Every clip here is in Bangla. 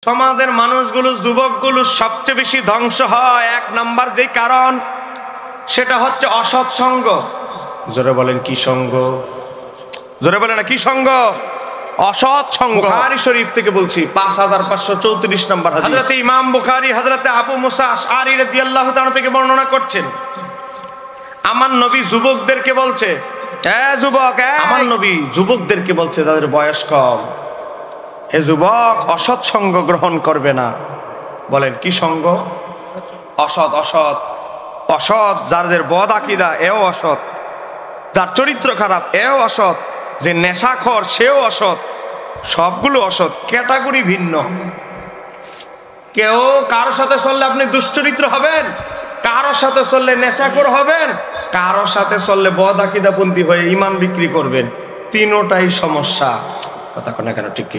সমাজের মানুষগুলো, যুবকগুলো সবচেয়ে বেশি ধ্বংস হয় এক নাম্বার যে কারণ, সেটা হচ্ছে অসৎ সঙ্গ। জোরে বলেন কি সঙ্গ? জোরে বলেন না কি সঙ্গ? অসৎ সঙ্গ। বুখারী শরীফ থেকে বলছি 5534 নম্বর হাদিস। হযরত ইমাম বুখারী হযরত আবু মুসা আশআরী রাদিয়াল্লাহু তাআলা থেকে বর্ণনা করছেন, আমার নবী যুবকদেরকে বলছে, এ যুবক, আমার নবী যুবকদেরকে বলছে তাদের বয়স কম, হে যুবক, অসৎ সঙ্গ গ্রহণ করবে না। বলেন কি সঙ্গ? অসৎ। অসৎ অসৎ যাদের বদ আকীদা এও অসৎ, যার চরিত্র খারাপ এও অসৎ, যে নেশাখোর সেও অসৎ। সবগুলো অসৎ, ক্যাটাগরি ভিন্ন। কেউ কারোর সাথে চললে আপনি দুশ্চরিত্র হবেন, কারোর সাথে চললে নেশাখোর হবেন, কারোর সাথে চললে বদ আকীদাপন্থী হয়ে ঈমান বিক্রি করবেন। তিনোটাই সমস্যা। কথা কোনা কেন ঠিক কি?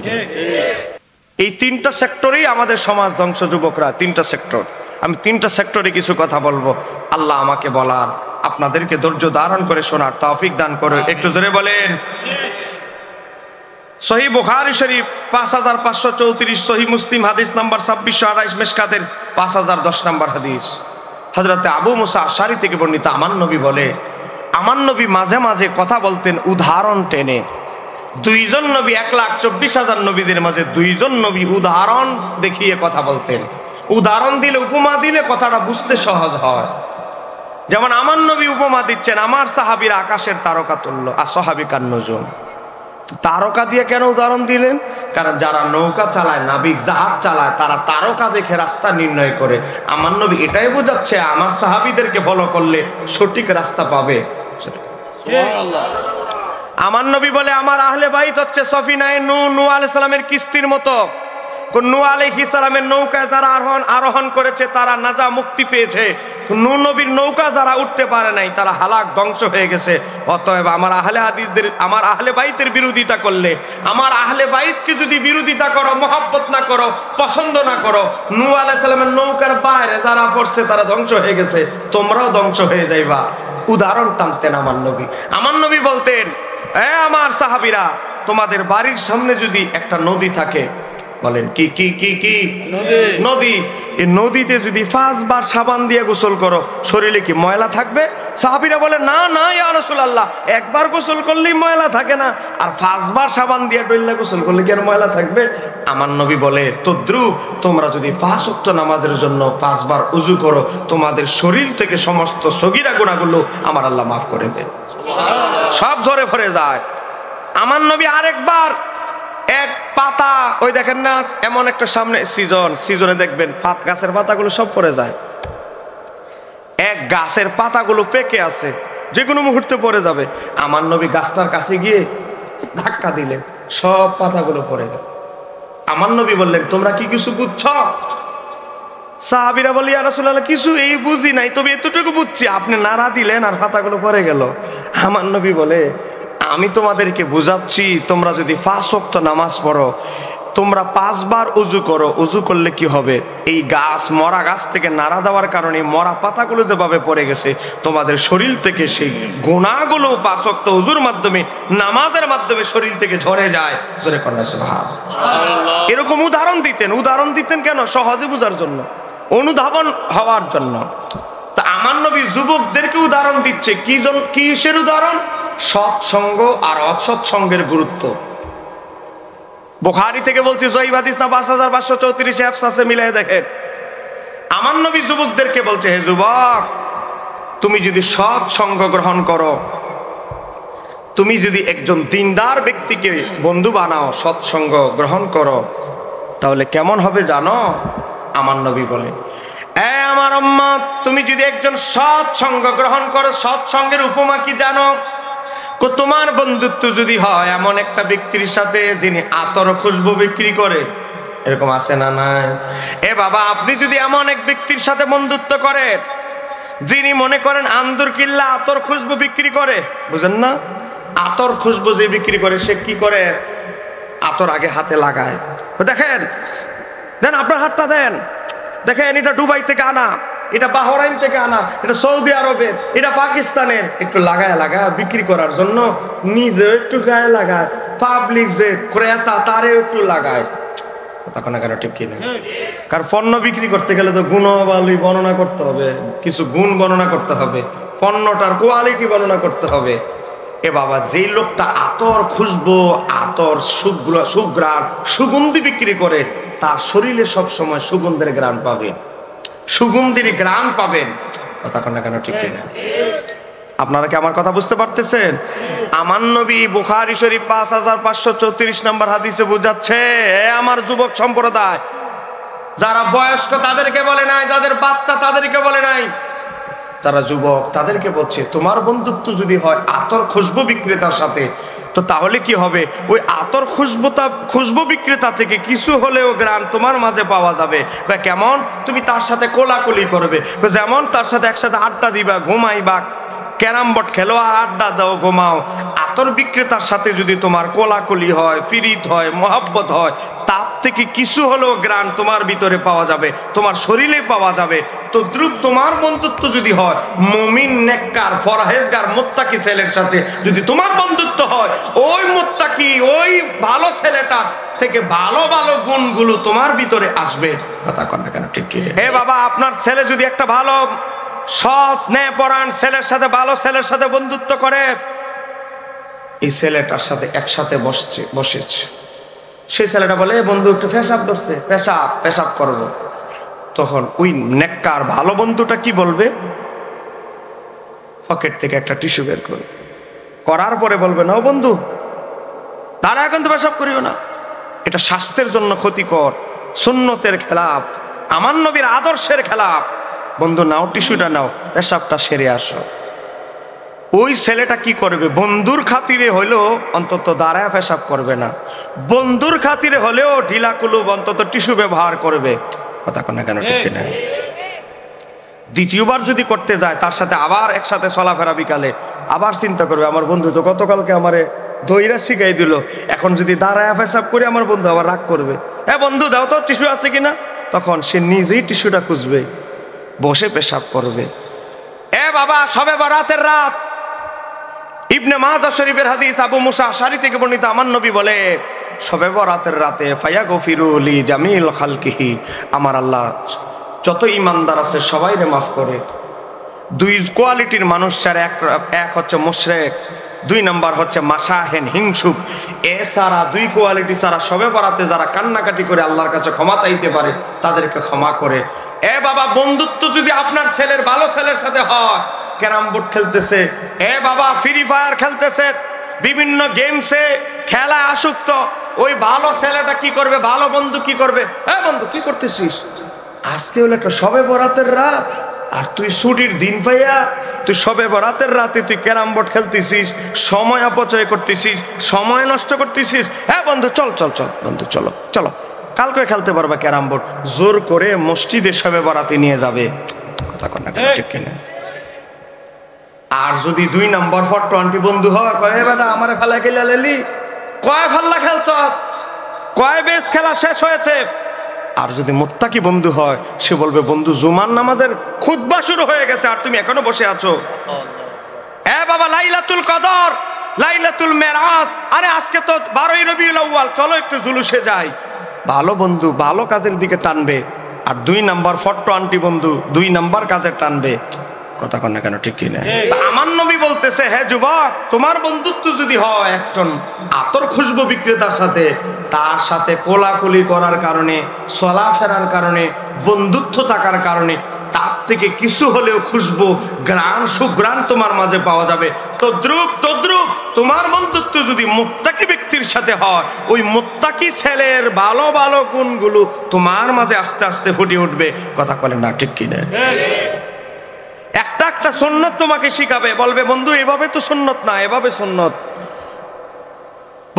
এই তিনটা সেক্টরেই আমাদের সমাজ ধ্বংস। যুবকরা, তিনটা সেক্টর। আমি তিনটা সেক্টরে কিছু কথা বলবো। আল্লাহ আমাকে বলার, আপনাদেরকে ধৈর্য ধারণ করে শোনার তৌফিক দান করে। একটু জোরে বলেন। সহিহ বুখারী শরীফ 5534, সহিহ মুসলিম হাদিস নাম্বার 2628, মিশকাতের 5010 নম্বর হাদিস। হযরত আবু মুসা আশআরী থেকে বর্ণিত, আমার নবী বলে, আমার নবী মাঝে মাঝে কথা বলতেন উদাহরণ টেনে। দুইজন নবী 1,24,000 নবীদের মাঝে দুইজন নবী উদাহরণ দেখিয়ে কথা বলতেন। উদাহরণ দিলে, উপমা দিলে কথাটা বুঝতে সহজ হয়। যেমন আমার নবী উপমা দিচ্ছেন, আমার সাহাবীরা আকাশের তারকা তুল্য, আসহাবিকান নুজুম। তারকা দিয়ে কেন উদাহরণ দিলেন? কারণ যারা নৌকা চালায়, নাবিক জাহাজ চালায়, তারা তারকা দেখে রাস্তা নির্ণয় করে। আমার নবী এটাই বোঝাচ্ছে, আমার সাহাবীদেরকে ফলো করলে সঠিক রাস্তা পাবে। আমার নবী বলে, আমার আহলে বাইত হচ্ছে সফিনায়ে নূহ আলাইহিস সালামের কিস্তির মতো। নূহ আলাইহিস সালামের নৌকায় যারা আরোহণ করেছে তারা নাজা মুক্তি পেয়েছে। নূহ নবীর নৌকা যারা উঠতে পারে নাই তারা হালাক ধ্বংস হয়ে গেছে। অতএব আমার আহলে হাদিসদের, আমার আহলে বাইতের বিরোধিতা করলে, আমার আহলে বাইতকে যদি বিরোধিতা করো, মহব্বত না করো, পছন্দ না করো, নূহ আলাইহিস সালামের নৌকার বাইরে যারা পড়ছে তারা ধ্বংস হয়ে গেছে, তোমরাও ধ্বংস হয়ে যাইবা। উদাহরণ টানতেন আমার নবী। আমার নবী বলতেন, এ আমার সাহাবীরা, তোমাদের বাড়ির সামনে যদি একটা নদী থাকে, বলেন কি কি কি কি? নদী। এই নদীতে যদি 5 বার সাবান দিয়ে গোসল করো, শরীরে কি ময়লা থাকবে? সাহাবীরা বলে, না না ইয়া রাসূলুল্লাহ, একবার গোসল করলেই ময়লা থাকে না, আর 5 বার সাবান দিয়ে ডইলা গোসল করলে কি আর ময়লা থাকবে? আমার নবী বলে, তদ্রুপ তোমরা যদি 5 ওয়াক্ত নামাজের জন্য 5 বার ওযু করো, তোমাদের শরীর থেকে সমস্ত সগীরা গুনাহগুলো আমার আল্লাহ মাফ করে দেন। সব ঝরে পড়ে যায়। আমার নবী আরেকবার এক পাতা, ওই দেখেন না এমন একটা সামনে সিজনে দেখবেন গাছের পাতাগুলো সব পড়ে যায়। এক গাছের পাতাগুলো পেকে আছে, যে কোনো মুহূর্তে পড়ে যাবে। আমার নবী গাছটার কাছে গিয়ে ধাক্কা দিলেন, সব পাতাগুলো পড়ে গেল। আমার নবী বললেন, তোমরা কি কিছু বুঝছো? সাহাবীরা বলে, ইয়া রাসূলুল্লাহ, কিছু এই বুঝি নাই, তবে এতটুকু বুঝছি, আপনি নাড়া দিলেন আর পাতাগুলো পড়ে গেল। আমার নবী বলে, আমি তোমাদেরকে বুঝাচ্ছি, তোমরা যদি 5 ওয়াক্ত নামাজ পড়ো, তোমরা 5 বার ওযু করো, ওযু করলে কি হবে? এই গাছ, মরা গাছ থেকে নাড়া দেওয়ার কারণে মরা পাতাগুলো যেভাবে পড়ে গেছে, তোমাদের শরীর থেকে সেই গুনাহগুলো 5 ওয়াক্ত ওযুর মাধ্যমে, নামাজের মাধ্যমে শরীর থেকে ঝরে যায়। জোরে কন্যা সুবহানাল্লাহ। এরকম উদাহরণ দিতেন। উদাহরণ দিতেন কেন? সহজে বোঝার জন্য, অনুধাবন হওয়ার জন্য। তা আমার নবী যুবকদেরকে উদাহরণ দিচ্ছে, কিসের উদাহরণ? সৎসঙ্গ আর অসৎসঙ্গের গুরুত্ব। বুখারী থেকে বলছি, সহিহ হাদিস না 5534, এফসাসে মিলাই দেখেন। আমার নবী যুবকদেরকে বলছে, হে যুবক, তুমি যদি সৎসঙ্গ গ্রহণ করো, তুমি যদি একজন দিনদার ব্যক্তিকে বন্ধু বানাও, সৎসঙ্গ গ্রহণ করো, তাহলে কেমন হবে জানো? আমার নবী বলে, এ আমার উম্মত, তুমি যদি একজন সৎসঙ্গ গ্রহণ করো, সৎসঙ্গের উপমা কি জানো? তোমার বন্ধুত্ব যদি হয় এমন একটা ব্যক্তির সাথে যিনি আতর খুশবু বিক্রি করে। এরকম আছে না নাই? এ বাবা, আপনি যদি এমন এক ব্যক্তির সাথে বন্ধুত্ব করেন যিনি মনে করেন আন্দুর কিল্লা আতর খুশবু বিক্রি করে, বুঝেন না? আতর খুশবু যে বিক্রি করে, সে কি করে? আতর আগে হাতে লাগায়। দেখেন, দেন আপনার হাতটা দেন, দেখেন এটা দুবাই থেকে আনা, এটা বাহরাইন থেকে আনা, এটা সৌদি আরবের, এটা পাকিস্তানের। একটু লাগায় বিক্রি করার জন্য নিজে একটু গায়ে লাগায়, পাবলিক যে ক্রেতা তারে একটু লাগায়। তখন কেন ঠিক কিনা? কারণ পণ্য বিক্রি করতে গেলে তো গুণাবলী বর্ণনা করতে হবে, কিছু গুণ বর্ণনা করতে হবে, পণ্যটার কোয়ালিটি বর্ণনা করতে হবে। এ বাবা, যেই লোকটা আতর খুশবু, আতর সুঘ্রাণ, সুগন্ধি বিক্রি করে, তার শরীরে সব সময় সুগন্ধের ঘ্রাণ পাবেন, সুগন্ধির ঘ্রাণ পাবেন। কথা কন না কেন ঠিক কিনা? আপনারা কি আমার কথা বুঝতে পারতেছেন? আমার নবী বুখারী শরীফ 5534 নম্বর হাদিসে বুঝাচ্ছে, আমার যুবক সম্প্রদায়, যারা বয়স্ক তাদেরকে বলে নাই, যাদের বাচ্চা তাদেরকে বলে নাই, যারা যুবক তাদেরকে বলছে, তোমার বন্ধুত্ব যদি হয় আতর খুশবু বিক্রেতার সাথে, তো তাহলে কি হবে? ওই আতর খুশবু বিক্রেতা থেকে কিছু হলেও গ্রান তোমার মাঝে পাওয়া যাবে। কেমন? তুমি তার সাথে কোলাকুলি করবে, যেমন তার সাথে একসাথে আড্ডা দিবা, ঘুমাইবা, ক্যারাম বোর্ড খেলো আর আড্ডা দাও, ঘুমাও। আতর বিক্রেতার সাথে যদি তোমার কোলাকুলি হয়, ফিরিত হয়, মহাব্বত হয়, তার থেকে কিছু হলেও গ্রান তোমার ভিতরে পাওয়া যাবে, তোমার শরীরে পাওয়া যাবে। তো দ্রুত তোমার বন্ধুত্ব যদি হয় মুমিন, নেককার, ফরহেজগার, মুত্তাকি ছেলের সাথে যদি তোমার বন্ধুত্ব হয়, ওই মুত্তাকি, ওই ভালো ছেলেটার থেকে ভালো ভালো গুণগুলো তোমার ভিতরে আসবে। কথা কন না কেন ঠিক কি? হে বাবা, আপনার ছেলে যদি একটা ভালো সৎ ন্যায়পরায়ণ ছেলের সাথে, ভালো ছেলের সাথে বন্ধুত্ব করে, এই ছেলেটার সাথে একসাথে বসেছে, সেই ছেলেটা বলে, বন্ধু একটু পেশাব ধরছে, পেশাব করবো। তখন ওই নেককার ভালো বন্ধুটা কি বলবে? পকেট থেকে একটা টিস্যু বের করবে, করার পরে বলবে, নাও বন্ধু, তারা এখন তো পেশাব করিও না, এটা স্বাস্থ্যের জন্য ক্ষতিকর, সুন্নতের খেলাফ, আমার নবীর আদর্শের খেলাফ। বন্ধু নাও, টিস্যুটা নাও, পেশাবটা সেরে আসো। ওই ছেলেটা কি করবে? বন্ধুর খাতিরে হলেও অন্তত দাঁড়ায় পেশাব করবে না, বন্ধুর খাতিরে হলেও ঢিলা কুলুপ অন্তত টিস্যু ব্যবহার করবে। কথা কোন কেন ঠিক না? দ্বিতীয়বার যদি করতে যায়, তার সাথে আবার একসাথে চলাফেরা, বিকালে আবার চিন্তা করবে, আমার বন্ধু তো গতকালকে আমারে দইরা শিখাই দিল, এখন যদি দাঁড়ায় পেশাব করে আমার বন্ধু আবার রাগ করবে, হ্যাঁ বন্ধু দাও তো টিস্যু আছে কিনা। তখন সে নিজেই টিস্যুটা খুঁজবে, বসে পেশাব করবে। এ বাবা, শবে বরাতের রাত, ইবনে মাজাহ শরীফের হাদিস, আবু মুসা আশআরী থেকে বর্ণিত, আমার নবী বলে, শবে বরাতের রাতে ফায়াগফিরু লি জামিল খালকিহি, আমার আল্লাহ যত ইমানদার আছে সবাইরে মাফ করে। দুই কোয়ালিটির মানুষ, এক হচ্ছে মুশরিক, 2 নাম্বার হচ্ছে মাসাহেন, হিংসুক। এছাড়া 2 কোয়ালিটি ছাড়া শবে বরাতে যারা কান্নাকাটি করে আল্লাহর কাছে ক্ষমা চাইতে পারে, তাদেরকে ক্ষমা করে। এ বাবা, বন্ধুত্ব যদি আপনার ছেলের, ভালো ছেলের সাথে হয়, ক্যারাম বোর্ড খেলতেছে, এ বাবা ফ্রি ফায়ার খেলতেছে, বিভিন্ন গেমসে খেলায় আসক্ত, ওই ভালো ছেলেটা কি করবে? ভালো বন্ধু কি করবে? হ্যাঁ বন্ধু, কি করতেছিস? আজকে হলো একটা শবে বরাতের রাত, আর তুই ছুটির দিন পাইয়া তুই শবে বরাতের রাতে তুই ক্যারাম বোর্ড খেলতেছিস, সময় অপচয় করতেছিস, সময় নষ্ট করতেছিস। হ্যাঁ বন্ধু, চল চল চল বন্ধু, চলো চলো, কালকে খেলতে পারবা ক্যারাম বোর্ড। জোর করে মসজিদে শবে বরাতে নিয়ে যাবে। কথা কন না ঠিক কিনা? আর যদি 2 নাম্বার 420 বন্ধু হয়, কয় বেটা আমারে ফেলা খেলা লেলি, কয় ফাল্লা খেলছস, কয় বেশ খেলা শেষ হয়েছে। আর যদি মুত্তাকি বন্ধু হয়, সে বলবে, বন্ধু জুমার নামাজের খুতবা শুরু হয়ে গেছে আর তুমি এখনো বসে আছো। এ বাবা, লাইলাতুল কদর, লাইলাতুল মেরাজ, আরে আজকে তো 12ই রবিউল আউয়াল, চলো একটু জুলুসে যাই। ভালো বন্ধু ভালো কাজের দিকে টানবে, আর 2 নাম্বার 420 বন্ধু 2 নাম্বার কাজে টানবে। কথা কন না কেন ঠিক কিনা? আমার নবী বলতেছে, হে যুবক, তোমার বন্ধুত্ব যদি হয় একজন আতর খুশবু বিক্রেতার সাথে, তার সাথে কোলাকুলি করার কারণে, চলাফেরার কারণে, বন্ধুত্ব থাকার কারণে, তার থেকে কিছু হলেও খুশবু, ঘ্রাণ, সুঘ্রাণ তোমার মাঝে পাওয়া যাবে। তদ্রূপ তোমার বন্ধুত্ব যদি মুত্তাকি ব্যক্তির সাথে হয়, ওই মুত্তাকি ছেলের ভালো ভালো গুণগুলো তোমার মাঝে আস্তে আস্তে ফুটে উঠবে। কথা বলেন না ঠিক কিনা? একটা সুন্নত তোমাকে শিখাবে, বলবে, বন্ধু এভাবে তো সুন্নত না, এভাবে সুন্নত,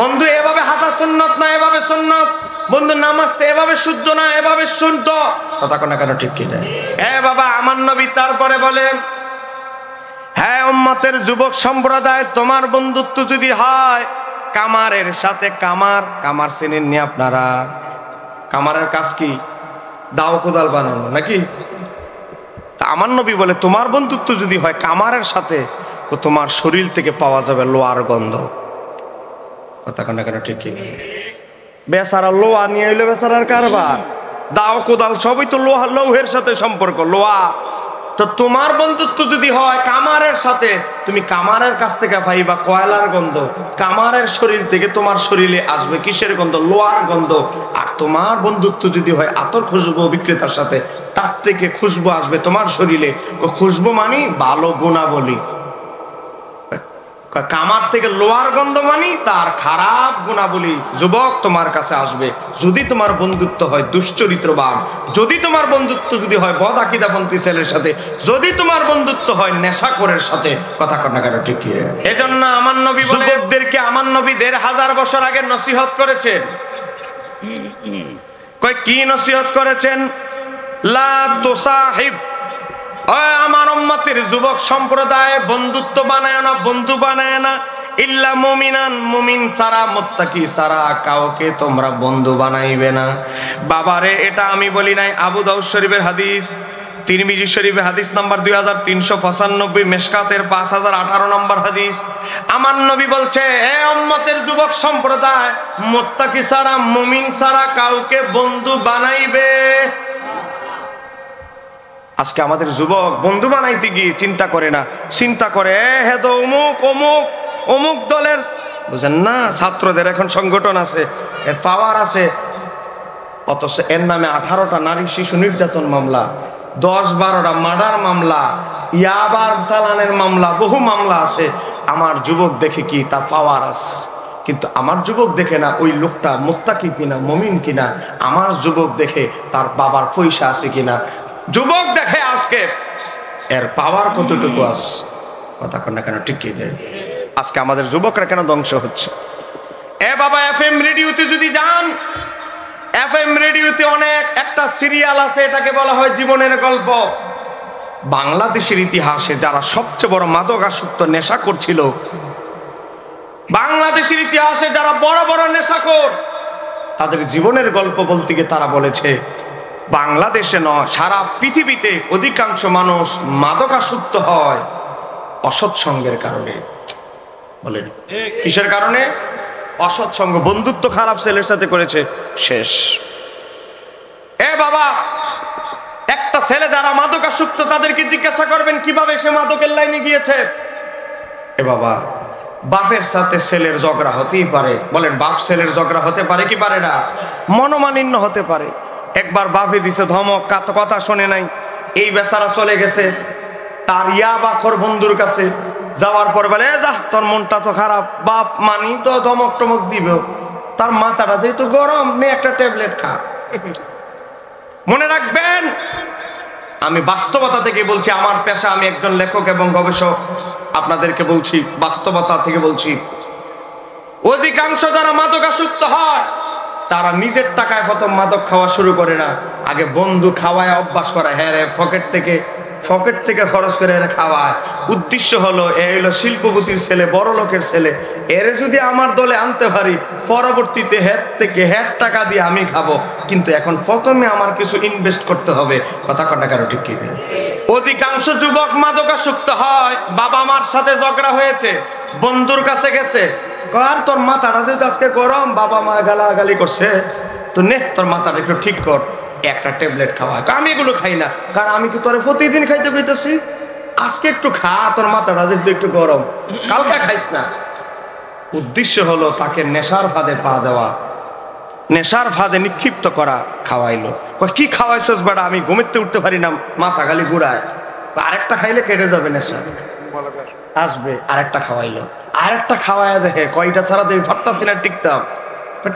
বন্ধু এভাবে হাঁটা সুন্নত না, এভাবে সুন্নত, বন্ধু নামাজটা এভাবে শুদ্ধ না, এভাবে শুদ্ধ। কথা কোন কেন ঠিক কিনা? এ বাবা, আমার নবী তারপরে বলে, হ্যাঁ উম্মতের যুবক সম্প্রদায়, তোমার বন্ধুত্ব যদি হয় কামারের সাথে, কামার চেনেন নি আপনারা? কামারের কাজ কি? দাও কোদাল বানানো নাকি? আমার নবী বলে, তোমার বন্ধুত্ব যদি হয় কামারের সাথে, তো তোমার শরীর থেকে পাওয়া যাবে লোহার গন্ধ। কথা কেন ঠিক কি? বেচারা লোহা নিয়ে এলো, বেচারার কারবার, দাও কোদাল সবই তো লোহা, লৌহের সাথে সম্পর্ক, লোহা। তো তোমার বন্ধুত্ব যদি হয় কামারের সাথে, তুমি কামারের কাছ থেকে পাইবা কয়লার গন্ধ, কামারের শরীর থেকে তোমার শরীরে আসবে কিসের গন্ধ? লোহার গন্ধ। আর তোমার বন্ধুত্ব যদি হয় আতর খুশবু বিক্রেতার সাথে, তার থেকে খুশবু আসবে তোমার শরীরে। খুশবু মানে ভালো গুণাবলী। কামার থেকে লোহার গন্ধ মানি তার খারাপ গুণাবলী যুবক তোমার কাছে আসবে। যদি তোমার বন্ধুত্ব হয় দুশ্চরিত্রবান, যদি তোমার বন্ধুত্ব যদি হয় বদ আকীদাপন্থী ছেলের সাথে, যদি তোমার বন্ধুত্ব হয় নেশাখোরের সাথে, কথা কন্যা কেন ঠিক? এজন্য আমার নবী যুবকদেরকে, আমার নবী ১৫০০ বছর আগে নসিহত করেছেন। কয় কি নসিহত করেছেন? লা তুসাহিব, আমার উম্মতের যুবক সম্প্রদায় বন্ধুত্ব বানায় না, বন্ধু বানায় না, ইল্লা মুমিনান, মুমিন ছাড়া, মুত্তাকি ছাড়া কাউকে তোমরা বন্ধু বানাইবে না। বাবারে, এটা আমি বলি নাই, আবু দাউদ শরীফের হাদিস, তিরমিজি শরীফের হাদিস নাম্বার 2395, মেশকাতের 5018 নম্বর হাদিস। আমার নবী বলছে, হে উম্মতের যুবক সম্প্রদায়, মুত্তাকি ছাড়া, মুমিন ছাড়া কাউকে বন্ধু বানাইবে। আজকে আমাদের যুবক বন্ধু বানাইতে গিয়ে চিন্তা করে না, চিন্তা করে হে তো অমুক অমুক অমুক দলের, বুঝেন না, ছাত্রদের এখন সংগঠন আছে, এর পাওয়ার আছে, অথচ এর নামে 18টা নারী শিশু নির্যাতন মামলা, 10-12টা মার্ডার মামলা, ইয়াবার চালানের মামলা, বহু মামলা আছে। আমার যুবক দেখে কি তার পাওয়ার আছে, কিন্তু আমার যুবক দেখে না ওই লোকটা মুত্তাকি কিনা, মুমিন কিনা। আমার যুবক দেখে তার বাবার পয়সা আছে কিনা। যুবক দেখে আজকে এর পাওয়ার কতটুকু আছে, কথা কন্যা কেন ঠিক? আজকে আমাদের যুবকরা কেন ধ্বংস হচ্ছে? এ বাবা, এফএম রেডিওতে যদি যান, এফএম রেডিওতে অনেক একটা সিরিয়াল আছে, এটাকে বলা হয় জীবনের গল্প। বাংলাদেশের ইতিহাসে যারা সবচেয়ে বড় মাদকাসক্ত নেশা করছিল, বাংলাদেশের ইতিহাসে যারা বড় বড় নেশাখোর, তাদের জীবনের গল্প বলতে গিয়ে তারা বলেছে, বাংলাদেশে নয় সারা পৃথিবীতে অধিকাংশ মানুষ মাদকাসক্ত হয় অসৎ সঙ্গের কারণে। বলেন কিসের কারণে? অসৎ সঙ্গ, বন্ধুত্ব খারাপ ছেলের সাথে করেছে, শেষ। এ বাবা, একটা ছেলে যারা মাদকাসক্ত তাদেরকে জিজ্ঞাসা করবেন কিভাবে সে মাদকের লাইনে গিয়েছে। এ বাবা, বাপের সাথে ছেলের ঝগড়া হতেই পারে। বলেন বাপ ছেলের ঝগড়া হতে পারে কি পারে না? মনোমালিন্য হতে পারে। একবার বাপে দিছে ধমক, কথা শোনে নাই, এই বেচারা চলে গেছে তার ইয়াবাখর বন্ধুর কাছে। যাওয়ার পর বলে, যা তোর মনটা তো খারাপ, বাপ মানি তো ধমক টমক দিব, তার মাথাটা যেহেতু গরম, নে একটা ট্যাবলেট খা। মনে রাখবেন, আমি বাস্তবতা থেকে বলছি, আমার পেশা, আমি একজন লেখক এবং গবেষক, আপনাদেরকে বলছি, বাস্তবতা থেকে বলছি। অধিকাংশ যারা মাদকাসক্ত হয় তারা নিজের টাকায় প্রথম মাদক খাওয়া শুরু করে না, আগে বন্ধু খাওয়ায় অভ্যাস করে। হ্যাঁ রে, পকেট থেকে খরচ করে এরা খাওয়ায়। উদ্দেশ্য হলো, এ হলো শিল্পপতির ছেলে, বড় লোকের ছেলে, এরে যদি আমার দলে আনতে পারি, পরবর্তীতে হেড টাকা দিয়ে আমি খাবো, কিন্তু এখন প্রথমে আমার কিছু ইনভেস্ট করতে হবে। কথা কটা কারো ঠিক কি? অধিকাংশ যুবক মাদকাসক্ত হয়, বাবা মার সাথে ঝগড়া হয়েছে, বন্ধুর কাছে গেছে, আর তোর মাথাটা যেহেতু আজকে গরম, বাবা মা গালাগালি করছে, তো নে তোর মাথাটা একটু ঠিক কর, একটা ট্যাবলেট খাওয়া। আমি এগুলো খাই না, কারণ আমি কি তোরে প্রতিদিন খাইতে কইতেছি? আজকে একটু খা, তোর মাথাটা যেহেতু একটু গরম, কালকে খাইস না। উদ্দেশ্য হলো তাকে নেশার ফাঁদে পা দেওয়া, নেশার ফাঁদে নিক্ষিপ্ত করা। খাওয়াইলো, কি খাওয়াইছস বেটা? আমি ঘুমিতে উঠতে পারি না, মাথা খালি ঘুরায়। আরেকটা খাইলে কেটে যাবে নেশা, আসবে। আরেকটা খাওয়াইলো, আরেকটা খাওয়াইয়া দেখে কয়টা ছাড়া দেবে, ভাবতাছি না টিকতাম,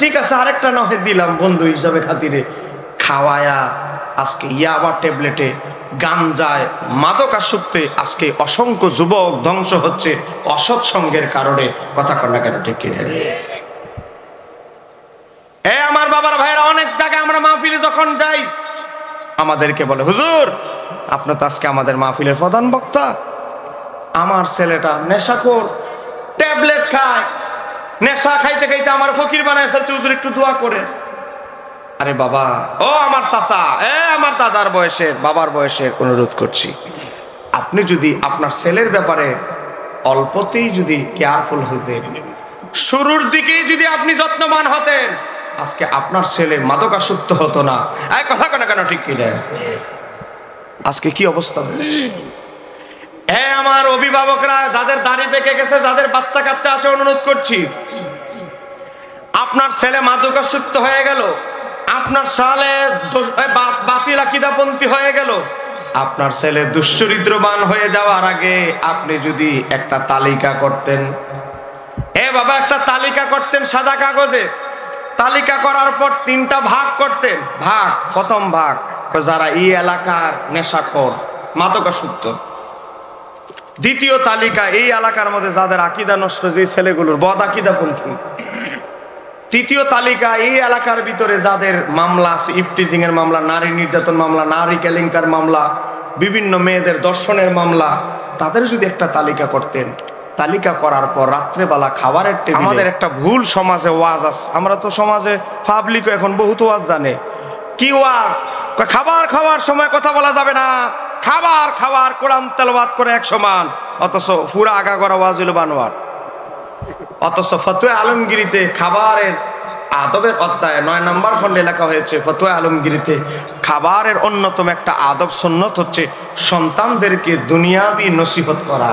ঠিক আছে আরেকটা না হয় দিলাম বন্ধু হিসাবে খাতিরে। খাওয়ায়া আজকে ইয়াবা ট্যাবলেটে, গাঞ্জায়, মাদকাসক্তে আজকে অসংখ্য যুবক ধ্বংস হচ্ছে অসৎ সঙ্গের কারণে। কথা কর না কেন ঠিক কিনা? এ আমার বাবার ভাইরা, অনেক জায়গায় আমরা মাহফিলে যখন যাই আমাদেরকে বলে, হুজুর আপনি তো আজকে আমাদের মাহফিলের প্রধান বক্তা, আমার ছেলেটা নেশাখোর, ট্যাবলেট খায়, নেশা খাইতে খাইতে আমার ফকির বানায় ফেলছে, হুজুর একটু দোয়া করে। আরে বাবা, ও আমার চাচা, আমার দাদার বয়সের, বাবার বয়সের, অনুরোধ করছি, আপনি যদি আপনার ছেলের ব্যাপারে অল্পতেই যদি কেয়ারফুল হতেন, শুরুর দিকেই যদি আপনি যত্নবান হতেন, আজকে আপনার ছেলে মাদকাসক্ত হতো না। এই কথা কেন ঠিক কিনা? আজকে কি অবস্থা হয়েছে? আমার অভিভাবকরা যাদের দাড়ি পেকে গেছে, যাদের বাচ্চা কাচ্চা আছে, অনুরোধ করছি, আপনার ছেলে মাদকাসক্ত হয়ে গেল, আপনার ছেলে বাতিল আকীদাপন্থী হয়ে গেল, আপনার ছেলে দুশ্চরিত্রবান হয়ে যাওয়ার আগে আপনি যদি একটা তালিকা করতেন, বাবা একটা তালিকা করতেন সাদা কাগজে, তালিকা করার পর 3টা ভাগ করতেন। ভাগ, প্রথম ভাগ যারা এই এলাকার নেশাখোর মাদকাসক্ত। দ্বিতীয় তালিকা এই এলাকার মধ্যে যাদের আকীদা নষ্ট, যে ছেলেগুলোর বদ আকীদাপন্থী। তৃতীয় তালিকা এই এলাকার ভিতরে যাদের মামলা আছে, ইফটিজিং এর মামলা, নারী নির্যাতন মামলা, নারী কেলেঙ্কার মামলা, বিভিন্ন মেয়েদের দর্শনের মামলা, তাদের যদি একটা তালিকা করতেন। তালিকা করার পর রাত্রেবেলা খাবারের টেবিলে, আমাদের একটা ভুল সমাজে ওয়াজ আছে, আমরা তো সমাজে পাবলিক এখন বহুত ওয়াজ জানে। কি ওয়াজ? খাবার খাওয়ার সময় কথা বলা যাবে না, খাবার খাওয়ার কোরআন তেলাওয়াত করে এক সমান। অথচ পুরা আগা করা ওয়াজ হইল বানোয়ার। অথচ ফতোয়া আলমগীরিতে খাবারের আদবের অধ্যায় 9 নম্বর খণ্ডে লেখা হয়েছে, ফতোয়া আলমগীরিতে খাবারের অন্যতম একটা আদব সুন্নত হচ্ছে সন্তানদেরকে দুনিয়াবি নসিহত করা।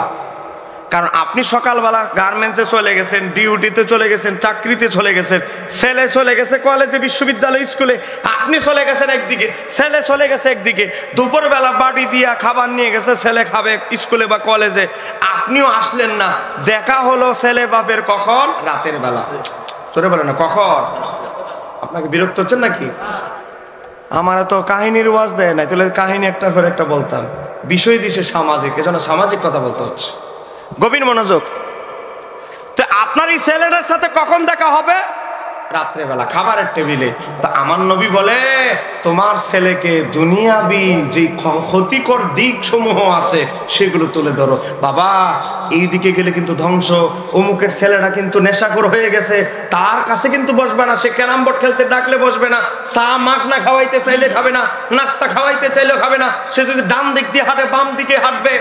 কারণ আপনি সকালবেলা গার্মেন্টসে চলে গেছেন, ডিউটিতে চলে গেছেন, চাকরিতে চলে গেছেন, ছেলে চলে গেছে কলেজে, বিশ্ববিদ্যালয়, স্কুলে, আপনি চলে গেছেন একদিকে, ছেলে চলে গেছে একদিকে। দুপুরবেলা বাড়ি দিয়া খাবার নিয়ে গেছে, ছেলে খাবে স্কুলে বা কলেজে, আপনিও আসলেন না। দেখা হলো ছেলে বাপের কখন? রাতের বেলা। চলে বলে না কখন? আপনাকে বিরক্ত হচ্ছেন নাকি? আমার তো কাহিনীর ওয়াজ দেয় নাই, তাহলে কাহিনী একটা করে একটা বলতাম। বিষয় দিছে সামাজিক, এজন্য সামাজিক কথা বলতে হচ্ছে। গভীর মনোযোগ। তো আপনার এই ছেলেটার সাথে কখন দেখা হবে? রাত্রেবেলা খাবারের টেবিলে। তা আমার নবী বলে তোমার ছেলেকে দুনিয়াবি যে ক্ষতিকর দিক সমূহ আছে সেগুলো তুলে ধরো। বাবা এই দিকে গেলে কিন্তু ধ্বংস, অমুকের ছেলেটা কিন্তু নেশাখোর হয়ে গেছে, তার কাছে কিন্তু বসবে না, সে ক্যারাম বোর্ড খেলতে ডাকলে বসবে না, চা মাখনা খাওয়াইতে চাইলে খাবে না, নাস্তা খাওয়াইতে চাইলেও খাবে না, সে যদি ডান দিক দিয়ে হাঁটে বাম দিকে হাঁটবে।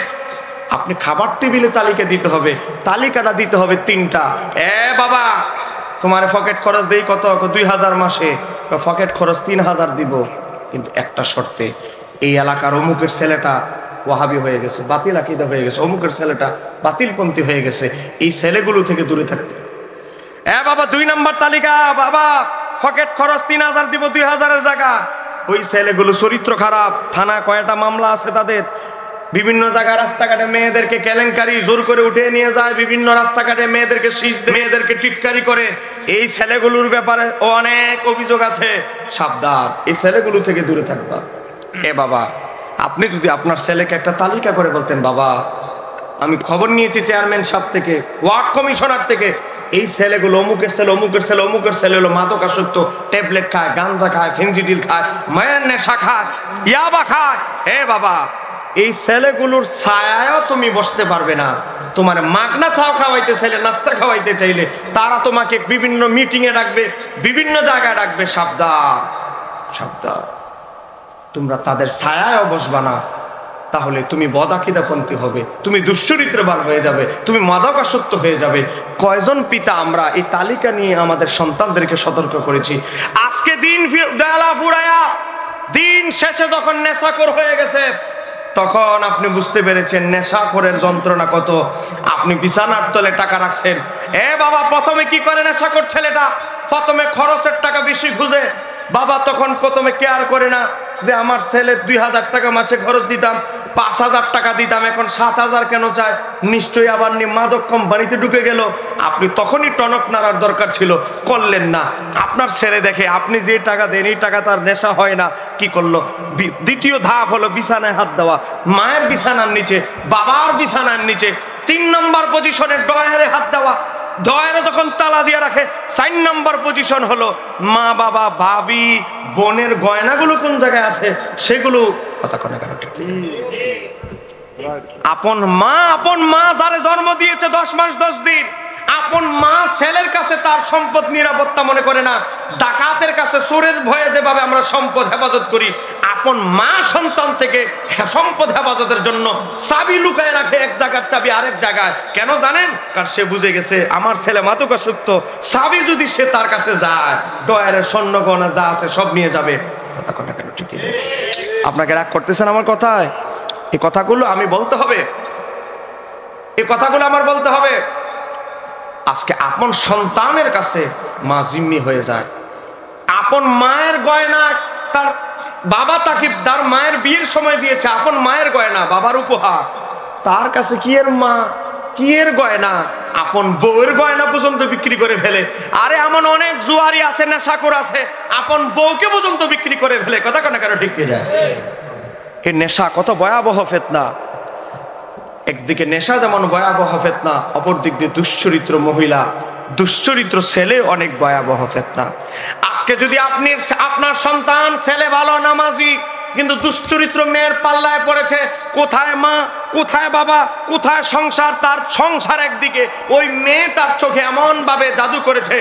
আপনি খাবার টেবিলে তালিকা দিতে হবে, তালিকাটা দিতে হবে 3টা। বাবা তোমার পকেট খরচ দেই কত? 2000 মাসে। পকেট খরচ 3000 দিব, কিন্তু একটা শর্তে, এই এলাকার অমুকের ছেলেটা ওয়াহাবি হয়ে গেছে, বাতিল আকীদা হয়ে গেছে, অমুকের ছেলেটা বাতিলপন্থী হয়ে গেছে, এই ছেলেগুলো থেকে দূরে থাকতে। বাবা 2 নম্বর তালিকা, বাবা পকেট খরচ 3000 দিব 2000-এর জায়গা। ওই ছেলেগুলো চরিত্র খারাপ, থানা কয়টা মামলা আছে তাদের, বিভিন্ন জায়গায় রাস্তাঘাটে মেয়েদেরকে কেলেঙ্কারি জোর করে উঠে নিয়ে যায়, বিভিন্ন রাস্তাঘাটে মেয়েদেরকে শীষ, মেয়েদেরকে টিটকারি করে। এই ছেলেগুলোর ব্যাপারে অনেক অভিযোগ আছে, সাবধান, এই ছেলেগুলো থেকে দূরে থাকবা। বাবা আপনি যদি আপনার ছেলেকে একটা তালিকা করে বলতেন, বাবা আমি খবর নিয়েছি চেয়ারম্যান সাহেব থেকে, ওয়ার্ড কমিশনার থেকে, এই ছেলেগুলো অমুকের ছেলে, অমুকের ছেলে, অমুকের ছেলে হলো মাদকাসক্ত, ট্যাবলেট খায়, গাঁজা খায়, ফেনজিডিল খায়, মায়ের নেশা খায়, ইয়াবা খায়। বাবা এই ছেলেগুলোর ছায়ায়ও তুমি বসতে পারবে না। তোমার মাগনা চাও খাওয়াইতে চাইলে, নাস্তা খাওয়াইতে চাইলে তারা তোমাকে বিভিন্ন মিটিং এ ডাকবে, বিভিন্ন জায়গায় ডাকবে। সাবধান, সাবধান, তোমরা তাদের ছায়ায়ও বসবা না, তাহলে তুমি বদাকিদাপন্থী হবে, তুমি দুশ্চরিত্রবান হয়ে যাবে, তুমি মাদকাসক্ত হয়ে যাবে। কয়জন পিতা আমরা এই তালিকা নিয়ে আমাদের সন্তানদেরকে সতর্ক করেছি। আজকে দিন দেয়ালা ফুরায়া দিন শেষে যখন নেশাখোর হয়ে গেছে, তখন আপনি বুঝতে পেরেছেন নেশাখোরের যন্ত্রণা কত। আপনি বিছানার তলে টাকা রাখছেন, বাবা প্রথমে কি করে নেশাখোর ছেলেটা? প্রথমে খরচের টাকা বেশি খুঁজে। বাবা তখন প্রথমে কেয়ার করে না যে আমার ছেলে 2000 টাকা মাসে খরচ দিতাম, 5000 টাকা দিতাম, এখন 7000 কেন চায়? নিশ্চয়ই আবার মাদক কোম্পানিতে ঢুকে গেল। আপনি তখনই টনক নাড়ার দরকার ছিল, করলেন না। আপনার ছেলে দেখে আপনি যে টাকা দেন এই টাকা তার নেশা হয় না, কি করলো? দ্বিতীয় ধাপ হলো বিছানায় হাত দেওয়া, মায়ের বিছানার নিচে, বাবার বিছানার নিচে। 3 নম্বর পজিশনে ডয়ারে হাত দেওয়া, ডয়ারে যখন তালা দিয়ে রাখে। 4 নম্বর পজিশন হলো মা বাবা ভাবি বোনের গয়নাগুলো কোন জায়গায় আছে সেগুলো কথা কোন আপন মা যারে জন্ম দিয়েছে 10 মাস 10 দিন, আপন মা ছেলের কাছে তার সম্পদ নিরাপত্তা মনে করে না। ডাকাতের কাছে চোরের ভয়ে যেভাবে আমরা সম্পদ হেফাজত করি, আপন মা সন্তান থেকে সম্পদ হেফাজতের জন্য চাবি লুকায় রাখে এক জায়গার চাবি আরেক জায়গায়। কেন জানেন? কারণ সে বুঝে গেছে আমার ছেলে মাদকাসক্ত, চাবি যদি সে তার কাছে যায় ডয়ারের স্বর্ণ গয়না যা আছে সব নিয়ে যাবে। কথা কথা কেন ঠিক? আপনাকে রাগ করতেছেন আমার কথায়? এই কথাগুলো আমি বলতে হবে, এই কথাগুলো আমার বলতে হবে। আজকে আপন সন্তানের কাছে মা জিম্মি হয়ে যায়। আপন মায়ের গয়না তার বাবা তাকে তার মায়ের বিয়ের সময় দিয়েছে, আপন মায়ের গয়না বাবার উপহার, তার কাছে কি এর মা কি এর গয়না, আপন বউয়ের গয়না পর্যন্ত বিক্রি করে ফেলে। আরে এমন অনেক জুয়ারি আছে, নেশাখোর আছে, আপন বউকে পর্যন্ত বিক্রি করে ফেলে। কথা কেন কেন ঠিক কিনা? এই নেশা কত ভয়াবহ ফিতনা। একদিকে নেশা যেমন ভয়াবহ ফিতনা, অপর দিক দিয়ে দুশ্চরিত্র মহিলা, দুশ্চরিত্র ছেলে অনেক ভয়াবহ ফিতনা। আজকে যদি আপনি আপনার সন্তান ছেলে ভালো নামাজি কিন্তু দুশ্চরিত্র মেয়ের পাল্লায় পড়েছে, কোথায় মা কোথায় বাবা কোথায় সংসার? তার সংসার একদিকে, ওই মেয়ে তার চোখে এমন ভাবে জাদু করেছে,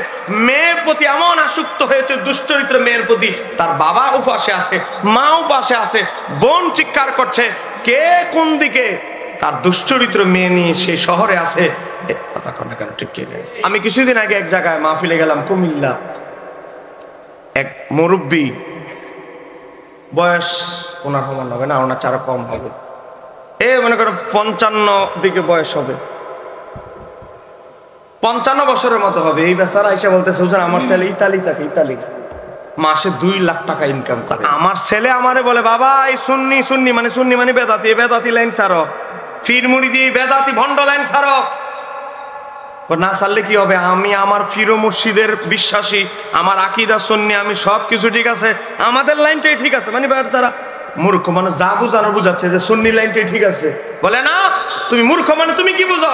মেয়ের প্রতি এমন আসক্ত হয়েছে দুশ্চরিত্র মেয়ের প্রতি, তার বাবা উপাসে আছে, মা উপাসে আছে, বোন চিৎকার করছে, কে কোন দিকে তার দুশ্চরিত্র মেয়ে নিয়ে সেই শহরে আছে। আমি কিছুদিন আগে এক জায়গায় মাহফিলে গেলাম, কুমিল্লা। এক মুরব্বী, বয়স ওনার সমান হবে না, ওনার চারা কম হবে, মনে করো 55 দিকে বয়স হবে, 55 বছরের মতো হবে। এই বেচারা এসে বলতেছে, হুজুর আমার ছেলে ইতালি থাকে, ইতালি মাসে 2 লাখ টাকা ইনকাম করে। আমার ছেলে আমারে বলে, বাবা এই সুন্নি মানে বেদাতি লাইন ছাড়ো, ফির মুড়ি দিয়ে বেদাতি ভণ্ড লাইন ছাড়ো। না ছাড়লে কি হবে? আমি আমার ফিরো মুর্শিদের বিশ্বাসী, আমার আকীদা সুন্নি, আমি সব কিছু ঠিক আছে, আমাদের লাইনটাই ঠিক আছে। মানে বেচারা মূর্খ মানুষ, যা বুঝানো বুঝাচ্ছে যে সুন্নি লাইনটাই ঠিক আছে। বলে না, তুমি মূর্খ, মানে তুমি কি বুঝো?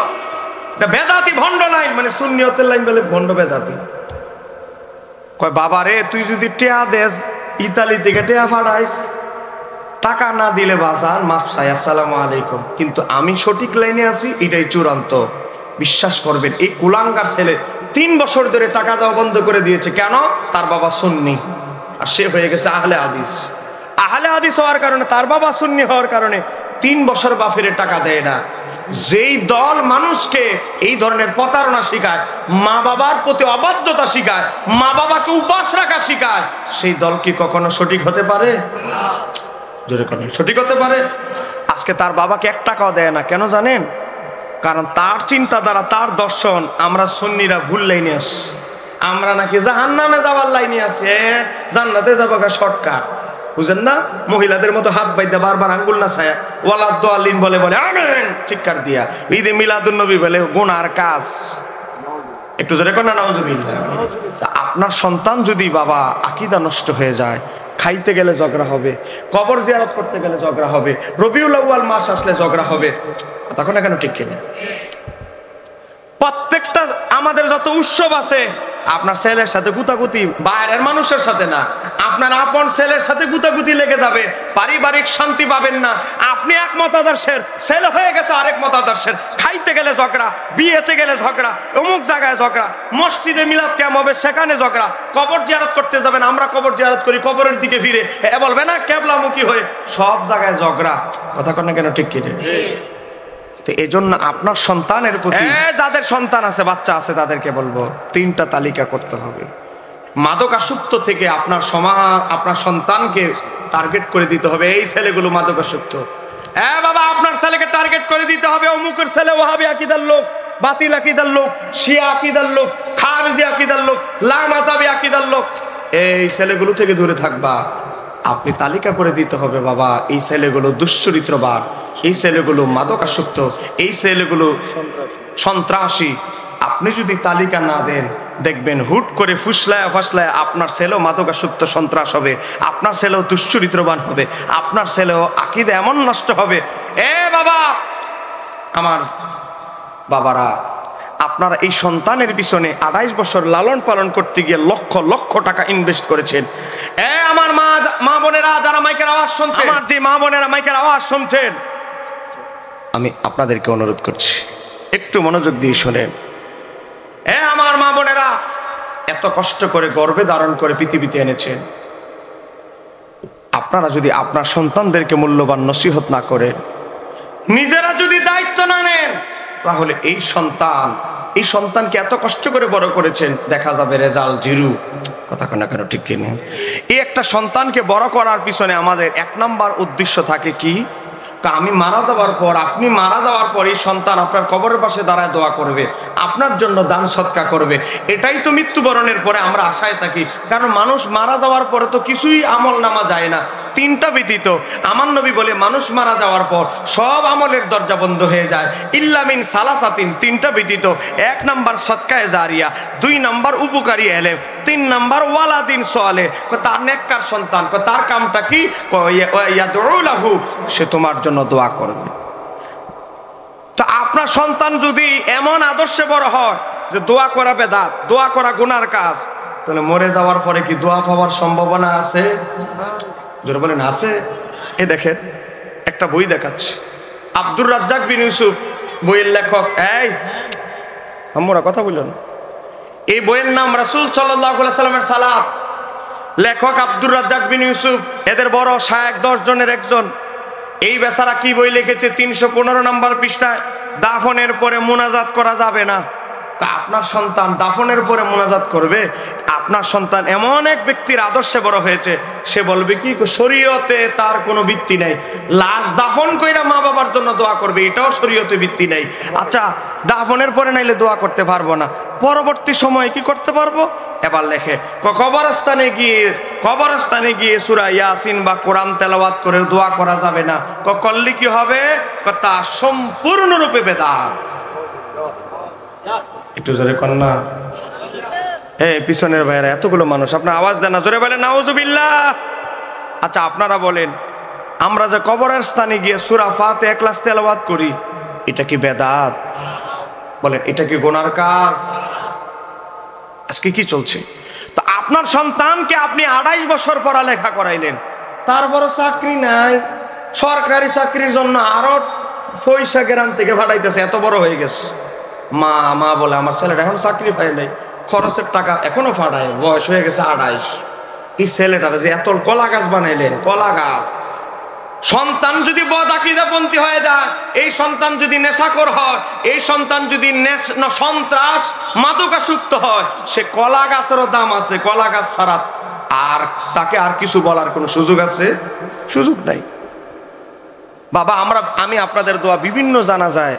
এটা বেদাতি ভণ্ড লাইন, মানে সুন্নিয়তের লাইন বলে ভণ্ড বেদাতি। কয় বাবা রে, তুই যদি টেয়া দেশ ইতালি থেকে টেয়া ফাড়াইস, টাকা না দিলে বাসান মাফ চাই, আসসালামু আলাইকুম, কিন্তু আমি সঠিক লাইনে আছি, এটাই চূড়ান্ত। বিশ্বাস করবেন, এই কুলাঙ্গার ছেলে 3 বছর ধরে টাকা দেওয়া বন্ধ করে দিয়েছে। কেন? তার বাবা সুন্নি আর সে হয়ে গেছে আহলে হাদিস। আহলে হাদিস হওয়ার কারণে, তার বাবা সুন্নি হওয়ার কারণে 3 বছর বাপের টাকা দেয় না। যেই দল মানুষকে এই ধরনের প্রতারণা শিখায়, মা বাবার প্রতি অবাধ্যতা শিখায়, মা বাবাকে উপাস রাখা শিখায়, সেই দল কি কখনো সঠিক হতে পারে? সঠিক হতে পারে? আজকে তার বাবাকে 1 টাকাও দেয় না। কেন জানেন? কারণ তার চিন্তাধারা, তার দর্শন, আমরা সুন্নিরা ভুল লাইনে আছি, আমরা নাকি জাহান্নামে যাওয়ার লাইনে আছি, জান্নাতে যাবো শর্টকাট। বুঝেন না? মহিলাদের মতো হাত বাইদা বারবার আঙ্গুল না ছায়া ওয়ালাদ দোয়ালিন বলে বলে আমেন চিৎকার দিয়া, ঈদে মিলাদুন নবী বলে গুনার কাজ। একটু জোরে কর না নাউজুবিল্লাহ। আপনার সন্তান যদি বাবা আকীদা নষ্ট হয়ে যায়, খাইতে গেলে ঝগড়া হবে, কবর জিয়ারত করতে গেলে ঝগড়া হবে, রবিউল আউয়াল মাস আসলে ঝগড়া হবে, তখন কেন ঠিক কিনা? প্রত্যেকটা আমাদের যত উৎসব আছে, আপনার ছেলের সাথে গুতাগুতি বাইরের মানুষের সাথে না, আপনার আপন ছেলের সাথে গুতাগুতি লেগে যাবে, পারিবারিক শান্তি পাবেন না। আপনি এক মতাদর্শের, ছেলে হয়ে গেছে আরেক মতাদর্শের, খাইতে গেলে ঝগড়া, বিয়েতে গেলে ঝগড়া, অমুক জায়গায় ঝগড়া, মসজিদে মিলাদ ক্যাম্প হবে সেখানে ঝগড়া, কবর জিয়ারত করতে যাবেন, আমরা কবর জিয়ারত করি, কবরের দিকে ফিরে বলবে না কেবলামুখী হয়ে, সব জায়গায় ঝগড়া। কথা কন না কেন ঠিক কিনে? তো এই জন্য আপনার সন্তানের প্রতি, যাদের সন্তান আছে, বাচ্চা আছে, তাদেরকে বলবো 3টা তালিকা করতে হবে। মাদকাসক্ত থেকে আপনার আপনার সন্তানকে টার্গেট করে দিতে হবে, এই ছেলেগুলো মাদকাসক্ত। বাবা আপনার ছেলেকে টার্গেট করে দিতে হবে, অমুকের ছেলে ওয়াহাবি আকীদার লোক, বাতিল আকীদার লোক, শিয়া আকীদার লোক, খারিজি আকীদার লোক, লামাযাবি আকীদার লোক, এই ছেলেগুলো থেকে দূরে থাকবা। আপনি তালিকা করে দিতে হবে, বাবা এই ছেলেগুলো দুশ্চরিত্রবান, এই ছেলেগুলো মাদকাসক্ত, এই ছেলেগুলো সন্ত্রাসী। আপনি যদি তালিকা না দেন, দেখবেন হুট করে ফুসলায় ফাসলায় আপনার ছেলেও মাদকাসক্ত সন্ত্রাস হবে, আপনার ছেলেও দুশ্চরিত্রবান হবে, আপনার ছেলেও আকীদা এমন নষ্ট হবে। বাবা, আমার বাবারা, আপনারা এই সন্তানের পিছনে 28 বছর লালন পালন করতে গিয়ে লক্ষ লক্ষ টাকা ইনভেস্ট করেছেন। আমার মা বোনেরা যারা মাইকের আওয়াজ শুনছেন, আমার যে মা বোনেরা মাইকের আওয়াজ শুনছেন, আমি আপনাদেরকে অনুরোধ করছি একটু মনোযোগ দিয়ে শোনেন। আমার মা বোনেরা এত কষ্ট করে গর্ভে ধারণ করে পৃথিবীতে এনেছেন, আপনারা যদি আপনার সন্তানদেরকে মূল্যবান নসিহত না করেন, নিজেরা যদি দায়িত্ব না নেন, তাহলে এই সন্তানকে এত কষ্ট করে বড় করেছেন, দেখা যাবে রেজাল্ট জিরো। কথা কেন কেন ঠিক কিনা? এই একটা সন্তানকে বড় করার পিছনে আমাদের 1 নম্বর উদ্দেশ্য থাকে কি, আমি মারা যাওয়ার পর, আপনি মারা যাওয়ার পর এই সন্তান আপনার কবরের পাশে দাঁড়ায় দোয়া করবে, আপনার জন্য দান সৎকা করবে। এটাই তো মৃত্যুবরণের পরে আমরা আশায় থাকি। কারণ মানুষ মারা যাওয়ার পরে তো কিছুই আমল নামা যায় না, 3টা ব্যতীত। আমার নবী বলে মানুষ মারা যাওয়ার পর সব আমলের দরজা বন্ধ হয়ে যায়, ইল্লা মিন সালাসাতিন, 3টা ব্যতীত। 1 নম্বর সদকায়ে জারিয়া, 2 নম্বর উপকারী এলেম, 3 নম্বর ওয়ালাদিন সালেহ। তার নেককার সন্তান, তার কামটা কি? ইয়াদউ লাহু, সে তোমার জন্য দোয়া করবে। তো আপনার সন্তান যদি এমন আদর্শে বড় হয় যে দোয়া করা বেদাত, দোয়া করা গুনার কাজ, তাহলে মরে যাওয়ার পরে কি দোয়া পাওয়ার সম্ভাবনা আছে? জোরে বলেন আছে? এই দেখেন একটা বই দেখাচ্ছে, আব্দুর রাজ্জাক বিন ইউসুফ বইয়ের লেখক। এই আমরা কথা বললেন, এই বইয়ের নাম রাসূল সাল্লাল্লাহু আলাইহি সাল্লামের সালাত। লেখক আব্দুর রাজ্জাক বিন ইউসুফ, এদের বড় শায়েখ 10 জনের একজন। এই বেচারা কি বই লিখেছে? 315 নম্বর পৃষ্ঠায়, দাফনের পরে মুনাজাত করা যাবে না। আপনার সন্তান দাফনের পরে মুনাজাত করবে? আপনার সন্তান এমন এক ব্যক্তির আদর্শে বড় হয়েছে, সে বলবে কি শরীয়তে তার কোনো ভিত্তি নাই, লাশ দাফন কইরা মা বাবার জন্য দোয়া করবে, এটাও শরীয়তে ভিত্তি নাই। আচ্ছা, দাফনের পরে নাইলে দোয়া করতে পারবো না, পরবর্তী সময়ে কি করতে পারবো? এবার লেখে কবরস্থানে গিয়ে সূরা ইয়াসিন বা কোরআন তেলাওয়াত করে দোয়া করা যাবে না। করলে কি হবে? তা সম্পূর্ণরূপে বেদাত। একটু জোরে কন্যা, পিছনের ভাইয়েরা, এতগুলো মানুষ, আপনার আওয়াজ দেন না, জোরে বলেন নাউজুবিল্লাহ। আচ্ছা আপনারা বলেন, আমরা যে কবরের স্থানে গিয়ে সূরা ফাতিহা ইখলাস তেলাওয়াত করি, এটা কি বেদাত? বলেন, এটা কি গুনার কাজ? আজকে কি চলছে? তো আপনার সন্তানকে আপনি 28 বছর পড়ালেখা করাইলেন, তারপর চাকরি নাই, সরকারি চাকরির জন্য আরো পয়সা গ্রাম থেকে ভাড়াইতেছে, এত বড় হয়ে গেছে। মা বলে আমার ছেলেটা এখন চাকরি পায় নাই, খরচের টাকা এখনো ফাটায়, বয়স হয়ে গেছে 28। এই ছেলেটারা যে এত কলা গাছ বানাইলেন, কলা গাছ। সন্তান যদি বদাকিদাপন্থী হয়ে যায়, এই সন্তান যদি নেশাখোর হয়, এই সন্তান যদি সন্ত্রাস মাদকাসক্ত হয়, সে কলা গাছেরও দাম আছে, কলা গাছ ছাড়া আর তাকে আর কিছু বলার কোনো সুযোগ আছে? সুযোগ নাই। বাবা, আমি আপনাদের দোয়া বিভিন্ন জানাজায়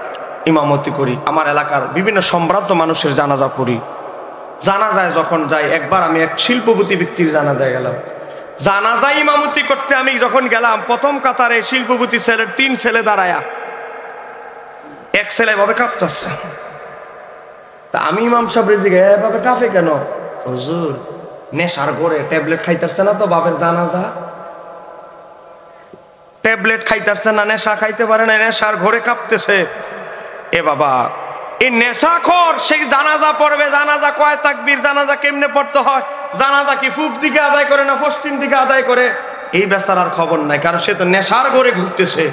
ইমামতি করি, আমার এলাকার বিভিন্ন সম্ভ্রান্ত মানুষের জানাজা পড়ি। জানাজায় যখন যাই, একবার আমি এক শিল্পপতি ব্যক্তির জানাজায় গেলাম। জানাজায় ইমামতি করতে আমি যখন গেলাম, প্রথম কাতারে শিল্পপতি ছেলের 3 ছেলে দাঁড়ায়া, এক ছেলে এভাবে কাঁপতেছে। তা আমি ইমাম সাহেব রেজিগে, এভাবে কাঁপে কেন? হুজুর নেশার ঘরে ট্যাবলেট খাইতেছে না তো, বাপের জানাজা ট্যাবলেট খাইতেছে না, নেশা খাইতে পারে না, নেশার ঘরে কাঁপতেছে। এ বাবা, এই নেশাখোর সেই জানাজা পড়বে, জানাজা কয় তাকবীর, জানাজা কেমনে পড়তে হয়, জানাজা কি পূব দিকে আদায় করে না পশ্চিম দিকে আদায় করে, এই বেচারার খবর নাই, কারণ সে তো নেশার ঘরে ঘুরতেছে।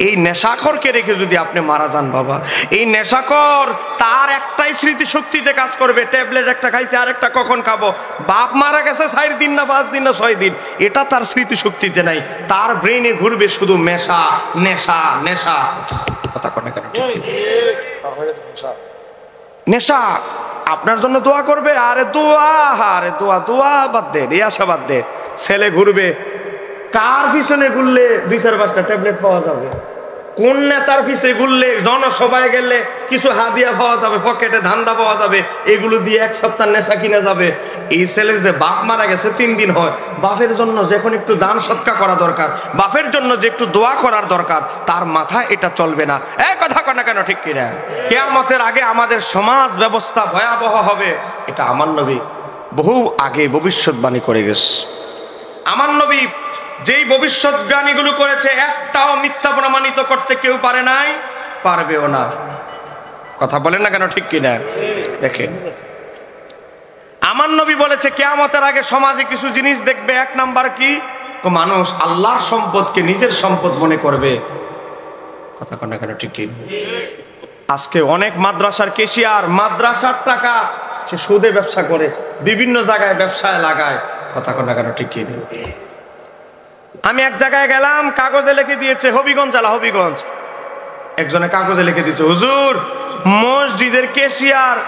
এই নেশাখোরকে রেখে যদি আপনি মারা যান বাবা, এই নেশাখোর তার একটাই স্মৃতি শক্তিতে কাজ করবে, ট্যাবলেট একটা খাইছে, আরেকটা কখন খাবো, বাপ মারা গেছে 4 দিন না 5 দিন না 6 দিন, এটা তার স্মৃতি শক্তিতে নাই। তার ব্রেনে ঘুরবে শুধু নেশা নেশা নেশা। কথা কনে কেন? নেশা আপনার জন্য দোয়া করবে, আরে দোয়া বাদ দে, রিয়াসা বাদ দে। ছেলে ঘুরবে, কার পিছনে ঘুরলে 2-4-5টা ট্যাবলেট পাওয়া যাবে, কোন নেতার পিছনে ঘুরলে, জনসভায় গেলে কিছু হাদিয়া পাওয়া যাবে, পকেটে ধান্দা পাওয়া যাবে, এগুলো দিয়ে 1 সপ্তাহ নেশা কিনা যাবে। এই ছেলের যে বাপ মারা গেছে 3 দিন হয়, বাপের জন্য যখন একটু দান সৎকা করা দরকার, বাপের জন্য যে একটু দোয়া করার দরকার, তার মাথায় এটা চলবে না। কথা কয় না কেন? ঠিক কিনা? কিয়ামতের আগে আমাদের সমাজ ব্যবস্থা ভয়াবহ হবে, এটা আমার নবী বহু আগে ভবিষ্যৎবাণী করে গেছে। আমার নবী যেই ভবিষ্যৎবাণীগুলো করেছে, একটাও মিথ্যা প্রমাণিত করতে কেউ পারে নাই, পারবেও না। কথা বলেন না কেন? ঠিক কিনা? দেখেন, আমার নবী বলেছে কিয়ামতের আগে সমাজে কিছু জিনিস দেখবে। 1 নাম্বার কি? মানুষ আল্লাহর সম্পদকে নিজের সম্পদ মনে করবে। কথা কন না কেন? ঠিক কিনা? আজকে অনেক মাদ্রাসার কেশিয়ার, মাদ্রাসার টাকা সে সুদে ব্যবসা করে, বিভিন্ন জায়গায় ব্যবসায় লাগায়। কথা কন না কেন? ঠিক কিনা? আমি এক জায়গায় গেলাম, কাগজে লিখে দিয়েছে হবিগঞ্জ জেলা, হবিগঞ্জ। একজনে কাগজে লিখে দিয়েছে, হুজুর মসজিদের কেশিয়ার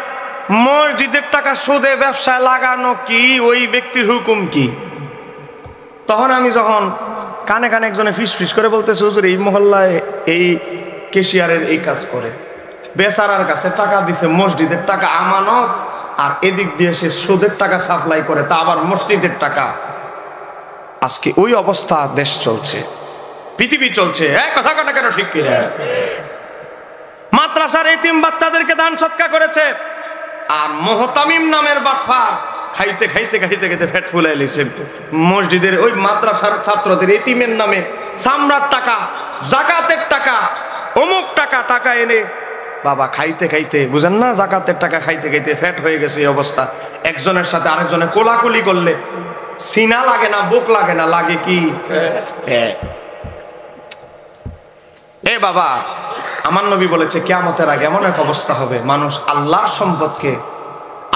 মসজিদের টাকা সুদে ব্যবসায় লাগানো কি ওই ব্যক্তির হুকুম কি? তখন আমি যখন কানে কানে একজনে ফিস ফিস করে বলতেছে, হুজুর এই মহল্লায় এই কেশিয়ারের এই কাজ করে, বেচারার কাছে টাকা দিছে মসজিদের টাকা আমানত, আর এদিক দিয়ে সে সুদের টাকা সাপ্লাই করে, তা আবার মসজিদের টাকা। আজকে ওই অবস্থা দেশ চলছে, পৃথিবী চলছে। কথা কথা কেন ঠিক কিনা? মাদ্রাসার এতিম বাচ্চাদেরকে দান সৎকার করেছে, আর মোহতামিম নামের বাটফার খাইতে খাইতে খাইতে খাইতে ফেট ফুলাই লিছে মসজিদের ওই মাদ্রাসার ছাত্রদের এতিমের নামে সামরার টাকা, জাকাতের টাকা, অমুক টাকা টাকা এনে বাবা খাইতে খাইতে, বুঝেন না, জাকাতের টাকা খাইতে খাইতে ফ্যাট হয়ে গেছে এই অবস্থা। একজনের সাথে আরেকজনে কোলাকুলি করলে সিনা লাগে না, বুক লাগে না, লাগে কি? এ বাবা, আমার নবী বলেছে কিয়ামতের আগে এমন এক অবস্থা হবে, মানুষ আল্লাহর সম্পদকে,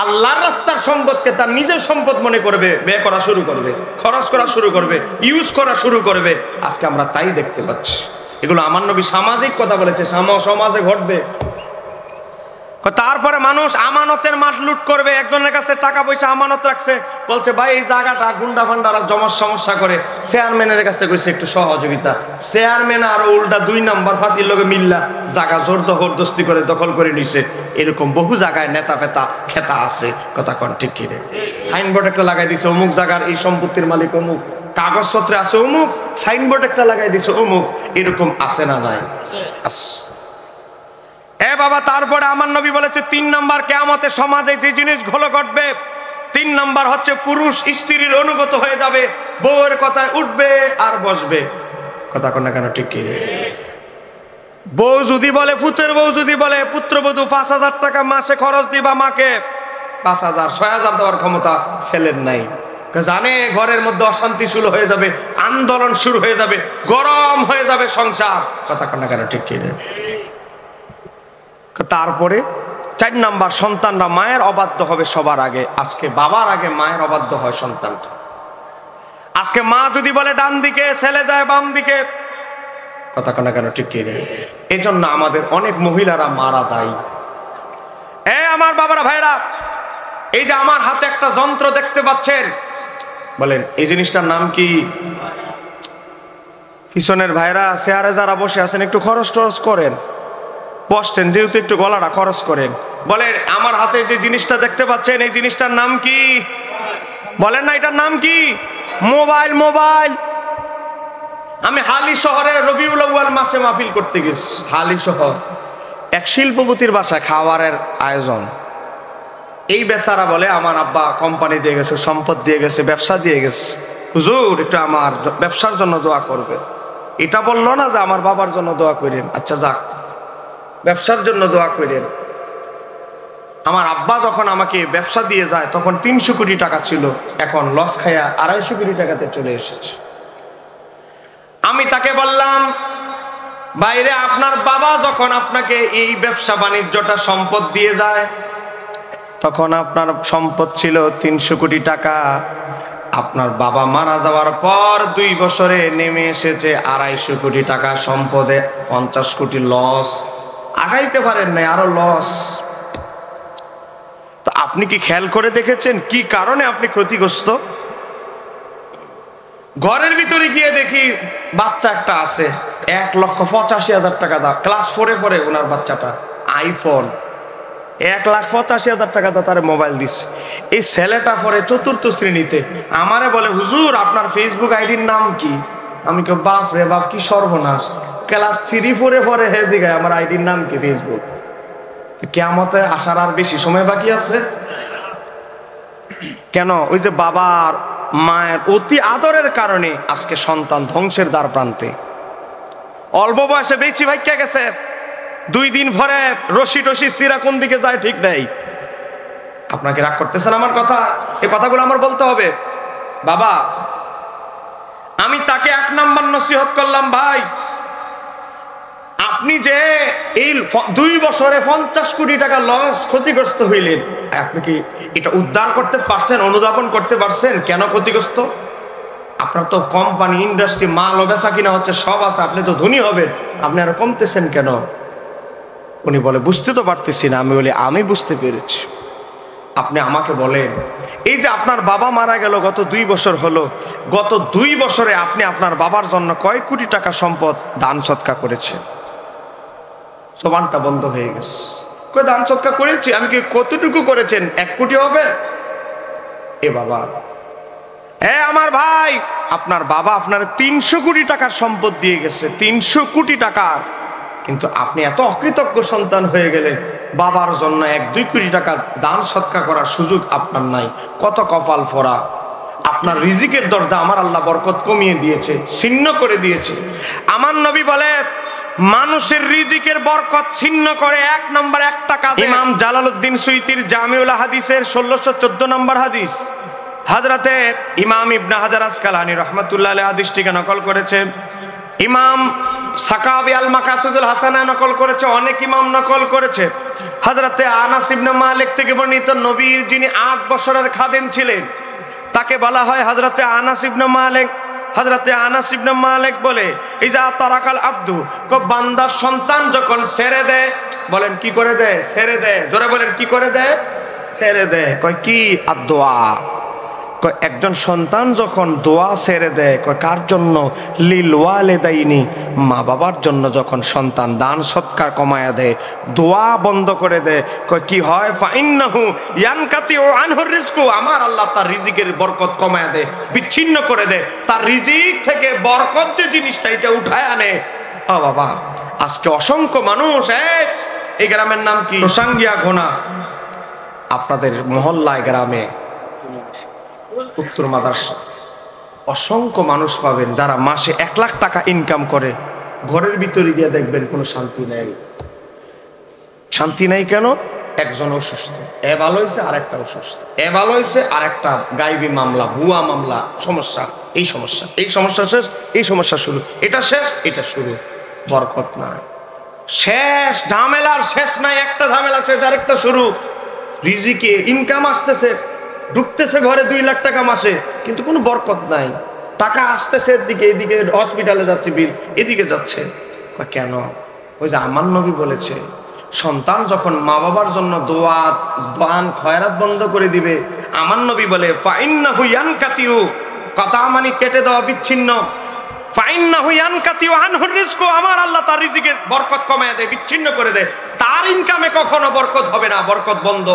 আল্লাহর রাস্তার সম্পদকে তার নিজের সম্পদ মনে করবে, ব্যয় করা শুরু করবে, খরচ করা শুরু করবে, ইউজ করা শুরু করবে। আজকে আমরা তাই দেখতে পাচ্ছি। এগুলো আমার নবী সামাজিক কথা বলেছে, সমাজে ঘটবে। তারপরে মানুষ আমানতের মাঠ লুট করবে। একজনের কাছে টাকা পয়সা আমানত রাখছে, বলছে ভাই এই জায়গাটা গুন্ডা ফান্ডারা জমার সমস্যা করে, চেয়ারম্যানের কাছে কইছে একটু সহযোগিতা। চেয়ারম্যান আর উল্টা 2 নাম্বার পার্টির লোকে মিল্লা জায়গা জোর জবরদস্তি করে দখল করে নিছে। এরকম বহু জায়গায় নেতা ফেতা খেতা আছে। কথা কোন ঠিক কি রে? সাইনবোর্ড একটা লাগাই দিছে, অমুক জায়গার এই সম্পত্তির মালিক অমুক, কাগজপত্রে আছে অমুক, সাইনবোর্ড একটা লাগাই দিছে অমুক। এরকম আছে না নাই? এ বাবা, তারপরে আমার নবী বলেছে 3 নাম্বার কিয়ামতে সমাজে যে জিনিসগুলো ঘটবে, 3 নাম্বার হচ্ছে পুরুষ স্ত্রীর অনুগত হয়ে যাবে, বউয়ের কথায় উঠবে আর বসবে। কথা কোন না কেন ঠিক কি? বউ যদি বলে, পুত্রের বউ যদি বলে পুত্রবধূ 5000 টাকা মাসে খরচ দিবা মাকে, 5000 6000 দেওয়ার ক্ষমতা ছেলের নাই। জানে ঘরের মধ্যে অশান্তি শুরু হয়ে যাবে, আন্দোলন শুরু হয়ে যাবে, গরম হয়ে যাবে সংসার। কথা কোন না কেন ঠিক কি? তারপরে 4 নাম্বার, সন্তানরা মায়ের অবাধ্য হবে সবার আগে। আজকে বাবার আগে মায়ের অবাধ্য হয় সন্তানটা। আজকে মা যদি বলে ডান দিকে, ছেলে যায় বাম দিকে। কথা কোন কেন ঠিক কি? এই জন্য আমাদের অনেক মহিলারা মারা দায়ী। আমার বাবারা ভাইরা, এই যে আমার হাতে একটা যন্ত্র দেখতে পাচ্ছেন, বলেন এই জিনিসটার নাম কি? পিছনের ভাইরা চেয়ারে যারা বসে আছেন একটু খরচ টরচ করেন, বসছেন যেহেতু একটু গলাটা খরচ করেন। বলেন আমার হাতে যে জিনিসটা দেখতে পাচ্ছেন এই জিনিসটার নাম কি? বলেন না এটার নাম কি? মোবাইল। মোবাইল। আমি হালি শহরে রবিউল আউয়াল মাসে মাহফিল করতে গেছি। হালি শহর এক শিল্পপতির বাসায় খাবারের আয়োজন। এই বেচারা বলে আমার আব্বা কোম্পানি দিয়ে গেছে, সম্পদ দিয়ে গেছে, ব্যবসা দিয়ে গেছে, হুজুর একটু আমার ব্যবসার জন্য দোয়া করবে। এটা বললো না যে আমার বাবার জন্য দোয়া করেন। আচ্ছা যাক, ব্যবসার জন্য দোয়া করেন। আমার আব্বা যখন আমাকে ব্যবসা দিয়ে যায় তখন 300 কোটি টাকা ছিল, এখন লস খায়া 250 কোটি টাকাতে চলে এসেছে। আমি তাকে বললাম, বাইরে আপনার বাবা যখন আপনাকে এই ব্যবসা বাণিজ্যটা সম্পদ দিয়ে যায় তখন আপনার সম্পদ ছিল 300 কোটি টাকা। আপনার বাবা মারা যাওয়ার পর 2 বছরে নেমে এসেছে 250 কোটি টাকা সম্পদে, 50 কোটি লস। আগাইতে পারেন নাই, আরো লস। তো আপনি কি খেয়াল করে দেখেছেন কি কারণে আপনি ক্ষতিগ্রস্ত? ঘরের ভিতরে গিয়ে দেখি বাচ্চা একটা আছে, 1,85,000 টাকা দাম, ক্লাস 4-এ পড়ে ওনার বাচ্চাটা, আইফোন। 1,85,000 টাকা দা তার মোবাইল দিচ্ছে। এই ছেলেটা পড়ে 4র্থ শ্রেণীতে। আমারে বলে, হুজুর আপনার ফেসবুক আইডির নাম কি? আমি কে বাপ রে বাপ, কি সর্বনাশ। ক্লাস 3-4-এ পড়ে হে জিগায় আমার আইডির নাম কি ফেসবুক। কিয়ামতে আসার আর বেশি সময় বাকি আছে। কেন? ওই যে বাবার মায়ের অতি আদরের কারণে আজকে সন্তান ধ্বংসের দ্বার প্রান্তে। অল্প বয়সে বেশি ভাগ্যা গেছে, 2 দিন পরে রশি টসি সিরা কোন দিকে যায় ঠিক নেই। আপনাকে রাগ করতেছেন আমার কথা? এই কথাগুলো আমার বলতে হবে। বাবা, আমি তাকে 1 নাম্বার নসিহত করলাম, ভাই আপনি যে এই 2 বছরে 50 কোটি টাকা লস, ক্ষতিগ্রস্ত হইলেন, আপনি কি এটা উদ্ধার করতে পারছেন, অনুধাবন করতে পারছেন কেন ক্ষতিগ্রস্ত? আপনার তো কোম্পানি ইন্ডাস্ট্রি মাল ও বেচা কিনা হচ্ছে, সব আছে, আপনি তো ধনী হবেন, আপনি আরো কমতেছেন কেন? উনি বলে বুঝতে তো পারতেছি না। আমি বলি আমি বুঝতে পেরেছি। আপনি আমাকে বলেন, এই যে আপনার বাবা মারা গেল গত 2 বছর হলো, গত 2 বছরে আপনি আপনার বাবার জন্য কয় কোটি টাকা সম্পদ দান সৎকা করেছেন? জবানটা বন্ধ হয়ে গেছে। কই দান সৎকা করেছি? আমি কি কতটুকু করেছেন? 1 কোটি হবে? এ বাবা, আমার ভাই, আপনার বাবা আপনার 300 কোটি টাকার সম্পদ দিয়ে গেছে, 300 কোটি টাকার, কিন্তু আপনি এত অকৃতজ্ঞ সন্তান হয়ে গেলেন, বাবার জন্য 1-2 কোটি টাকা দান সৎকা করার সুযোগ আপনার নাই। কত কপাল ফোড়া! আপনার রিজিকের দরজা আমার আল্লাহ বরকত কমিয়ে দিয়েছে, ছিন্ন করে দিয়েছে। আমার নবী বলে মানুষের রিজিকের বরকত ছিন্ন করে 1 নম্বর একটা কাজ। ইমাম জালালউদ্দিন সুয়ুতির জামিউল হাদিসের 1614 নম্বর হাদিস, হযরতে ইমাম ইবনে হাজার আসকালানী রাহমাতুল্লাহ আলাইহি হাদিসটিকে নকল করেছে। ইমাম সাকাবি আল মাকাসিদুল হাসানা নকল করেছে, অনেক ইমাম নকল করেছে। হযরতে আনাস ইবনে মালিক থেকে বর্ণিত, নবীর যিনি 8 বছরের খাদেম ছিলেন তাকে বলা হয় হযরতে আনাস ইবনে মালিক। হযরতে আনাস ইবনে মালিক বলে, ইজা তারাকাল আব্দু, বান্দার সন্তান যখন ছেড়ে দেয়, বলেন কি করে দেয়? ছেড়ে দেয়। জোরে বলেন কি করে দেয়? ছেড়ে দেয়। কয় কি? আদ-দোয়া। একজন সন্তান যখন দোয়া ছেড়ে দেয়, কার জন্য? লিল ওয়ালিদাইনি, মা বাবার জন্য। যখন সন্তান দান সৎকার কমায়া দেয়, দোয়া বন্ধ করে দেয়, কি হয়? ফাইন্নাহু ইয়ানকাতিউ আনহুর রিজকু, আমার আল্লাহ তার রিজিকের বরকত কমায়া দেয়, বিচ্ছিন্ন করে দেয়। তার রিজিক থেকে বরকত যে জিনিসটা, এটা উঠায় আনে। ও বাবা, আজকে অসংখ্য মানুষ, এই গ্রামের নাম কি? প্রসাঙ্গিয়া ঘোনা, আপনাদের মহল্লায় গ্রামে উত্তর মাদ্রাসা, অসংখ্য মানুষ পাবেন যারা মাসে 1 লাখ টাকা ইনকাম করে, ঘরের ভিতরে গিয়ে দেখবেন কোনো শান্তি নেই। শান্তি নেই কেন? একজন অসুস্থ, ভালো হয়েছে, আরেকটা অসুস্থ, ভালো হয়েছে, আরেকটা গায়েবী মামলা, ভুয়া মামলা, সমস্যা, এই সমস্যা, এই সমস্যা শেষ, এই সমস্যা শুরু, এটা শেষ, এটা শুরু। বরকত নাই, শেষ ঝামেলার শেষ নাই, একটা ঝামেলা শেষ, আরেকটা শুরু। রিজিকে ইনকাম আসতেছে, ঢুকতেছে ঘরে 2 লাখ টাকা মাসে, কিন্তু কোনো বরকত নাই। টাকা আসতেছে এদিকে, এদিকে হসপিটালে যাচ্ছে বিল, এদিকে যাচ্ছে। কেন? ওই যে আমার নবী বলেছে, সন্তান যখন মা বাবার জন্য দোয়া দান খয়রাত বন্ধ করে দিবে, আমার নবী বলে ফাইন্নাহু ইয়ানকাতিউ, কথা মানে কেটে দেওয়া, বিচ্ছিন্ন। ফাইন্নাহু ইয়ানকাতিউ আনহুর রিজকু, আমার আল্লাহ তার রিজিকের বরকত কমায় দেয়, বিচ্ছিন্ন করে দেয়। তার ইনকামে কখনো বরকত হবে না, বরকত বন্ধ।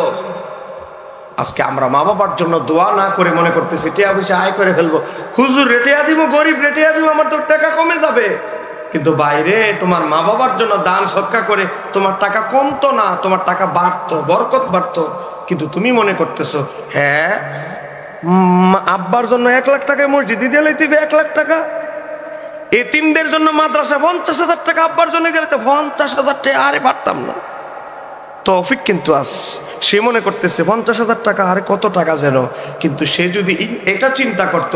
আজকে আমরা মা বাবার জন্য দোয়া না করে মনে করতেছি টিয়া পয়সা আয় করে ফেলবো, হুজুর রেটিয়া দিব, গরিব রেটিয়া দিব, আমার তো টাকা কমে যাবে। কিন্তু বাইরে তোমার মা বাবার জন্য দান সৎকা করে তোমার টাকা কমতো না, তোমার টাকা বাড়তো, বরকত বাড়তো। কিন্তু তুমি মনে করতেছো আব্বার জন্য 1 লাখ টাকায় মসজিদে দিলে তুই 1 লাখ টাকা, এতিমদের জন্য মাদ্রাসা 50,000 টাকা, আব্বার জন্য দিলে 50,000 টাকা, আরে পারতাম না। তৌফিক কিন্তু আস, সে মনে করতেছে 50,000 টাকা, আরে কত টাকা যেন। কিন্তু সে যদি এটা চিন্তা করত,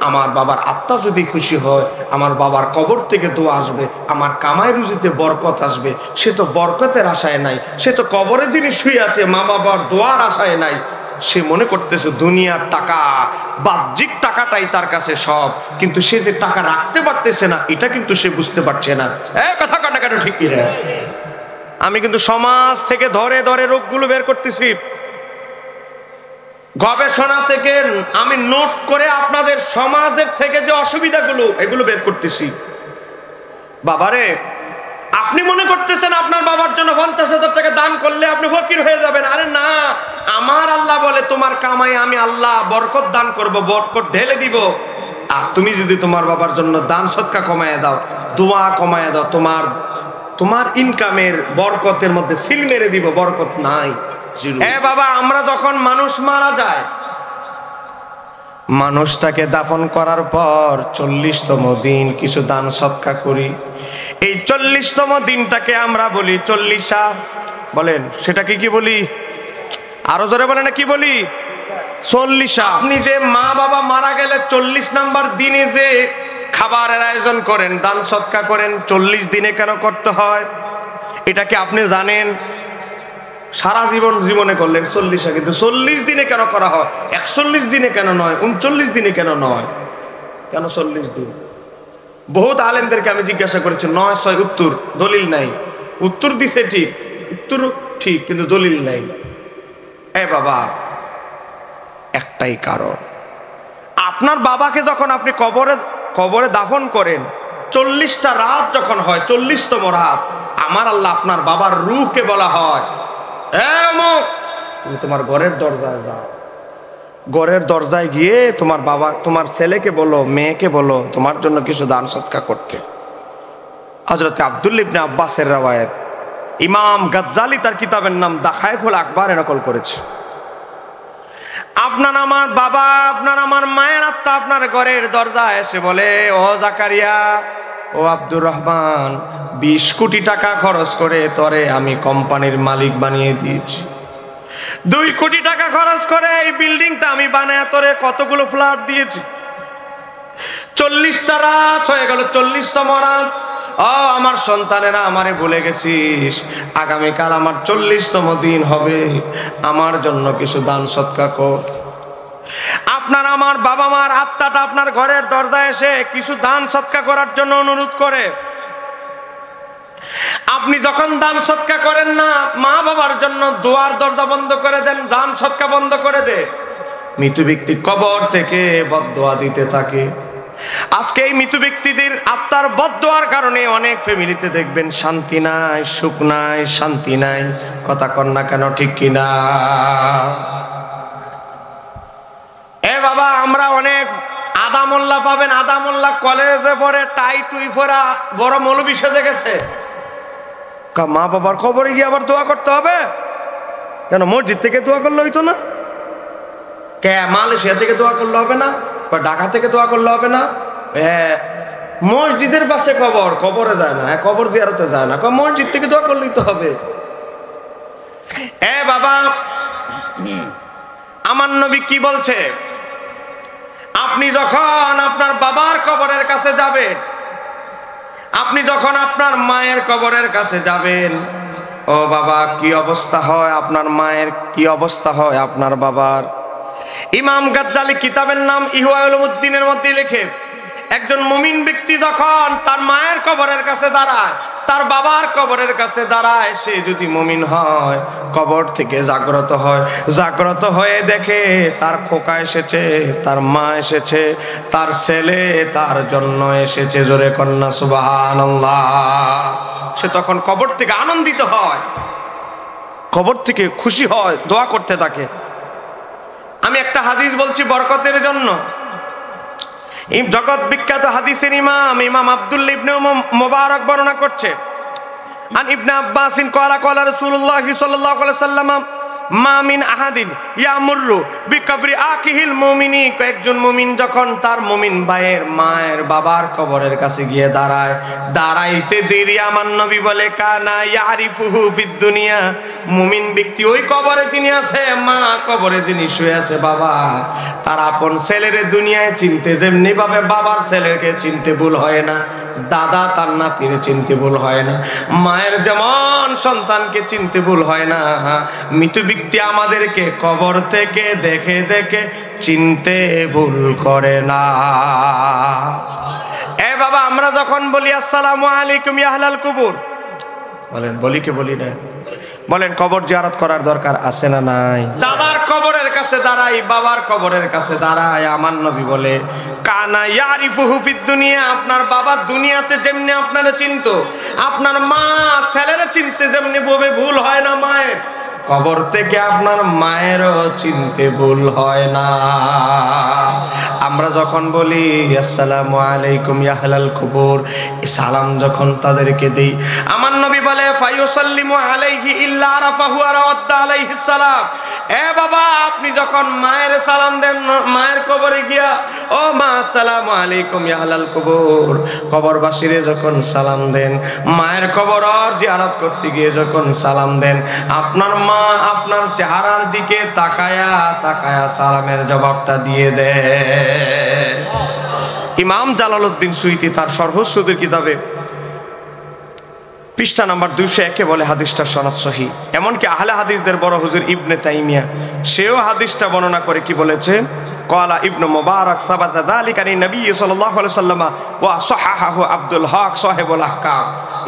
আমার বাবার আত্মা যদি খুশি হয়, আমার বাবার কবর থেকে দোয়া আসবে, আমার কামাই রুজিতে বরকত আসবে, সে তো বরকতের আশায় নাই, সে তো কবরে যিনি শুয়ে আছে মা বাবার দোয়ার আশায় নাই। সে মনে করতেছে দুনিয়ার টাকা, বাহ্যিক টাকাটাই তার কাছে সব, কিন্তু সে যে টাকা রাখতে পারতেছে না, এটা কিন্তু সে বুঝতে পারছে না। কথা কাটা কেন ঠিক কি রে? আমি কিন্তু সমাজ থেকে ধরে ধরে রোগগুলো বের করতেছি, গবেষণা থেকে আমি নোট করে আপনাদের সমাজের থেকে যে অসুবিধাগুলো, এগুলো বের করতেছি। বাবারে, আপনি মনে করতেছেন আপনার বাবার জন্য 50,000 টাকা দান করলে আপনি ফকির হয়ে যাবেন। আরে না, আমার আল্লাহ বলে তোমার কামাই আমি আল্লাহ বরকত দান করব, বরকত ঢেলে দিব। আর তুমি যদি তোমার বাবার জন্য দান সৎকা কমায় দাও, দোয়া কমায় দাও, তোমার ইনকামের বরকতের মধ্যে সিল মেরে দিব, বরকত নাই। বাবা, আমরা যখন মানুষ মারা যায়, মানুষটাকে দাফন করার পর 40তম দিন কিছু দান সৎকা করি। এই 40তম দিনটাকে আমরা বলি 40সা। বলেন সেটাকে কি বলি? আরো জোরে বলেন না, কি বলি? 40সা। আপনি যে মা বাবা মারা গেলে 40 নাম্বার দিনে যে খাবারের আয়োজন করেন, দান সৎকা করেন, 40 দিনে কেন করতে হয় এটা কি আপনি জানেন? সারা জীবনে করলেন 40সা, কিন্তু 40 দিনে কেন করা হয়? 41 দিনে কেন নয়? 39 দিনে কেন নয়? কেন 40 দিন? বহুত আলেমদেরকে আমি জিজ্ঞাসা করেছি, 9 উত্তর, দলিল নাই। উত্তর দিছে ঠিক, উত্তর ঠিক, কিন্তু দলিল নাই। এ বাবা, একটাই কারণ, আপনার বাবাকে যখন আপনি কবরে দাফন করেন, 40টা রাত যখন হয়, 40তম রাত, আমার আল্লাহ আপনার বাবার রূহকে বলা হয়, তুমি তোমার ঘরের দরজায় যাও, ঘরের দরজায় গিয়ে তোমার বাবা, তোমার ছেলেকে বলো, মেয়েকে বলো তোমার জন্য কিছু দান সৎকা করতে। হযরত আব্দুল্লাহ ইবনে আব্বাসের রওয়ায়াত, ইমাম গাজ্জালি তার কিতাবের নাম দাখায়েকুল আকবারে নকল করেছে। আপনার আমার বাবা, আপনার আমার মায়ের আত্মা আপনার ঘরের দরজায় এসে বলে, ও জাকারিয়া, ও আব্দুর রহমান, 20 কোটি টাকা খরচ করে তোরে আমি কোম্পানির মালিক বানিয়ে দিয়েছি। 2 কোটি টাকা খরচ করে এই বিল্ডিংটা আমি বানায় তোরে কতগুলো ফ্ল্যাট দিয়েছি। 40টা রাত হয়ে গেল, 40তম রাত। ও আমার সন্তানেরা, আমারে ভুলে গেছিস, আগামীকাল আমার 40তম দিন হবে, আমার জন্য কিছু দান সৎকা কর। আপনার আমার বাবা মার আত্মাটা আপনার ঘরের দরজায় এসে কিছু দান সৎকা করার জন্য অনুরোধ করে। আপনি যখন দান সৎকা করেন না, মা বাবার জন্য দোয়ার দরজা বন্ধ করে দেন, দান সৎকা বন্ধ করে দেন, মৃত ব্যক্তি কবর থেকে বদদোয়া দিতে থাকে। আজকে এই মৃত ব্যক্তিদের আত্মার বদদোয়ার কারণে অনেক ফ্যামিলিতে দেখবেন শান্তি নাই, সুখ নাই, শান্তি নাই। কথা কন না কেন, ঠিক কিনা? এ বাবা, আমরা অনেক আদা মোল্লা পাবেন, আদা মোল্লা কলেজে পড়ে টাই টুই পরা বড় মৌলবি সেজে গেছে। মা বাবার কবরে গিয়ে আবার দোয়া করতে হবে কেন? মসজিদ থেকে দোয়া করলে হইতো না? কে মালয়েশিয়া থেকে দোয়া করলে হবে না? বা ঢাকা থেকে দোয়া করলে হবে না? হ্যাঁ, মসজিদের পাশে কবর, কবরে যায় না, কবর জিয়ারতে যায় না, মসজিদ থেকে দোয়া করলেই তো হবে। এ বাবা, আমার নবী কি বলছে? আপনি যখন আপনার বাবার কবরের কাছে যাবেন, আপনি যখন আপনার মায়ের কবরের কাছে যাবেন, ও বাবা, কি অবস্থা হয় আপনার মায়ের, কি অবস্থা হয় আপনার বাবার? ইমাম গাজ্জালি কিতাবের নাম ইহয়া উলুমুদ্দিনের মধ্যে লেখে, একজন মুমিন ব্যক্তি যখন তার মায়ের কবরের কাছে দাঁড়ায়, তার বাবার কবরের কাছে দাঁড়ায়, সে যদি মুমিন হয়, কবর থেকে জাগ্রত হয়, জাগ্রত হয়ে দেখে তার খোকা এসেছে, তার মা এসেছে, তার ছেলে তার জন্য এসেছে, জোরে কন্যা সুবহানাল্লাহ। সে তখন কবর থেকে আনন্দিত হয়, কবর থেকে খুশি হয়, দোয়া করতে থাকে। আমি একটা হাদিস বলছি বরকতের জন্য। এই জগৎ বিখ্যাত হাদিসের ইমাম আব্দুল্লাহ ইবনে মুবারক বর্ণনা করছে, আন ইবনে আব্বাসিন ক্বালা ক্বালা রাসূলুল্লাহ সাল্লাল্লাহু আলাইহি ওয়াসাল্লাম, মা মিন আহাদিন ইয়ামুরু বিকবরি আকিহিল মুমিনি। একজন মুমিন যখন তার মুমিন ভাইয়ের মায়ের বাবার কবরের কাছে গিয়ে দাঁড়ায়, দাঁড়াইতে দেরি, আমার নবী বলে, কানা ইয়ারিফুহু ফিদ দুনিয়া, মুমিন ব্যক্তি ওই কবরে যিনি আছে, মা কবরে যিনি শুয়ে আছে, বাবা, তার আপন ছেলের দুনিয়ায় চিনতে যেমনি ভাবে বাবার ছেলেকে চিনতে ভুল হয় না, দাদা তার নাতির চিনতে ভুল হয় না, মায়ের যেমন সন্তানকে চিনতে ভুল হয় না, মৃত ব্যক্তি আমাদেরকে কবর থেকে দেখে দেখে চিনতে ভুল করে না। এ বাবা, আমরা যখন বলি আসসালামু আলাইকুম ইয়া আহলাল কুবুর, বলেন বলি কি বলি না? বলেন, কবর জিয়ারত করার দরকার আছে না নাই? দাদার কবরের কাছে দাঁড়াই, বাবার কবরের কাছে দাঁড়াই, আমার নবী বলে, কানা ইয়ারিফুহু ফিদ দুনিয়া, আপনার বাবা দুনিয়াতে যেমনি আপনারা চিনতো, আপনার মা ছেলেরা চিনতে যেমনি ভাবে ভুল হয় না মায়ের, কবর থেকে আপনার মায়েরও চিনতে ভুল হয় না। আমরা যখন বলি আসসালামু আলাইকুম ইয়া আহলাল কুবুর, সালাম যখন তাদেরকে দেই, আমার নবী বলে, ফায়ুসাল্লিমু আলাইহি ইল্লা আরাফাহু ওয়া রাদ্দা আলাইহিস সালাম। এ বাবা, আপনি যখন মায়ের সালাম দেন, মায়ের কবরে গিয়া, ও মা আসসালামু আলাইকুম ইয়া আহলাল কুবুর, কবরবাসীরে যখন সালাম দেন, মায়ের কবর জিয়ারত করতে গিয়ে যখন সালাম দেন, আপনার মা আপনার চেহারার দিকে তাকায়া তাকায়া সালামের জবাবটা দিয়ে দেয়। ইমাম জালালউদ্দিন সুয়ুতী তার সর্বশ্রুতির কিতাবে পৃষ্ঠা নাম্বার 201 বলে হাদিসটা সনদ সহিহ। এমনকি আহলে হাদিসদের বড় হুজুর ইবনে তাইমিয়া সেও হাদিসটা বর্ণনা করে কি বলেছে, ক্বালা ইবনে মুবারক সাবাতা যালিকা লিন নবী সাল্লাল্লাহু আলাইহি ওয়াসাল্লাম ওয়া সাহাহাহু আব্দুল হক সাহেবুল আহকাম।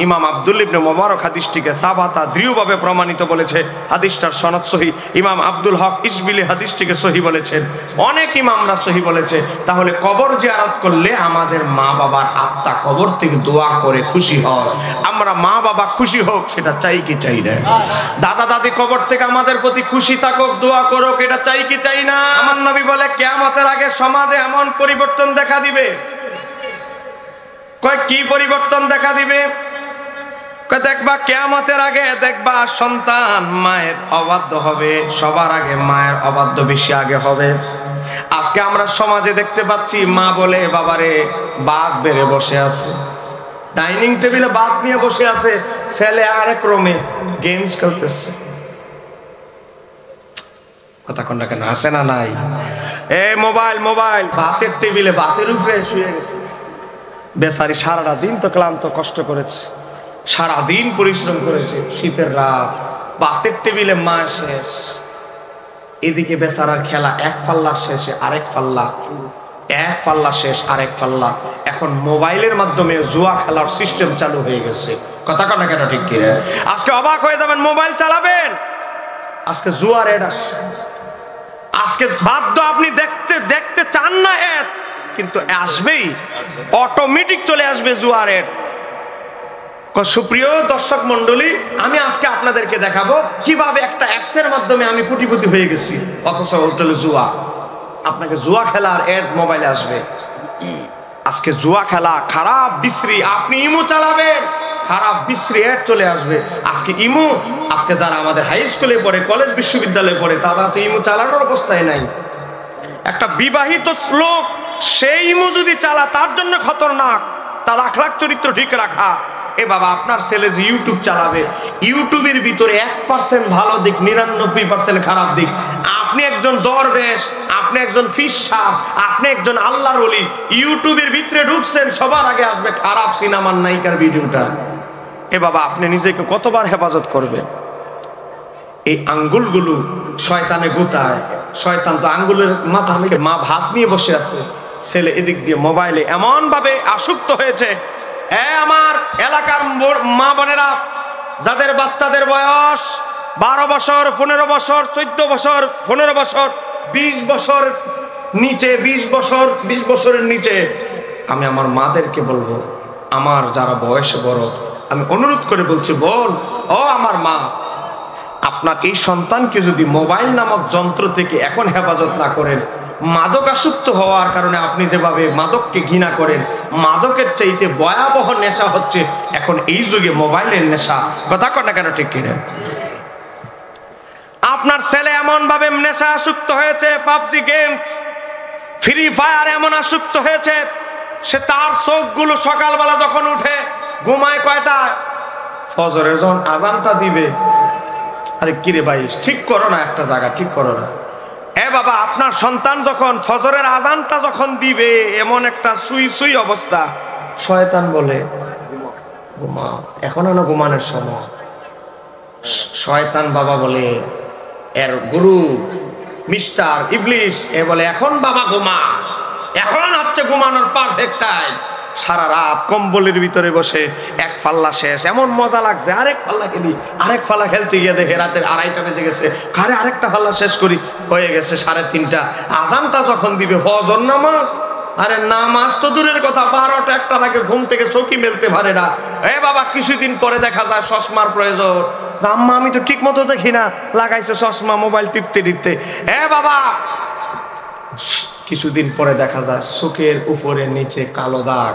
ইমাম আব্দুল ইবনে মুবারক হাদিসটিকে সাবাতা দৃঢ়ভাবে প্রমাণিত বলেছে, হাদিসটার সনদ সহিহ। ইমাম আব্দুল হক ইসবিলি হাদিসটিকে সহিহ বলেছেন, অনেক ইমামরা সহিহ বলেছে। তাহলে কবর জিয়ারত করলে আমাদের মা বাবার আত্মা কবর থেকে দোয়া করে খুশি হয়। আমরা মা বাবা খুশি হোক সেটা চাই কি চাই না? দাদা দাদি কবর থেকে আমাদের প্রতি খুশি থাকুক, দোয়া করুক, এটা চাই কি চাই না? আমার নবী বলে কিয়ামতের আগে সমাজে এমন পরিবর্তন দেখা দিবে। কয় কি পরিবর্তন দেখা দিবে? কয় দেখবা কিয়ামতের আগে দেখবা সন্তান মায়ের অবাধ্য হবে, সবার আগে মায়ের অবাধ্য বেশি আগে হবে। আজকে আমরা সমাজে দেখতে পাচ্ছি মা বলে বাবারে বাঘ বেড়ে বসে আছে, ডাইনিং টেবিলে ভাত নিয়ে বসে আছে, ছেলে আরেক রুমে গেমস খেলতেছে। কথা কোনটা কেন আছে না নাই? মোবাইল মোবাইল ভাতের টেবিলে ভাতের উপরে শুয়ে গেছে। বেচারি সারাটা দিন তো ক্লান্ত কষ্ট করেছে, সারাদিন পরিশ্রম করেছে, শীতের রাত, ভাতের টেবিলে মা শেষ। এদিকে বেচারার খেলা এক পাল্লা শেষে আরেক পাল্লা, এক পাল্লা শেষ আরেক পাল্লা। এখন মোবাইলের মাধ্যমে জুয়া খেলার সিস্টেম চালু হয়ে গেছে। কথা কেন কেন ঠিক কি? আজকে অবাক হয়ে যাবেন, মোবাইল চালাবেন, আজকে জুয়ার এড আসে। আজকে বাধ্য আপনি দেখতে দেখতে চান না এড, কিন্তু আসবেই, অটোমেটিক চলে আসবে জুয়ার এড। সুপ্রিয় দর্শক মন্ডলী, আমি আজকে আপনাদেরকে দেখাবো কিভাবে একটা অ্যাপসের মাধ্যমে আমি কোটিপতি হয়ে গেছি, অথচ হোটেলে জুয়া। আপনাকে জুয়া খেলার এড মোবাইলে আসবে। আজকে জুয়া খেলা খারাপ বিশ্রী, আপনি ইমো চালাবেন, খারাপ বিশ্রী এড চলে আসবে। আজকে ইমো, আজকে যারা আমাদের হাই স্কুলে পড়ে, কলেজ বিশ্ববিদ্যালয়ে পড়ে, তারা তো ইমো চালানোর অবস্থায় নাই। একটা বিবাহিত লোক সেই ইমো যদি চালা তার জন্য খতরনাক, তার আখলাক চরিত্র ঠিক রাখা। এ বাবা, আপনার ছেলে যে ইউটিউব চালাবে, ইউটিউবের ভিতরে 1% ভালো দিক, 99% খারাপ দিক। আপনি একজন দরবেশ, আপনি একজন ফিসাব, আপনি একজন আল্লাহর ওলি, ইউটিউবের ভিতরে ঢুকছেন, সবার আগে আসবে খারাপ সিনেমার নায়িকার ভিডিওটা। এ বাবা, আপনি নিজেকে কতবার হেফাজত করবেন? এই আঙ্গুলগুলো শয়তানে গুতায়। শয়তান তো আঙ্গুলের মাথা থেকে, মা ভাত নিয়ে বসে আছে, ছেলে এদিক দিয়ে মোবাইলে এমন ভাবে আসক্ত হয়েছে। আমার এলাকার মা বোনেরা, যাদের বাচ্চাদের বয়স 12 বছর, 15 বছর, 14 বছর, 15 বছর, 20 বছর নিচে, 20 বছর, 20 বছরের নিচে, আমি আমার মাদেরকে বলবো, আমার যারা বয়সে বড়, আমি অনুরোধ করে বলছি, বোন, ও আমার মা, আপনার এই সন্তানকে যদি মোবাইল নামক যন্ত্র থেকে এখন হেফাজত না করেন, মাদকাসক্ত হওয়ার কারণে আপনি যেভাবে মাদককে ঘৃণা করেন, মাদকের চাইতে ভয়াবহ নেশা হচ্ছে এখন এই যুগে মোবাইলের নেশা। কথা কয় না কেন ঠিক কিনা? আপনার ছেলে এমন ভাবে নেশা আসক্ত হয়েছে, পাবজি গেম, ফ্রি ফায়ার এমন আসক্ত হয়েছে, সে তার চোখগুলো সকালবেলা যখন উঠে ঘুমায় কয়টায়? ফজরের যখন আজানটা দিবে, আরে কিরে ভাই ঠিক করো না, একটা জায়গা ঠিক করো না। এ বাবা, আপনার সন্তান যখন ফজরের আজানটা যখন দিবে, এমন একটা সুই সুই অবস্থা, শয়তান বলে ঘুমাও, এখন না ঘুমানোর সময়। শয়তান বাবা বলে, এর গুরু মিস্টার ইবলিশ, এ বলে এখন বাবা ঘুমা, এখন হচ্ছে ঘুমানোর পারফেক্ট টাইম। সারা রাত কম্বলের ভিতরে বসে এক পাল্লা শেষ, এমন মজা লাগছে, আরেক পাল্লা খেলি, আরেক পাল্লা খেলতে গিয়ে দেখে রাতের 2:30 বেজে গেছে, আরে আরেকটা পাল্লা শেষ করি, হয়ে গেছে 3:30। আজানটা যখন দিবে ফজর নামাজ, আরে নামাজ তো দূরের কথা, 12টা 1টা থেকে ঘুম থেকে চৌকি মেলতে পারে না। এ বাবা, কিছুদিন পরে দেখা যায় চশমার প্রয়োজন। আম্মা, আমি তো ঠিক মতো দেখি না, লাগাইছে চশমা, মোবাইল টিপতে টিপতে। এ বাবা, কিছুদিন পরে দেখা যায় চোখের উপরে নিচে কালো দাগ।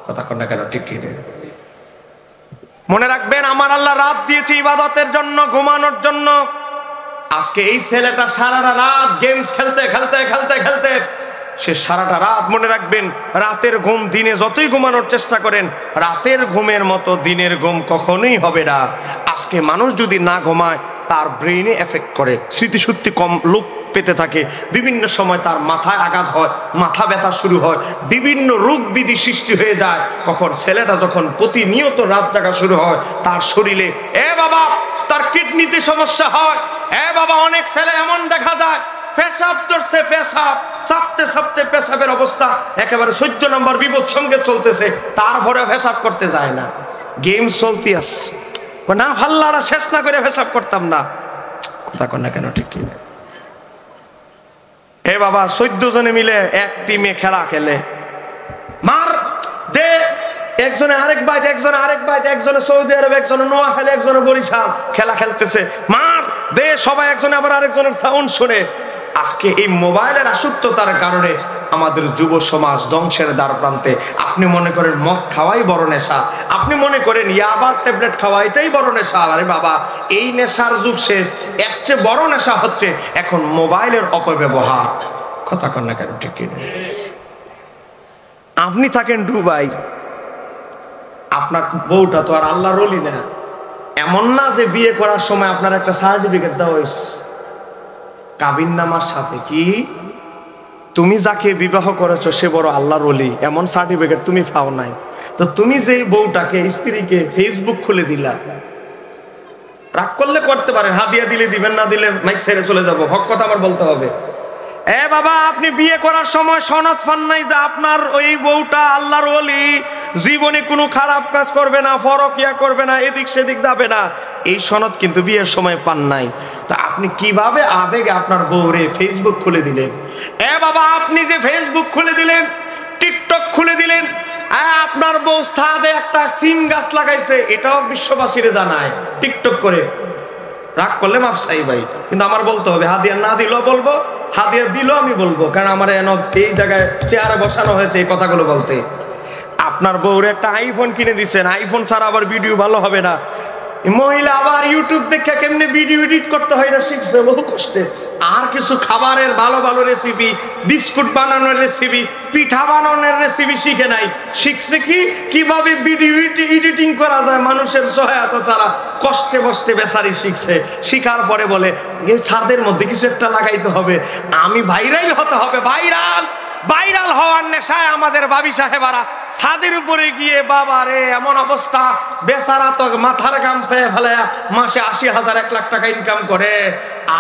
কথা কন না কেন ঠিক কি? মনে রাখবেন, আমার আল্লাহ রাত দিয়েছে ইবাদতের জন্য, ঘুমানোর জন্য। আজকে এই ছেলেটা সারা রাত গেমস খেলতে খেলতে খেলতে খেলতে সে সারাটা রাত, মনে রাখবেন, রাতের ঘুম দিনে যতই ঘুমানোর চেষ্টা করেন, রাতের ঘুমের মতো দিনের ঘুম কখনোই হবে না। আজকে মানুষ যদি না ঘুমায় তার ব্রেইনে এফেক্ট করে, স্মৃতিশক্তি কম, লোপ পেতে থাকে, বিভিন্ন সময় তার মাথায় আঘাত হয়, মাথা ব্যথা শুরু হয়, বিভিন্ন রোগ বিধি সৃষ্টি হয়ে যায়। কখন ছেলেটা যখন প্রতিনিয়ত রাত জাগা শুরু হয়, তার শরীরে বাবা তার কিডনিতে সমস্যা হয়। বাবা অনেক ছেলে এমন দেখা যায় পেশাব ধরছে, পেশাব চাপতে চাপতে পেশাবের অবস্থা একেবারে 14 নম্বর বিপদ সঙ্গে চলতেছে, তারপরে পেশাব করতে যায় না, গেম চলতে আছে, না ভাল্লারা শেষ না করে পেশাব করতাম না, কথা কন না কেন ঠিক কি? বাবা 14 জনে মিলে এক টিমে খেলা খেলে, মার দে, একজনে আরেক বাইত, একজনে আরেক বাইত, একজনে সৌদি আরব, একজনে নোয়াখালী, একজনে বরিশাল, খেলা খেলতেছে, মার দে সবাই, একজনে আবার আরেকজনের সাউন্ড শুনে। আজকে এই মোবাইলের আসক্ততার কারণে আমাদের যুব সমাজ ধ্বংসের দ্বার প্রান্তে। আপনি মনে করেন মদ খাওয়াই বড় নেশা, আপনি মনে করেন ইয়াবার ট্যাবলেট খাওয়া এটাই বড় নেশা। আরে বাবা, এই নেশার যুগ শেষ, এর চেয়ে বড় নেশা হচ্ছে এখন মোবাইলের অপব্যবহার। কথা কন না কেন ঠিক কিনা? আপনি থাকেন দুবাই, আপনার বউটা তো আর আল্লাহর ওলি না, এমন না যে বিয়ে করার সময় আপনার একটা সার্টিফিকেট দেওয়া হয়েছে কাবিননামার সাথে, কি তুমি যাকে বিবাহ করেছো সে বড় আল্লাহর ওলি, এমন সার্টিফিকেট তুমি পাও নাই। তো তুমি যে বউটাকে, স্ত্রীকে ফেসবুক খুলে দিলা, রাগ করলে করতে পারেন, হাদিয়া দিলে দিবেন, না দিলে মাইক ছেড়ে চলে যাবো, হক কথা আমার বলতে হবে। বাবা আপনি বিয়ে করার সময় সনদ পান নাই যে আপনার ওই বউটা আল্লাহর ওলি, জীবনে কোনো খারাপ কাজ করবে না, ফরকিয়া করবে না, এদিক সেদিক যাবে না, এই সনদ কিন্তু বিয়ের সময় পান নাই। তা আপনি কিভাবে আবেগে আপনার বউরে ফেসবুক খুলে দিলেন? বাবা আপনি যে ফেসবুক খুলে দিলেন, টিকটক খুলে দিলেন, আপনার বউ ছাদে একটা সিম গাছ লাগাইছে, এটাও বিশ্ববাসীরে জানায় টিকটক করে। রাগ করলে মাফ চাই ভাই, কিন্তু আমার বলতে হবে, হাদিয়া না দিলেও বলবো, হাদিয়া দিলেও আমি বলবো, কারণ আমার এই জায়গায় চেয়ারে বসানো হয়েছে এই কথাগুলো বলতে। আপনার বউরে একটা আইফোন কিনে দিচ্ছেন, আইফোন ছাড়া আবার ভিডিও ভালো হবে না, মহিলা আবার ইউটিউব দেখে কেমনে ভিডিও এডিট করতে হয় না শিখছে বহু কষ্টে। আর কিছু খাবারের ভালো ভালো রেসিপি, বিস্কুট বানানোর রেসিপি, পিঠা বানানোর রেসিপি শিখে নাই, শিখছে কিভাবে ভিডিও এডিটিং করা যায় মানুষের সহায়তা ছাড়া, কষ্টে কষ্টে বেচারি শিখছে। শিখার পরে বলে এই ছাদের মধ্যে কিছু একটা লাগাইতে হবে, আমি ভাইরাল হতে হবে। ভাইরাল হওয়ার নেশায় আমাদের বাবি সাহেবারা ছাদের উপরে গিয়ে বাবা রে এমন অবস্থা, বেচারা তো মাথার গাম পেয়ে ফেলে মাসে 80,000 1 লাখ টাকা ইনকাম করে।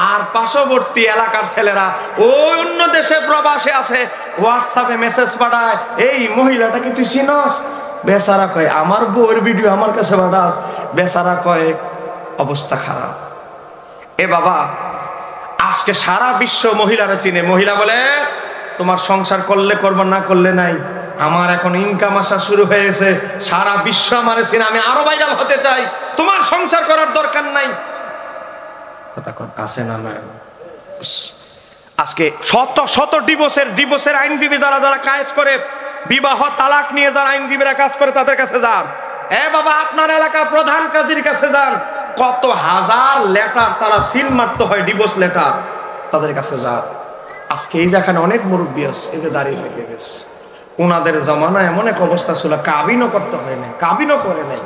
আর পার্শ্ববর্তী এলাকার ছেলেরা ওই অন্য দেশে প্রবাসে আছে, হোয়াটসঅ্যাপে মেসেজ পাঠায়, এই মহিলাটা কি তুই চিনস? বেচারা কয় আমার বউয়ের ভিডিও আমার কাছে পাঠাস। বেচারা কয় অবস্থা খারাপ। বাবা আজকে সারা বিশ্ব মহিলারা চিনে। মহিলা বলে তোমার সংসার করলে করবো, না করলে নাই, আমার এখন ইনকাম আসা শুরু হয়েছে, সারা বিশ্ব আমার চিনে, আমি আরো ভাইরাল হতে চাই, তোমার সংসার করার দরকার নাই। আছে না? আজকে শত শত ডিভোর্সের আইনজীবী যারা কাজ করে, বিবাহ তালাক নিয়ে যারা আইনজীবীরা কাজ করে, তাদের কাছে যান। বাবা আপনার এলাকার প্রধান কাজীর কাছে যান, কত হাজার লেটার তারা সিল মারতে হয়, ডিভোর্স লেটার, তাদের কাছে যান। আজকে এই যেখানে অনেক মুরব্বী আছে, এই যে দাঁড়িয়ে হয়ে গেছে, ওনাদের জমানা এমন এক অবস্থা ছিল, কাবিনও করতে হয় নাই, কাবিনও করে নাই,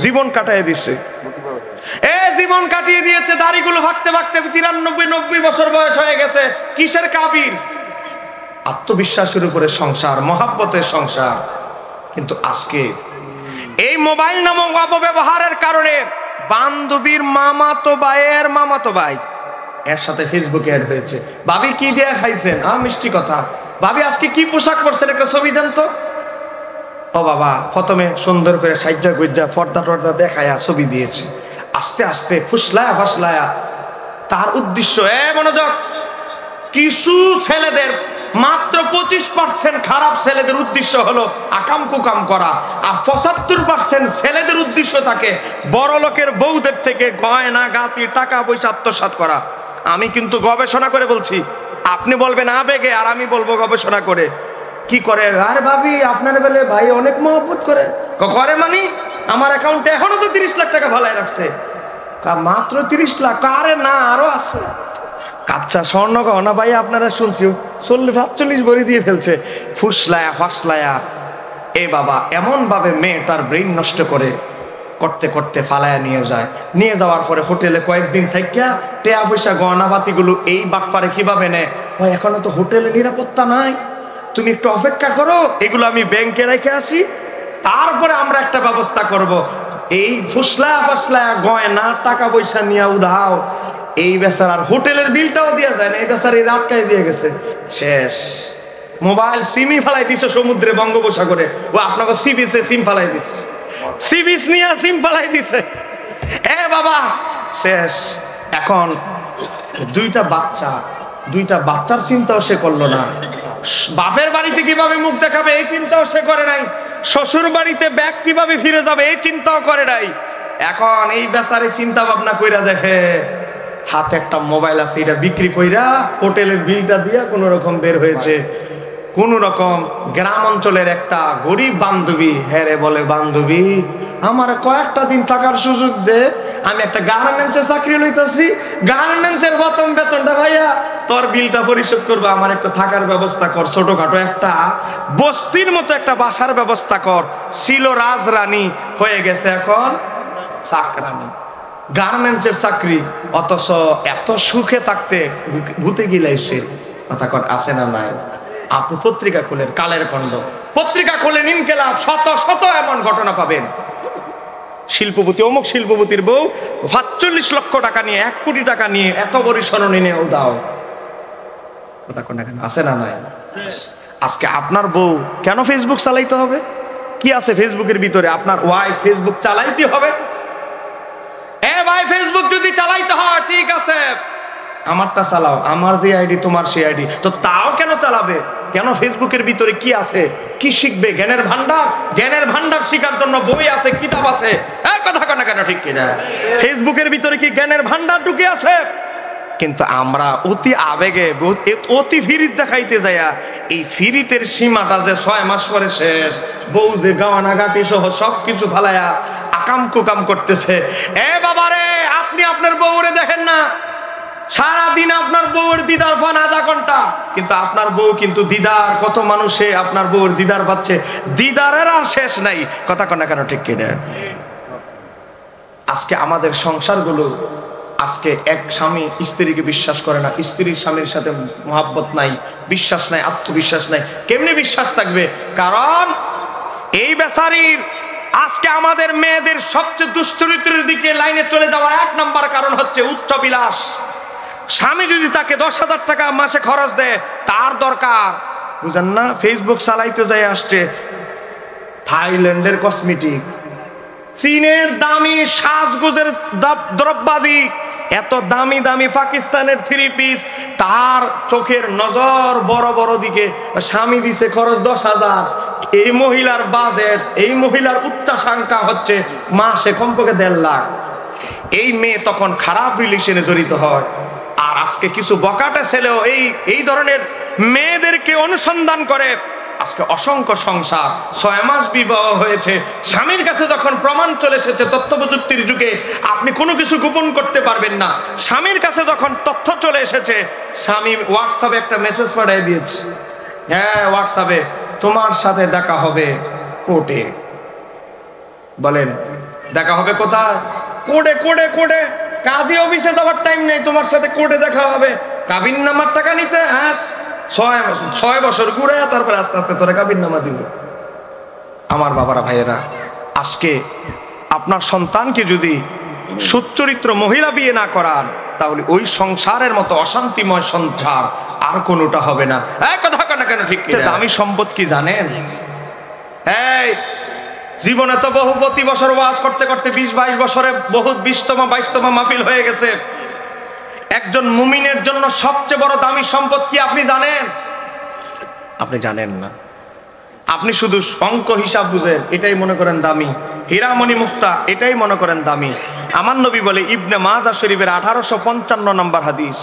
জীবন কাটিয়ে দিচ্ছে। জীবন কাটিয়ে দিয়েছে, দাড়িগুলো ভাগতে ভাগতে 93-90 বছর বয়স হয়ে গেছে। কিসের কাবিন? আত্মবিশ্বাসের উপরে সংসার, মহাব্বতের সংসার। কিন্তু আজকে এই মোবাইল নামক অপব্যবহারের কারণে বান্ধবীর মামাতো ভাই এর সাথে ফেসবুকে অ্যাড হয়েছে, ভাবি কি দিয়ে খাইছেন? মিষ্টি কথা। ভাবি আজকে কি পোশাক পরছেন, একটা ছবি দেন তো। ও বাবা প্রথমে সুন্দর করে সাজ্জা গুজ্জা পর্দা টর্দা দেখায়া ছবি দিয়েছে, আস্তে আস্তে ফুসলায়া ফাসলায়া তার উদ্দেশ্য। মনোযোগ, কিছু ছেলেদের মাত্র 25% খারাপ ছেলেদের উদ্দেশ্য হলো আকাম কুকাম করা, আর 75% ছেলেদের উদ্দেশ্য থাকে বড় লোকের বউদের থেকে গয়না গাতি টাকা পয়সা আত্মসাৎ করা। আমি কিন্তু গবেষণা করে বলছি, আপনি বলবেন আবেগে, আর আমি বলবো গবেষণা করে। কি করে? আরে ভাবি আপনার বেলে ভাই অনেক মহব্বত করে। মানে আমার অ্যাকাউন্টে এখনো তো 30 লাখ টাকা ভালাই রাখছে। মাত্র 30 লাখ? আরে না, আরো আছে। কাচ্চা স্বর্ণ গহনা ভাই আপনারা শুনছি 40-45 ভরি দিয়ে ফেলছে, ফুসলায়া ফাসলায়া। এ বাবা এমন ভাবে মেয়ে তার ব্রেইন নষ্ট করে করতে করতে ফালায়া নিয়ে যায়। নিয়ে যাওয়ার পরে হোটেলে কয়েকদিন থাকিয়া টেয়া পয়সা গহনাবাতি গুলো এই বাটপারে কিভাবে নেয়, ওই এখনো তো হোটেলে নিরাপত্তা নাই, তুমি একটু অপেক্ষা করো, এগুলো আমি ব্যাংকে রেখে আসি, তারপরে আমরা একটা ব্যবস্থা করব। এই ফুসলা ফাসলা গয়না টাকা পয়সা নিয়ে উধাও। এই বেচারার হোটেলের বিলটাও দিয়া যায় না, এই বেচার এই আটকায় দিয়ে গেছে। শেষ, মোবাইল সিমই ফালাই দিছে সমুদ্রে বঙ্গোপসাগরে, ও আপনাকে সি বিচে সিম ফালাই দিছে, সি বিচ নিয়ে সিম ফালাই দিছে। এ বাবা শেষ। এখন দুইটা বাচ্চার চিন্তাও সে করলো না। বাপের বাড়িতে কিভাবে মুখ দেখাবে এই চিন্তাও সে করে নাই। শ্বশুর বাড়িতে ব্যাগ কিভাবে ফিরে যাবে এই চিন্তাও করে নাই। এখন এই বেচারে চিন্তা ভাবনা কইরা দেখে হাতে একটা মোবাইল আছে, এটা বিক্রি কইরা হোটেলের বিলটা দিয়া কোন রকম বের হয়েছে। কোন রকম গ্রাম অঞ্চলের একটা গরিব বান্ধবী হেরে বলে, বান্ধবী আমার কয়েকটা দিন থাকার সুযোগ দে, আমি একটা গার্মেন্টসে চাকরি লইতেছি, গার্মেন্টসের প্রথম বেতনটা ভাইয়া তোর বিলটা পরিশোধ করবো, আমার একটা থাকার ব্যবস্থা কর, ছোটখাটো একটা বস্তির মতো একটা বাসার ব্যবস্থা কর। ছিল রাজরানী, হয়ে গেছে এখন চাকরানী, গার্মেন্টসের চাকরি, অথচ এত সুখে থাকতে ভূতে গিলাইছে। কথা কর আছে না নাই? আপনি পত্রিকা খুলেন, কালের খণ্ড পত্রিকা খুলেন, ইনকেলাব, শত শত এমন ঘটনা পাবেন। শিল্পপতি, অমুক শিল্পপতির বউ ৪৫ লক্ষ টাকা নিয়ে, ১ কোটি টাকা নিয়ে এত বড় স্মরণী নিয়ে উদাও। কথা কর না কেন, আছে না নাই? আজকে আপনার বউ কেন ফেসবুক চালাইতে হবে? কি আছে ফেসবুকের ভিতরে? আপনার ওয়াইফ ফেসবুক চালাইতে হবে? এ ভাই, ফেসবুক যদি চালাইতে হয় ঠিক আছে, আমারটা চালাও, আমার যে আইডি তোমার সেই আইডি, তো তাও কেন চালাবে? কেন? ফেসবুকের ভিতরে কি আছে, কি শিখবে? জ্ঞানের ভান্ডার, জ্ঞানের ভান্ডার শিখার জন্য বই আছে, কিতাব আছে। কথা কেন কেন ঠিক কিনা? ফেসবুকের ভিতরে কি জ্ঞানের ভান্ডার ঢুকে আছে? কিন্তু আমরা অতি আবেগে, অতি ফিরিত দেখাইতে যাইয়া এই ফিরিতের সীমাটা যে 6 মাস পরে শেষ, বউ যে গাওয়ানা গাটি সহ সবকিছু ফালাইয়া আকাম কুকাম করতেছে। এ বাবারে, আপনি আপনার বউরে দেখেন না, সারাদিন আপনার বউর দিদার পান আধা ঘন্টা, কিন্তু আপনার বউ কিন্তু দিদার, কত মানুষে আপনার বউর দিদার পাচ্ছে, দিদারের আর শেষ নাই। কথা কনা কেন ঠিক কিনা? আজকে আমাদের সংসারগুলো, আজকে এক স্বামী স্ত্রীকে বিশ্বাস করে না, স্ত্রীর স্বামীর সাথে মহাব্বত নাই, বিশ্বাস নাই, আত্মবিশ্বাস নাই। কেমনে বিশ্বাস থাকবে? কারণ এই বেচারির আজকে আমাদের মেয়েদের সবচেয়ে দুশ্চরিত্রের দিকে লাইনে চলে যাওয়ার 1 নম্বর কারণ হচ্ছে উচ্চ বিলাস। স্বামী যদি তাকে 10,000 টাকা মাসে খরচ দেয়, তার দরকার, বুঝেন না, ফেসবুক চালাইতে যায় আসছে থাইল্যান্ডের কসমেটিক, চীনের দামি সাজগোজের দ্রব্যাদি, এত দামি দামি পাকিস্তানের 3 পিস, তার চোখের নজর বড় বড় দিকে। স্বামী দিছে খরচ 10,000। এই মহিলার বাজেট, এই মহিলার উচ্চাকাঙ্ক্ষা হচ্ছে মাসে কমপক্ষে 1.5 লাখ। এই মেয়ে তখন খারাপ রিলেশনে জড়িত হয়। আর আজকে কিছু বকাটে ছেলেও এই ধরনের মেয়েদেরকে অনুসন্ধান করে। আজকে অসংখ্য সংসার 6 মাস বিবাহ হয়েছে, স্বামীর কাছে যখন প্রমাণ চলে এসেছে, তথ্য প্রযুক্তির যুগে আপনি কোনো কিছু গোপন করতে পারবেন না, স্বামীর কাছে যখন তথ্য চলে এসেছে, স্বামী হোয়াটসঅ্যাপে একটা মেসেজ পাঠিয়ে দিয়েছে, হ্যাঁ হোয়াটসঅ্যাপে তোমার সাথে দেখা হবে কোর্টে। বলেন দেখা হবে কোথায়? কোর্টে। কোর্টে কোর্টে কাজী অফিসে যাওয়ার টাইম নেই, তোমার সাথে কোর্টে দেখা হবে। কাবিননামার টাকা নিতে 6 বছর ঘুরে, তারপরে আস্তে আস্তে তোরা কাবিননামা দিব। আমার বাবারা, ভাইয়েরা, আজকে আপনার সন্তানকে যদি সুচরিত্র মহিলা বিয়ে না করান, তাহলে ওই সংসারের মতো অশান্তিময় সংসার আর কোনোটা হবে না। কথা কেন কেন ঠিক কিনা? দামি সম্পদ কি জানেন? এই জীবনে তো বহু প্রতি বছর ওয়াজ করতে করতে 20-22 বছরে বহুত 20তম 22তম মাহফিল হয়ে গেছে। একজন মুমিনের জন্য সবচেয়ে বড় দামি সম্পদ কি আপনি জানেন? আপনি জানেন না। আপনি শুধু অঙ্ক হিসাব বুঝেন, এটাই মনে করেন দামি। হীরামণি মুক্তা, এটাই মনে করেন দামি। আমার নবী বলে, ইবনে মাজাহ শরীফের 1855 নম্বর হাদিস,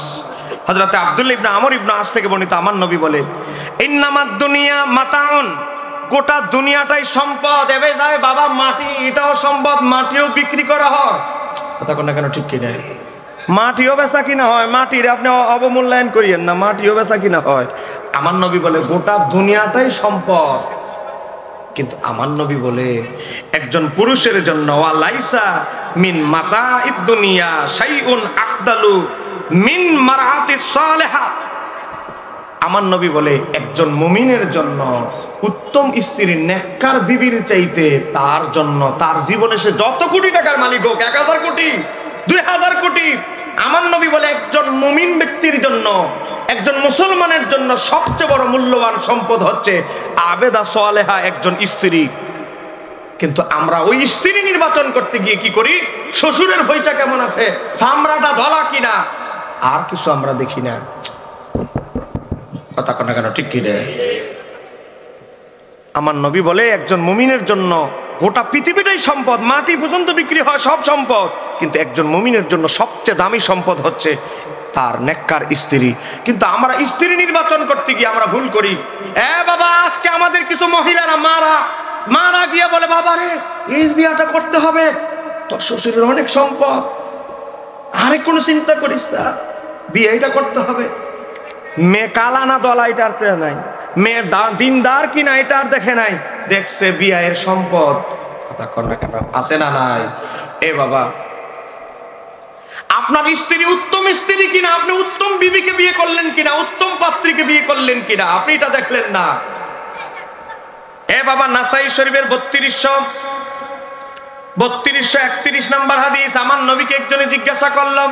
হযরত আব্দুল্লাহ ইবনে আমর ইবনে আস থেকে বর্ণিত, আমার নবী বলে, ইন্নামাদ দুনিয়া মাতাউন, গোটা দুনিয়াটাই সম্পদ। এবে যায় বাবা, মাটি এটাও সম্পদ, মাটিও বিক্রি করা হয়। কথা কোন কেন ঠিক কিনা? মাটিও বেচা কিনা হয়, মাটির আপনি অবমূল্যায়ন করিয়েন না, মাটিও বেচা কিনা হয়। আমার নবী বলে গোটা দুনিয়াটাই সম্পদ, কিন্তু আমার নবী বলে একজন পুরুষের জন্য ওয়ালাইসা মিন মাতাইদ দুনিয়া শাইউন আফদালু মিন মারআতিস সালিহা। আমার নবী বলে একজন মুমিনের জন্য উত্তম স্ত্রী নেককার বিবির চাইতে তার জন্য তার জীবনে সে যত কোটি টাকার মালিক হোক, 1000 কোটি 2000 কোটি, আমার নবী বলে একজন মুমিন ব্যক্তির জন্য, একজন মুসলমানের জন্য সবচেয়ে বড় মূল্যবান সম্পদ হচ্ছে আবেদা সালেহা, একজন স্ত্রী। কিন্তু আমরা ওই স্ত্রী নির্বাচন করতে গিয়ে কি করি? শ্বশুরের পয়সা কেমন আছে, চামড়াটা ধলা কিনা, আর কিছু আমরা দেখি না। কথা কোনা কেন ঠিক কি রে? আমার নবী বলে একজন মুমিনের জন্য গোটা পৃথিবীটাই সম্পদ, মাটি পর্যন্ত বিক্রি হয়, সব সম্পদ, কিন্তু একজন মুমিনের জন্য সবচেয়ে দামি সম্পদ হচ্ছে তার নেককার স্ত্রী। কিন্তু আমরা স্ত্রী নির্বাচন করতে গিয়ে আমরা ভুল করি। বাবা, আজকে আমাদের কিছু মহিলারা মারা গিয়ে বলে, বাবা রে এই বিয়াটা করতে হবে, তোর শ্বশুরের অনেক সম্পদ, আরে কোনো চিন্তা করিস না, বিয়েটা করতে হবে। মেয়ে কালা না দলা এটা আর নাই, মেয়ের দিনদার কিনা এটা আর দেখে নাই, দেখছে বিয়ের সম্পদ। আছে না নাই? এ বাবা, আপনার স্ত্রী উত্তম স্ত্রী কিনা, আপনি উত্তম বিবিকে বিয়ে করলেন কিনা, উত্তম পাত্রীকে বিয়ে করলেন কিনা, আপনি এটা দেখলেন না। এ বাবা, নাসাই শরীফের 3231 নম্বর হাদিস। আমার নবীকে একজনে জিজ্ঞাসা করলাম,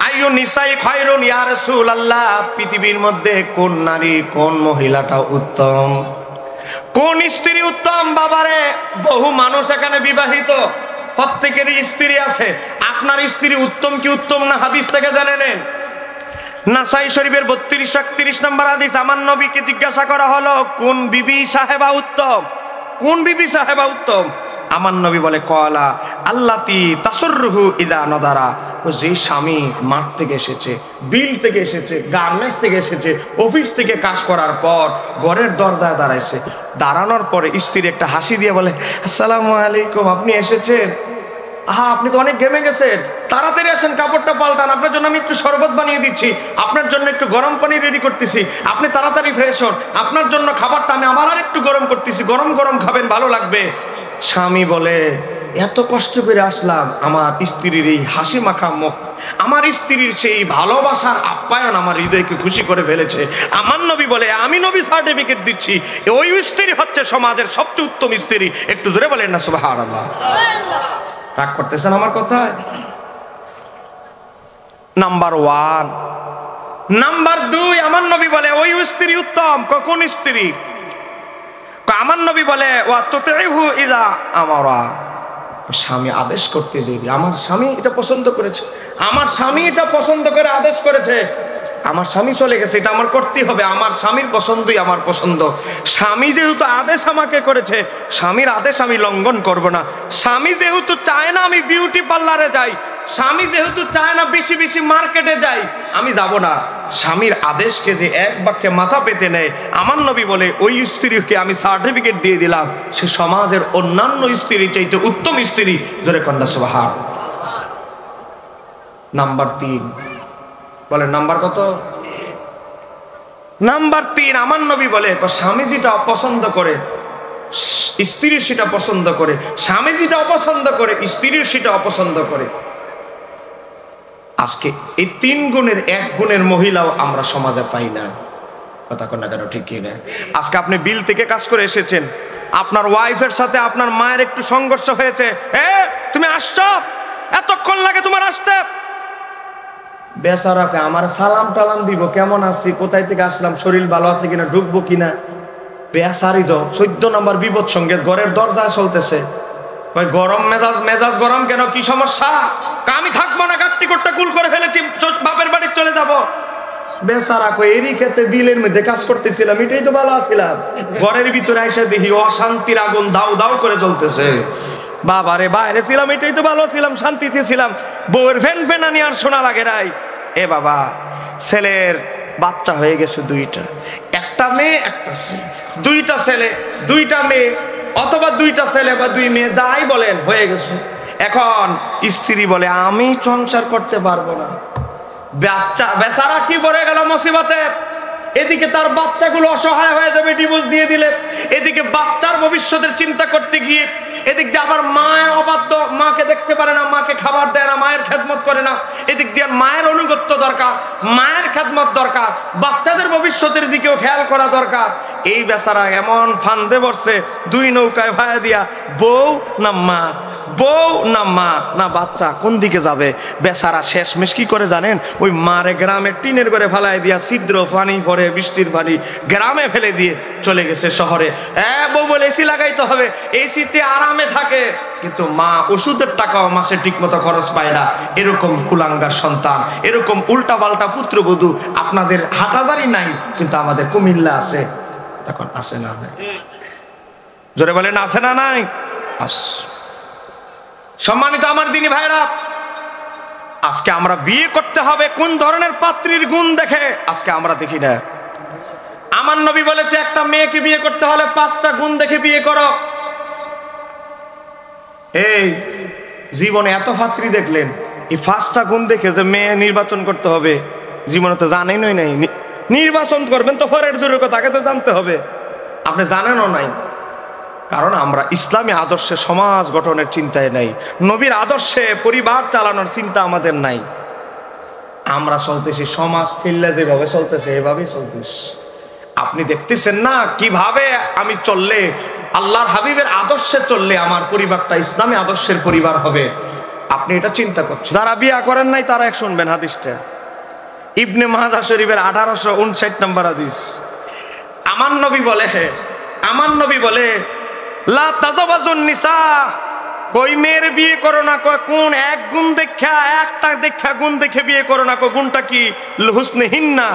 আইয়ু নিসাই খায়রুন ইয়া রাসূলুল্লাহ, পৃথিবীর মধ্যে কোন নারী, কোন মহিলাটা উত্তম, কোন স্ত্রী উত্তম? বাবারে, বহু মানুষ এখানে বিবাহিত, প্রত্যেকেরই স্ত্রী আছে। আপনার স্ত্রী উত্তম কি উত্তম না, হাদিস থেকে জেনে নেন। নাসাই শরীফের 3231 নম্বর হাদিস। আমার নবীকে জিজ্ঞাসা করা হলো, কোন বিবি সাহেবা উত্তম, কোন বিবি সাহেবা উত্তম? আমার নবী বলে, কলা আল্লাতি তাসররুহু ইদা নদারা, যে স্বামী মাঠ থেকে এসেছে, বিল থেকে এসেছে, গার্মেন্টস থেকে এসেছে, অফিস থেকে কাজ করার পর ঘরের দরজায় দাঁড়াইছে, দাঁড়ানোর পরে স্ত্রী একটা হাসি দিয়ে বলে, আসসালামু আলাইকুম, আপনি এসেছেন? আপনি তো অনেক ঘেমে গেছেন, তাড়াতাড়ি আসেন, কাপড়টা পাল্টান, আপনার জন্য আমি একটু শরবত বানিয়ে দিচ্ছি, আপনার জন্য একটু গরম পানি রেডি করতেছি, আপনি তাড়াতাড়ি ফ্রেশ হন, আপনার জন্য খাবারটা আমি আবার আর একটু গরম করতেছি, গরম গরম খাবেন, ভালো লাগবে। স্বামী বলে, এত কষ্ট করে আসলাম, আমার স্ত্রীর এই হাসি মাখা মুখ, আমার স্ত্রীর সেই ভালোবাসার আপ্যায়ন আমার হৃদয়কে খুশি করে ফেলেছে। আমার নবী বলে, আমি নবী সার্টিফিকেট দিচ্ছি, ওই স্ত্রী হচ্ছে সমাজের সবচেয়ে উত্তম স্ত্রী। একটু জোরে বলেন না সুবহানাল্লাহ। রাগ করতেছেন আমার কথায়? নাম্বার 1। নাম্বার 2, আমার নবী বলে ওই স্ত্রী উত্তম। কোন স্ত্রী? আমার নবী বলে, ওয়া তুতিহু ইযা আমারা, স্বামী আদেশ করতে দেবে। আমার স্বামী এটা পছন্দ করেছে, আমার স্বামী এটা পছন্দ করে আদেশ করেছে, আমার স্বামী চলে গেছে, এটা আমার করতেই হবে, আমার স্বামীর পছন্দই আমার পছন্দ। স্বামী যেহেতু আদেশ আমাকে করেছে, স্বামীর আদেশ আমি লঙ্ঘন করব না। স্বামী যেহেতু চায় না আমি বিউটি পার্লারে যাই, স্বামী যেহেতু চায় না বেশি বেশি মার্কেটে যাই, আমি যাব না। স্বামীর আদেশকে যে এক বাক্যে মাথা পেতে নেয়, আমার নবী বলে ওই স্ত্রীকে আমি সার্টিফিকেট দিয়ে দিলাম, সে সমাজের অন্যান্য স্ত্রীর চাইতে উত্তম স্ত্রী। জোরে কন্যা সুবহান। নাম্বার 3 বলে, নাম্বার কত? নাম্বার 3। আমার নবী বলে, স্বামী যেটা অপছন্দ করে স্ত্রী সেটা পছন্দ করে, স্বামী যেটা অপছন্দ করে স্ত্রী সেটা অপছন্দ করে। আজকে এই 3 গুণের 1 গুণের মহিলাও আমরা সমাজে পাই না। কথা কোন না কেন ঠিক কি না? আজকে আপনি বিল থেকে কাজ করে এসেছেন, আপনার ওয়াইফের সাথে আপনার মায়ের একটু সংঘর্ষ হয়েছে, তুমি আসছো, এতক্ষণ লাগে তোমার আসতে। বেচারাকে আমার সালাম টালাম দিব, কেমন আছি, কোথায় থেকে আসলাম, শরীর ভালো আছে কিনা, ঢুকবো কিনা। বেচারি তো 14 নম্বর বিপদ সঙ্গে ঘরের দরজায় চলতেছে। গরম মেজাজ গরম কেন, কি সমস্যা? আমি থাকবো না, গাট্টি কোটটা কুল করে ফেলেছি, বাপের বাড়ি চলে যাব। বেচারা কই, এরই ক্ষেত্রে বিলের মধ্যে কাজ করতেছিলাম, এটাই তো ভালো আছিলাম, ঘরের ভিতরে এসে দেখি অশান্তির আগুন দাউ দাউ করে জ্বলতেছে। বাবারে, বাইরে ছিলাম, এটাই তো ভালো ছিলাম, শান্তিতে ছিলাম, বউয়ের ফ্যান ফ্যানানি আর শোনা লাগে নাই। এ বাবা, ছেলের বাচ্চা হয়ে গেছে 2টা, একটা মেয়ে একটা ছেলে, 2টা ছেলে 2টা মেয়ে, অথবা 2টা ছেলে বা 2 মেয়ে, যাই বলেন, হয়ে গেছে। এখন স্ত্রী বলে আমি সংসার করতে পারবো না। বাচ্চা বেচারা কি পড়ে গেল মুসিবতে, এদিকে তার বাচ্চাগুলো অসহায় হয়ে যাবে ডিভোর্স দিয়ে দিলে, এদিকে বাচ্চার ভবিষ্যতের চিন্তা করতে গিয়ে এদিক দিয়ে আবার মায়ের অবাধ্য, মাকে দেখতে পারে না, মাকে খাবার দেয় না, মায়ের খেদমত করে না, এদিক দিয়ে মায়ের অনুগত্য দরকার, মায়ের খেদমত দরকার, বাচ্চাদের ভবিষ্যতের দিকেও খেয়াল করা দরকার। এই বেচারা এমন ফান্দে বসছে, দুই নৌকায় ভায়া দিয়া, বউ না মা, বউ না মা না বাচ্চা, কোন দিকে যাবে? বেচারা শেষমেশ কি করে জানেন? ওই মারে গ্রামের টিনের ঘরে ফেলায় দিয়া, ছিদ্র পানি পরে বৃষ্টির পানি গ্রামে ফেলে দিয়ে চলে গেছে শহরে। বউ বলে এসি লাগাইতে হবে, এসিতে আরামে থাকে, কিন্তু মা ওষুধের টাকাও মাসে ঠিক মতো খরচ পায় না। এরকম কুলাঙ্গার সন্তান, এরকম উল্টা পাল্টা পুত্রবধূ আপনাদের হাটহাজারি নাই, কিন্তু আমাদের কুমিল্লা আছে। এখন আছে না নাই? জোরে বলেন আছে না নাই? আস। সম্মানিত আমার দিনী ভাইরা, আজকে আমরা বিয়ে করতে হবে কোন ধরনের পাত্রীর গুণ দেখে? আজকে আমরা দেখি না। আমার নবী বলেছে একটা মেয়েকে বিয়ে করতে হলে 5টা গুণ দেখে বিয়ে করো। এই জীবনে এত পাত্রী দেখলেন, এই 5টা গুণ দেখে যে মেয়ে নির্বাচন করতে হবে, জীবনে তো জানেন নাই। নির্বাচন করবেন তো পরের দূরের কথা, আগে তো জানতে হবে। আপনি জানেনও নাই, কারণ আমরা ইসলামী আদর্শে সমাজ গঠনের চিন্তায় নাই, নবীর আদর্শে পরিবার চালানোর চিন্তা আমাদের নাই। আমরা চলতেছি সমাজ ফিল্লা যেভাবে চলতেছে এভাবেই চলতেছি। আপনি দেখতেছেন না কিভাবে আমি চললে, আল্লাহর হাবিবের আদর্শে চললে আমার পরিবারটা ইসলামী আদর্শের পরিবার হবে। আপনি এটা চিন্তা করছেন। যারা বিয়া করেন নাই তারা এক শুনবেন হাদিসটা, ইবনে মাজাহ শরীফের 1859 নম্বর হাদিস। আমার নবী বলে লা তাজাওয়াজুন নিসা, কই মেয়ের বিয়ে করো না, কোন এক গুণ দেখা, একটা দেখা গুণ দেখে বিয়ে করো না। গুণটা কি? হুসনিহিন্না,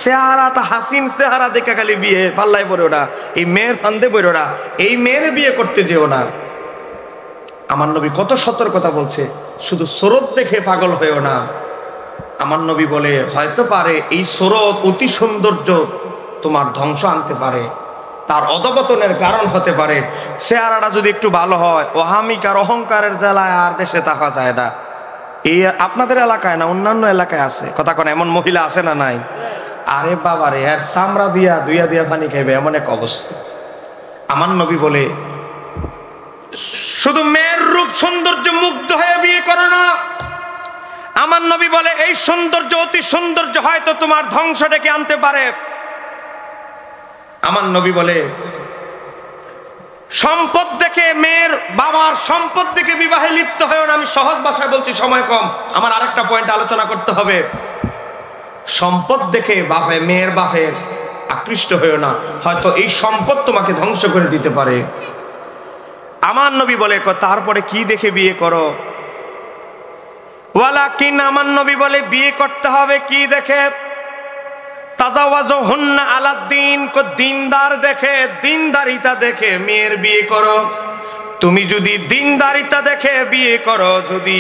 চেহারাটা হাসিন চেহারা দেখা খালি বিয়ে পাল্লায় পড়ে ওটা, এই মেয়ের ফান্দে পড়ে ওটা, এই মেয়ের বিয়ে করতে যেও না। আমার নবী কত সতর্কতা বলছে, শুধু সুরত দেখে পাগল হয়েও না। আমার নবী বলে হয়তো পারে এই সুরত অতি সৌন্দর্য তোমার ধ্বংস আনতে পারে, তার অধপতনের কারণ হতে পারে। চেহারাটা যদি একটু ভালো হয়, অহামিকার অহংকারের জেলায় আর দেশে থাকা যায় না। এই আপনাদের এলাকায় না, অন্যান্য এলাকায় আছে। কথা কোন এমন মহিলা আছে না নাই? আরে বাবারে, আর চামড়া দিয়া দুইয়া দিয়া পানি খাইবে এমন এক অবস্থা। আমার নবী বলে শুধু মেয়ের রূপ সৌন্দর্য মুগ্ধ হয়ে বিয়ে করো না। আমার নবী বলে এই সৌন্দর্য অতি সৌন্দর্য হয়তো তোমার ধ্বংস ডেকে আনতে পারে। আমার নবী বলে সম্পদ দেখে, মেয়ের বাবার সম্পদ দেখে বিবাহে লিপ্ত হয়েও না। আমি সহজ ভাষায় বলছি, সময় কম, আমার আরেকটা পয়েন্ট আলোচনা করতে হবে। সম্পদ দেখে মেয়ের বাপের আকৃষ্ট হয়েও না, হয়তো এই সম্পদ তোমাকে ধ্বংস করে দিতে পারে। আমার নবী বলে তারপরে কি দেখে বিয়ে করো? ওয়ালাকিন, আমার নবী বলে বিয়ে করতে হবে কি দেখে? তাজাওয়াজুহুন্না আলাদ্দিন, দিনদার দেখে, দিনদারিতা দেখে মেয়ের বিয়ে করো। তুমি যদি দিনদারিতা দেখে বিয়ে করো, যদি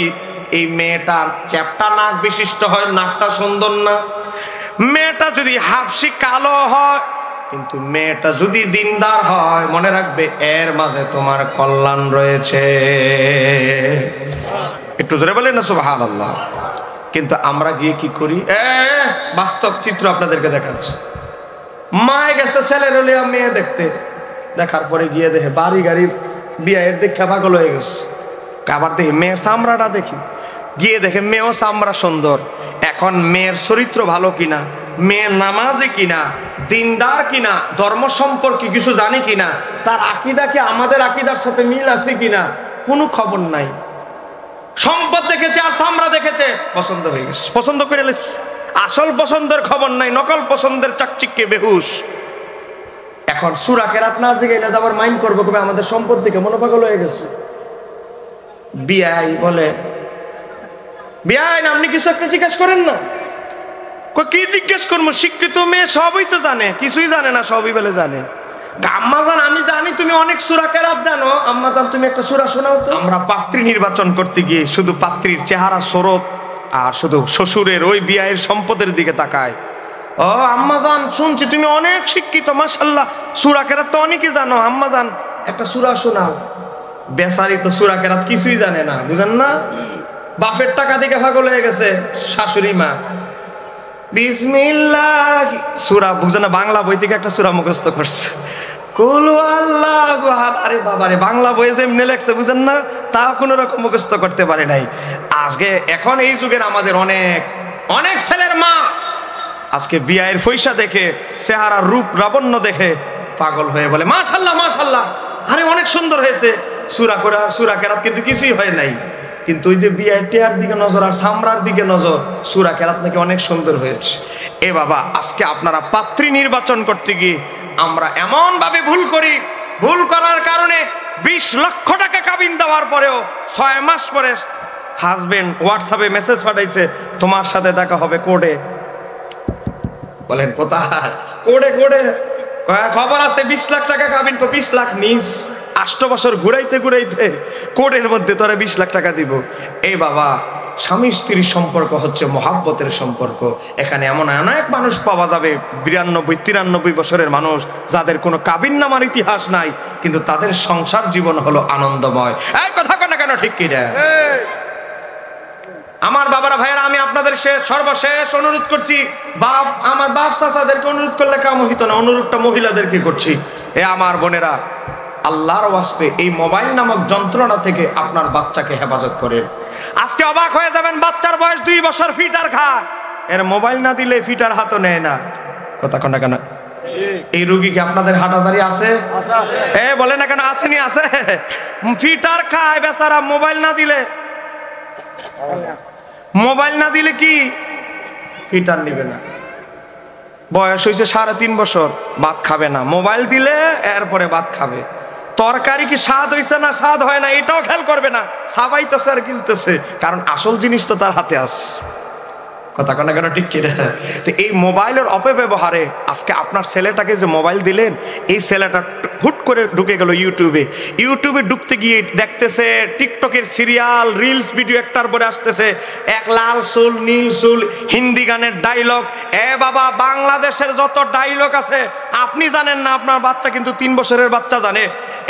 এই মেয়েটার চ্যাপ্টা নাক বিশিষ্ট হয়, নাকটা সুন্দর না, মেয়েটা যদি হাফসি কালো হয়, কিন্তু মেয়েটা যদি দিনদার হয়, মনে রাখবে এর মাঝে তোমার কল্যাণ রয়েছে। একটু জোরে বলেন না সুবহানাল্লাহ। কিন্তু আমরা গিয়ে কি করি? বাস্তব চিত্র আপনাদেরকে দেখাচ্ছি। মায়ে গেছে ছেলের হলে মেয়ে দেখতে, দেখার পরে গিয়ে দেখে বাড়ি গাড়ি বিয়ের দেখে পাগল হয়ে গেছে। আবার দেখি মেয়ের চামড়াটা, দেখি গিয়ে দেখে মেয়েও চামড়া সুন্দর। এখন মেয়ের চরিত্র ভালো কিনা, মেয়ে নামাজি কিনা, দিনদার কিনা, ধর্ম সম্পর্কে কিছু জানি কিনা, তার আকীদা কি আমাদের আকীদার সাথে মিল আছে কিনা, কোনো খবর নাই। সম্পদ দেখেছে আর চামড়া দেখেছে, পছন্দ হয়ে গেছে, পছন্দ করে নিয়েছে। আসল পছন্দের খবর নাই, নকল পছন্দের চাকচিক্যে বেহুশ। এখন সূরা কেরাত না জিগাইলে আবার মাইন্ড করবো কবে আমাদের সম্পদ দেখে মনোপাগল হয়ে গেছে। বিয়াই বলে, বিয়াই আপনি কিছু একটা জিজ্ঞেস করেন না। কি জিজ্ঞেস করবো? শিক্ষিত মেয়ে সবই তো জানে, কিছুই জানে না, সবই বলে জানে। আম্মাজান আমি জানি তুমি অনেক সূরা কেরাত জানো, আম্মাজান তুমি একটা সূরা শোনাও তো। আমরা পাত্রী নির্বাচন করতে গিয়ে শুধু পাত্রীর চেহারা সুরত আর শুধু শ্বশুরের ওই বিয়ের সম্পদের দিকে তাকায়। ও আম্মাজান শুনছি তুমি অনেক শিক্ষিত, মাশাআল্লাহ, সূরা কেরাত তো অনেকই জানো, আম্মাজান একটা সূরা শোনাও। বেচারি তো সূরা কেরাত কিছুই জানে না, বুঝেন না? বাপের টাকা দিকে পাগল হয়ে গেছে শাশুড়ি মা। বিসমিল্লাহ সূরা বুঝে না, বাংলা বই থেকে একটা সূরা মুখস্থ করছে, কুল আল্লাহু আহাদ। আরে বাবারে, বাংলা বইয়ে যেমনি লেখছে বুঝেন না, তা কোনো রকম মুখস্থ করতে পারে নাই। আজকে এখন এই যুগের আমাদের অনেক অনেক ছেলের মা আজকে বিয়ের পয়সা দেখে, চেহারা রূপ লাবণ্য দেখে পাগল হয়ে বলে মাশাআল্লাহ মাশাআল্লাহ, আরে অনেক সুন্দর হয়েছে, সূরা কেরাত কিন্তু কিছুই হয় নাই। কিন্তু ওই যে বিয়ের টেয়ার দিকে নজর আর সামরার দিকে নজর, সূরা কেরাত নাকি অনেক সুন্দর হয়েছে। এ বাবা, আজকে আপনারা পাত্রী নির্বাচন করতে গিয়ে আমরা এমন ভাবে ভুল করি, ভুল করার কারণে 20 লক্ষ টাকা কাবিন দেওয়ার পরেও 6 মাস পরে হাজবেন্ড হোয়াটসঅ্যাপে মেসেজ পাঠাইছে তোমার সাথে দেখা হবে কোর্টে। বলেন কোথায়? কোর্টে। খবর আছে 20 লাখ টাকা কাবিন, 20 লাখ নিস, 8 বছর ঘুরাইতে ঘুরাইতে কোর্টের মধ্যে তোরা 20 লাখ টাকা দিব। এই বাবা, স্বামী স্ত্রীর সম্পর্ক হচ্ছে মহাব্বতের সম্পর্ক। এখানে এমন অনেক মানুষ পাওয়া যাবে 92-93 বছরের মানুষ যাদের কোনো কাবিন নামার ইতিহাস নাই, কিন্তু তাদের সংসার জীবন হলো আনন্দময়। এই কথা কেন কেন ঠিক কি না? আমার বাবারা ভাইয়েরা, আমি আপনাদের সর্বশেষ অনুরোধ করছি, আমার বাপ চাচাদেরকে অনুরোধ করলে কাম হইত না, অনুরোধটা মহিলাদেরকে করছি। এ আমার বোনেরা, আল্লাহর ওয়াস্তে এই মোবাইল নামক যন্ত্রণা থেকে আপনার বাচ্চাকে হেফাজত করেন। আজকে অবাক হয়ে যাবেন, বাচ্চার বয়স 2 বছর, ফিটার খায়, এর মোবাইল না দিলে ফিটার হাতও নেয় না। কথা কন না কেন? এই রোগী কি আপনাদের হাটাজারি আছে? এ বলে না কেন আসেনি? আছে। ফিটার খায় বেচারা, মোবাইল না দিলে কি ফিটার নিবে না। বয়স হয়েছে 3.5 বছর, ভাত খাবে না, মোবাইল দিলে এরপরে ভাত খাবে। তরকারি কি স্বাদ হয়েছে না স্বাদ হয় না এটাও খেয়াল করবে না, সাবাইতেছে আর গিলতেছে, কারণ আসল জিনিস তো তার হাতে আছে। কথা কেন কেন ঠিক কিনা? তো এই মোবাইলের অপব্যবহারে আজকে আপনার ছেলেটাকে যে মোবাইল দিলেন, এই ছেলেটা হুট করে ঢুকে গেল ইউটিউবে ঢুকতে গিয়ে দেখতেছে টিকটকের সিরিয়াল, রিলস ভিডিও একটার পরে আসতেছে, এক লাল চুল নীল চুল, হিন্দি গানের ডায়লগ। এ বাবা, বাংলাদেশের যত ডায়লগ আছে আপনি জানেন না, আপনার বাচ্চা কিন্তু 3 বছরের বাচ্চা জানে।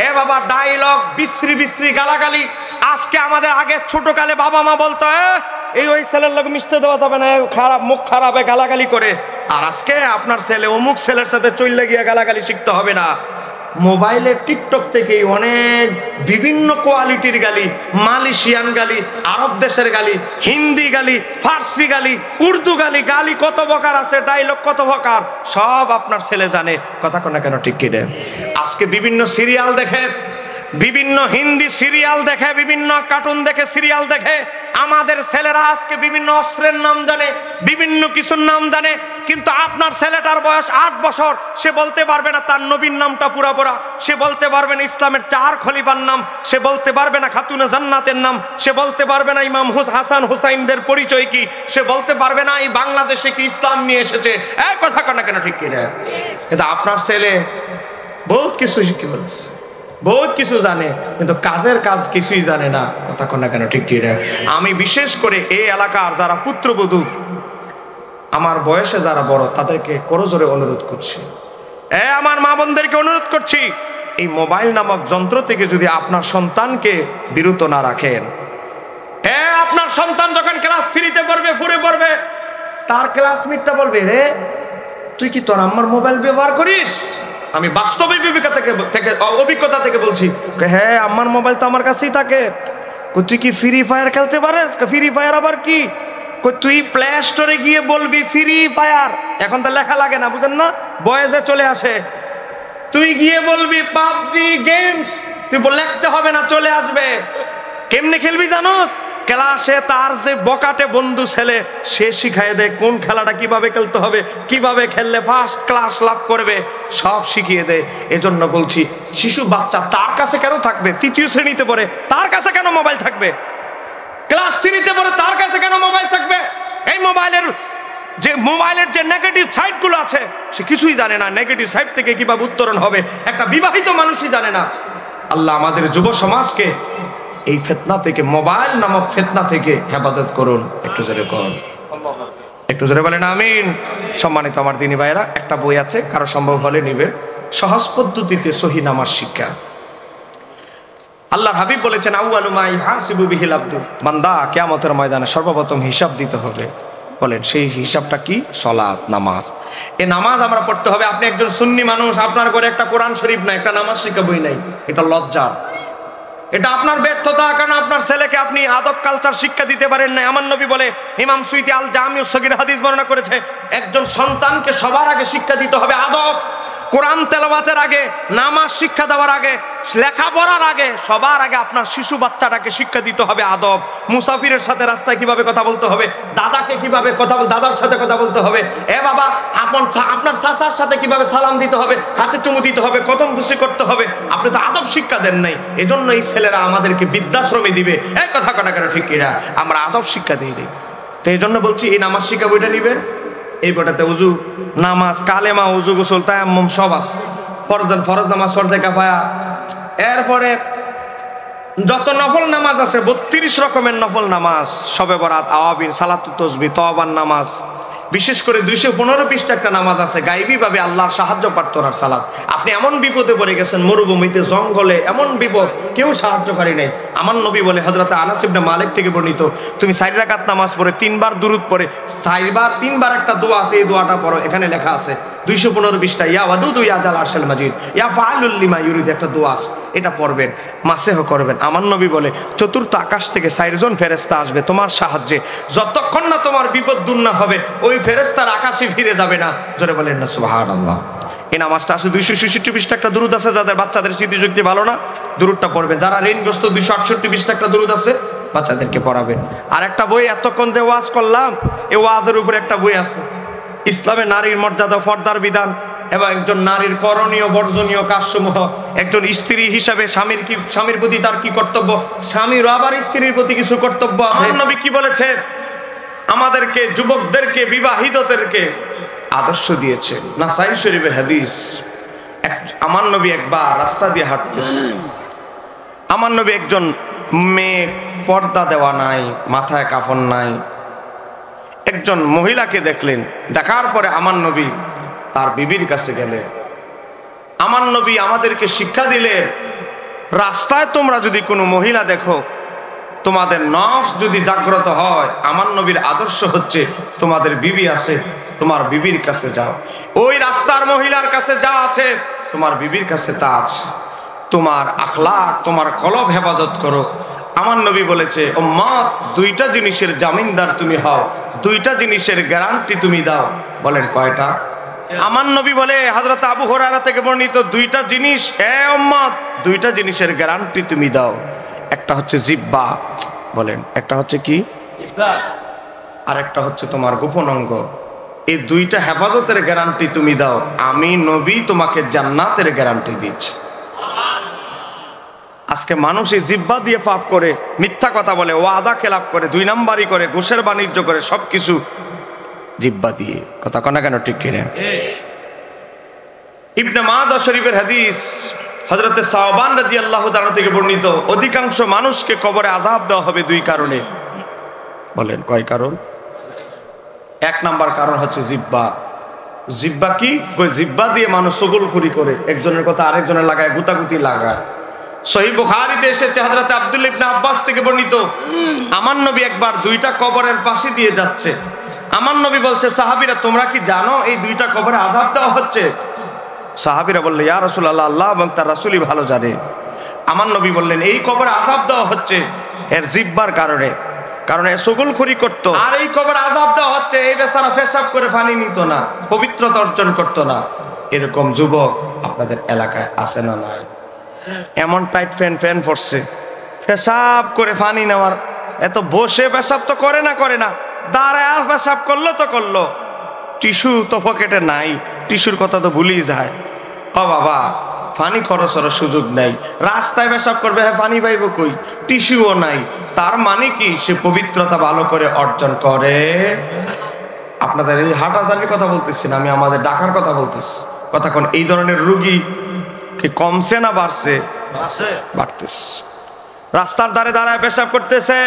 এ বাবা, ডায়লগ, বিশ্রী গালাগালি। আজকে আমাদের আগে ছোটকালে বাবা মা বলতো ওই ছেলের লোক মিশতে দেওয়া যাবে না, খারাপ, মুখ খারাপ, গালাগালি করে। আর আজকে আপনার ছেলে অমুক ছেলের সাথে চলে গিয়ে গালাগালি শিখতে হবে না। মোবাইলের টিকটক থেকে অনেক বিভিন্ন কোয়ালিটির গালি, মালয়েশিয়ান গালি, আরব দেশের গালি, হিন্দি গালি, ফার্সি গালি, উর্দু গালি কত প্রকার আছে, ডায়লগ কত প্রকার, সব আপনার ছেলে জানে। কথা কোন কেন ঠিক কিনে? আজকে বিভিন্ন সিরিয়াল দেখে, বিভিন্ন হিন্দি সিরিয়াল দেখে, বিভিন্ন কার্টুন দেখে, সিরিয়াল দেখে আমাদের ছেলেরা আজকে বিভিন্ন অস্ত্রের নাম জানে, বিভিন্ন কিছুর নাম জানে। কিন্তু আপনার ছেলেটার বয়স 8 বছর, সে বলতে পারবে না তার নবীর নামটা পুরা, সে বলতে পারবে না ইসলামের 4 খলিফার নাম, সে বলতে পারবে না খাতুনে জান্নাতের নাম, সে বলতে পারবে না ইমাম হাসান হুসাইনদের পরিচয় কি, সে বলতে পারবে না এই বাংলাদেশে কি ইসলাম নিয়ে এসেছে। এই কথা কেন ঠিক কিনা? কিন্তু আপনার ছেলে বহুত কিছু শিখে বলছে, বহুত কিছু জানে, কিন্তু কাজের কাজ কিছুই জানে না। কথা কোন কেন ঠিক কি? আমি বিশেষ করে এই এলাকার যারা পুত্রবধূ, আমার বয়সে যারা বড়, তাদেরকে করজোরে অনুরোধ করছি, আমার মা বোনদেরকে অনুরোধ করছি, এই মোবাইল নামক যন্ত্র থেকে যদি আপনার সন্তানকে বিরত না রাখেন, আপনার সন্তান যখন ক্লাস 3-তে পড়বে, 4-এ পড়বে, তার ক্লাসমেটটা বলবে, রে তুই কি তোর আম্মার মোবাইল ব্যবহার করিস? আমি বাস্তবিক অভিজ্ঞতা থেকে বলছি, হ্যাঁ আমার মোবাইল তো আমার কাছেই থাকে। তুই কি ফ্রি ফায়ার খেলতে পারিস? ফ্রি ফায়ার আবার কি? তুই প্লে স্টোরে গিয়ে বলবি ফ্রি ফায়ার, এখন তো লেখা লাগে না, বুঝেন না, বয়েজে চলে আসে। তুই গিয়ে বলবি পাবজি গেমস, তুই লিখতে হবে না, চলে আসবে। কেমনে খেলবি জানোস? ক্লাসে তার যে বকাটে বন্ধু ছেলে, সে শিখাই দেয় কোন খেলাটা কিভাবে খেলতে হবে, কিভাবে খেললে ফার্স্ট ক্লাস লাভ করবে, সব শিখিয়ে দেয়। এজন্য বলছি, শিশু বাচ্চা তার কাছে কেন থাকবে? 3য় শ্রেণীতে পড়ে, তার কাছে কেন মোবাইল থাকবে? ক্লাস 3-তে পড়ে, তার কাছে কেন মোবাইল থাকবে? এই মোবাইলের যে নেগেটিভ সাইড গুলো আছে, সে কিছুই জানে না। নেগেটিভ সাইড থেকে কিভাবে উত্তরণ হবে একটা বিবাহিত মানুষই জানে না। আল্লাহ আমাদের যুব সমাজকে এই ফিতনা থেকে, মোবাইল নামক ফিতনা থেকে হেফাজত করুন। একটু জোরে বলেন আমিন। সম্মানিত আমার দিনী ভাইয়েরা, একটা বই আছে, কারো সম্ভব হলে নিবে, সহজ পদ্ধতিতে সহি নামাজ শিক্ষা। আল্লাহর হাবিব বলেছেন আউয়ালু মা ইহাসিবু বিহিল আবদু, বান্দা কিয়ামতের ময়দানে সর্বপ্রথম হিসাব দিতে হবে। বলেন সেই হিসাবটা কি? সালাত, নামাজ। এই নামাজ আমরা পড়তে হবে। আপনি একজন সুন্নি মানুষ, আপনার ঘরে একটা কোরআন শরীফ নাই, একটা নামাজ শিক্ষা বই নাই, এটা লজ্জা, এটা আপনার ব্যর্থতা। কারণ আপনার ছেলেকে আপনি আদব কালচার শিক্ষা দিতে পারেন না। আমার নবী বলে, ইমাম সুয়ুতী আল জামিউস সগীর হাদিস বর্ণনা করেছে, একজন সন্তানকে সবার আগে শিক্ষা দিতে হবে আদব। কোরআন তেলাওয়াতের আগে, নামাজ শিক্ষা দেওয়ার আগে, লেখাপড়ার আগে, সবার আগে আপনার শিশু বাচ্চাটাকে শিক্ষা দিতে হবে আদব। মুসাফিরের সাথে রাস্তায় কিভাবে কথা বলতে হবে, দাদাকে কিভাবে দাদার সাথে কথা বলতে হবে, এ বাবা আপনার চাচার সাথে কিভাবে সালাম দিতে হবে, হাতে চুমু দিতে হবে, কদম বুসি করতে হবে। আপনি তো আদব শিক্ষা দেন নাই, এজন্য এই ছেলেরা আমাদেরকে বৃদ্ধাশ্রমে দিবে। এই কথা কাটা কেন ঠিক কিনা? আমরা আদব শিক্ষা দিই। তো এই জন্য বলছি এই নামাজ শিক্ষা বইটা নিবেন। এই বইটাতে উজু, নামাজ, কালেমা, উজু, গোসল, তায়াম্মুম সব আছে। ফরজ নামাজ, ফরজে কাফায়া, এরপরে যত নফল নামাজ আছে 32 রকমের নফল নামাজ, শবে বরাত, আওয়াবিন, সালাতুত তাসবিহ, তওবার নামাজ, বিশেষ করে 215 পৃষ্ঠা একটা নামাজ আছে গায়বী ভাবে আল্লাহর সাহায্য প্রার্থনার সালাত। আপনি এমন বিপদে পড়ে গেছেন, মরুভূমিতে, জঙ্গলে, এমন বিপদ, কেউ সাহায্যকারী নেই। আমার নবী বলে, হযরত আনাস ইবনে মালিক থেকে বর্ণিত, তুমি 4 রাকাত নামাজ পড়ে 3 বার দুরূদ পড়ে 3 বার একটা দোয়া আছে, এই দোয়াটা পড়ো। এখানে লেখা আছে 215 পৃষ্ঠা, ইয়া ওয়াদুদু ইয়া জাল আরশিল মাজিদ ইয়া ফাআলুল লিমা ইউরিদ, একটা দোয়া আছে, এটা পড়বেন, মাসেহ করবেন। আমার নবী বলে, চতুর্থ আকাশ থেকে 4 জন ফেরেশতা আসবে তোমার সাহায্যে, যতক্ষণ না তোমার বিপদ দূর না হবে ওই ফেরেশতার আকাশে ফিরে যাবে না। জোরে বলেন না সুবহানাল্লাহ। এই নামাজটা আছে 266 পৃষ্ঠা একটা দুরূদ আছে, যাদের বাচ্চাদের স্মৃতিশক্তি ভালো না দুরূদটা পড়বেন। যারা ঋণগ্রস্ত 268 পৃষ্ঠা একটা দুরূদ আছে, বাচ্চাদেরকে পড়াবেন। আর একটা বই, এতক্ষণ যে ওয়াজ করলাম এই ওয়াজের উপরে একটা বই আছে, ইসলামে নারীর মর্যাদা, পর্দার বিধান এবং একজন নারীর করণীয় বর্জনীয় কাজসমূহ, একজন স্ত্রী হিসাবে স্বামীর প্রতি তার কি কর্তব্য, স্বামীর আবার স্ত্রীর প্রতি কিছু কর্তব্য আছে। নবী কি বলেছে? আমাদেরকে, যুবকদেরকে, বিবাহিতদেরকে আদর্শ দিয়েছে। নাসাই শরীফের হাদিস। আমার নবী একবার রাস্তা দিয়ে হাঁটতেছে, আমার নবী একজন মেয়ে, পর্দা দেওয়া নাই, মাথায় কাফন নাই, একজন মহিলাকে দেখলেন। দেখার পরে আমার নবী তার বিবির কাছে গেলেন। আমার নবী আমাদেরকে শিক্ষা দিলেন, রাস্তায় তোমরা যদি কোনো মহিলা দেখো, তোমাদের নফস যদি জাগ্রত হয়, আমার নবীর আদর্শ হচ্ছে তোমাদের বিবি আছে, তোমার বিবির কাছে যাও। ওই রাস্তার মহিলার কাছে যা আছে তোমার বিবির কাছে তা আছে। তোমার আখলাক, তোমার কলব হেফাজত করো। আমার নবী বলেছে, উম্মত, 2টা জিনিসের জামিনদার তুমি হও, 2টা জিনিসের গ্যারান্টি তুমি দাও। বলেন কয়টা? আমার নবী বলে, হযরত আবু হুরায়রা থেকে বর্ণিত, 2টা জিনিস, এ উম্মত, 2টা জিনিসের গ্যারান্টি তুমি দাও। একটা হচ্ছে জিহ্বা, বলেন একটা হচ্ছে কি? জিহ্বা। আর একটা হচ্ছে তোমার গোপন অঙ্গ। এই 2টা হেফাজতের গ্যারান্টি তুমি দাও, আমি নবী তোমাকে জান্নাতের গ্যারান্টি দিচ্ছি। আজকে মানুষ এই জিহ্বা দিয়ে পাপ করে, মিথ্যা কথা বলে, ওয়াদা খেলাফ করে, 2 নাম্বারি করে, ঘুষের বাণিজ্য করে, সবকিছু জিহ্বা দিয়ে। কথা কনা কেন ঠিক কিনা? ইবনে মাজাহ শরীফের হাদিস, হযরতে সাওবান রাদিয়াল্লাহু তাআলা থেকে বর্ণিত, অধিকাংশ মানুষকে কবরে আযাব দেওয়া হবে 2 কারণে। বলেন কয় কারণ? 1 নাম্বার কারণ হচ্ছে জিহ্বা। জিহ্বা কি? ওই জিহ্বা দিয়ে মানুষ চগলখুরি করে, একজনের কথা আরেকজনের লাগায়, গুতাগুতি লাগায়। সহিহ বুখারীতে এসেছে, হযরত আব্দুল্লাহ ইবনে আব্বাস থেকে বর্ণিত, আমার নবী একবার 2টা কবরের পাশে দিয়ে যাচ্ছে। আমার নবী বলছে, সাহাবীরা তোমরা কি জানো এই 2টা কবরে আযাব দেওয়া হচ্ছে? সাহাবীরা বলল, ইয়া রাসূলুল্লাহ, আল্লাহ এবং তার রাসূলই ভালো জানে। আমার নবী বললেন, এই কবরে আযাব দেওয়া হচ্ছে এর জিহ্বার কারণে, কারণ এ চগলখুরি করত। আর এই কবরে আযাব দেওয়া হচ্ছে এই বেচারা পেশাব করে পানি নিত না, পবিত্রতা অর্জন করত না। এরকম যুবক আপনাদের এলাকায় আছে না নাই? এমন টাইট ফ্যান পড়ছে, পেশাব করে পানি নেওয়ার, এত বসে পেশাব তো করে না, দাঁড়ায় পেশাব করলো তো করলো, টিস্যু তো পকেটে নাই, টিস্যুর কথা তো ভুলেই যায়। ও বাবা, পানি খরচের সুযোগ নাই, রাস্তায় পেশাব করবে, হ্যাঁ পানি পাইব কই, টিস্যুও নাই। তার মানে কি? সে পবিত্রতা ভালো করে অর্জন করে। আপনাদের এই হাঁটাচালির কথা বলতেছি না, আমি আমাদের ঢাকার কথা বলতেছি। কথা কোন এই ধরনের রোগী কি কমছে না বাড়ছে? বাড়তেছে। রাস্তার ধারে দাঁড়ায় পেশাব করতেছে,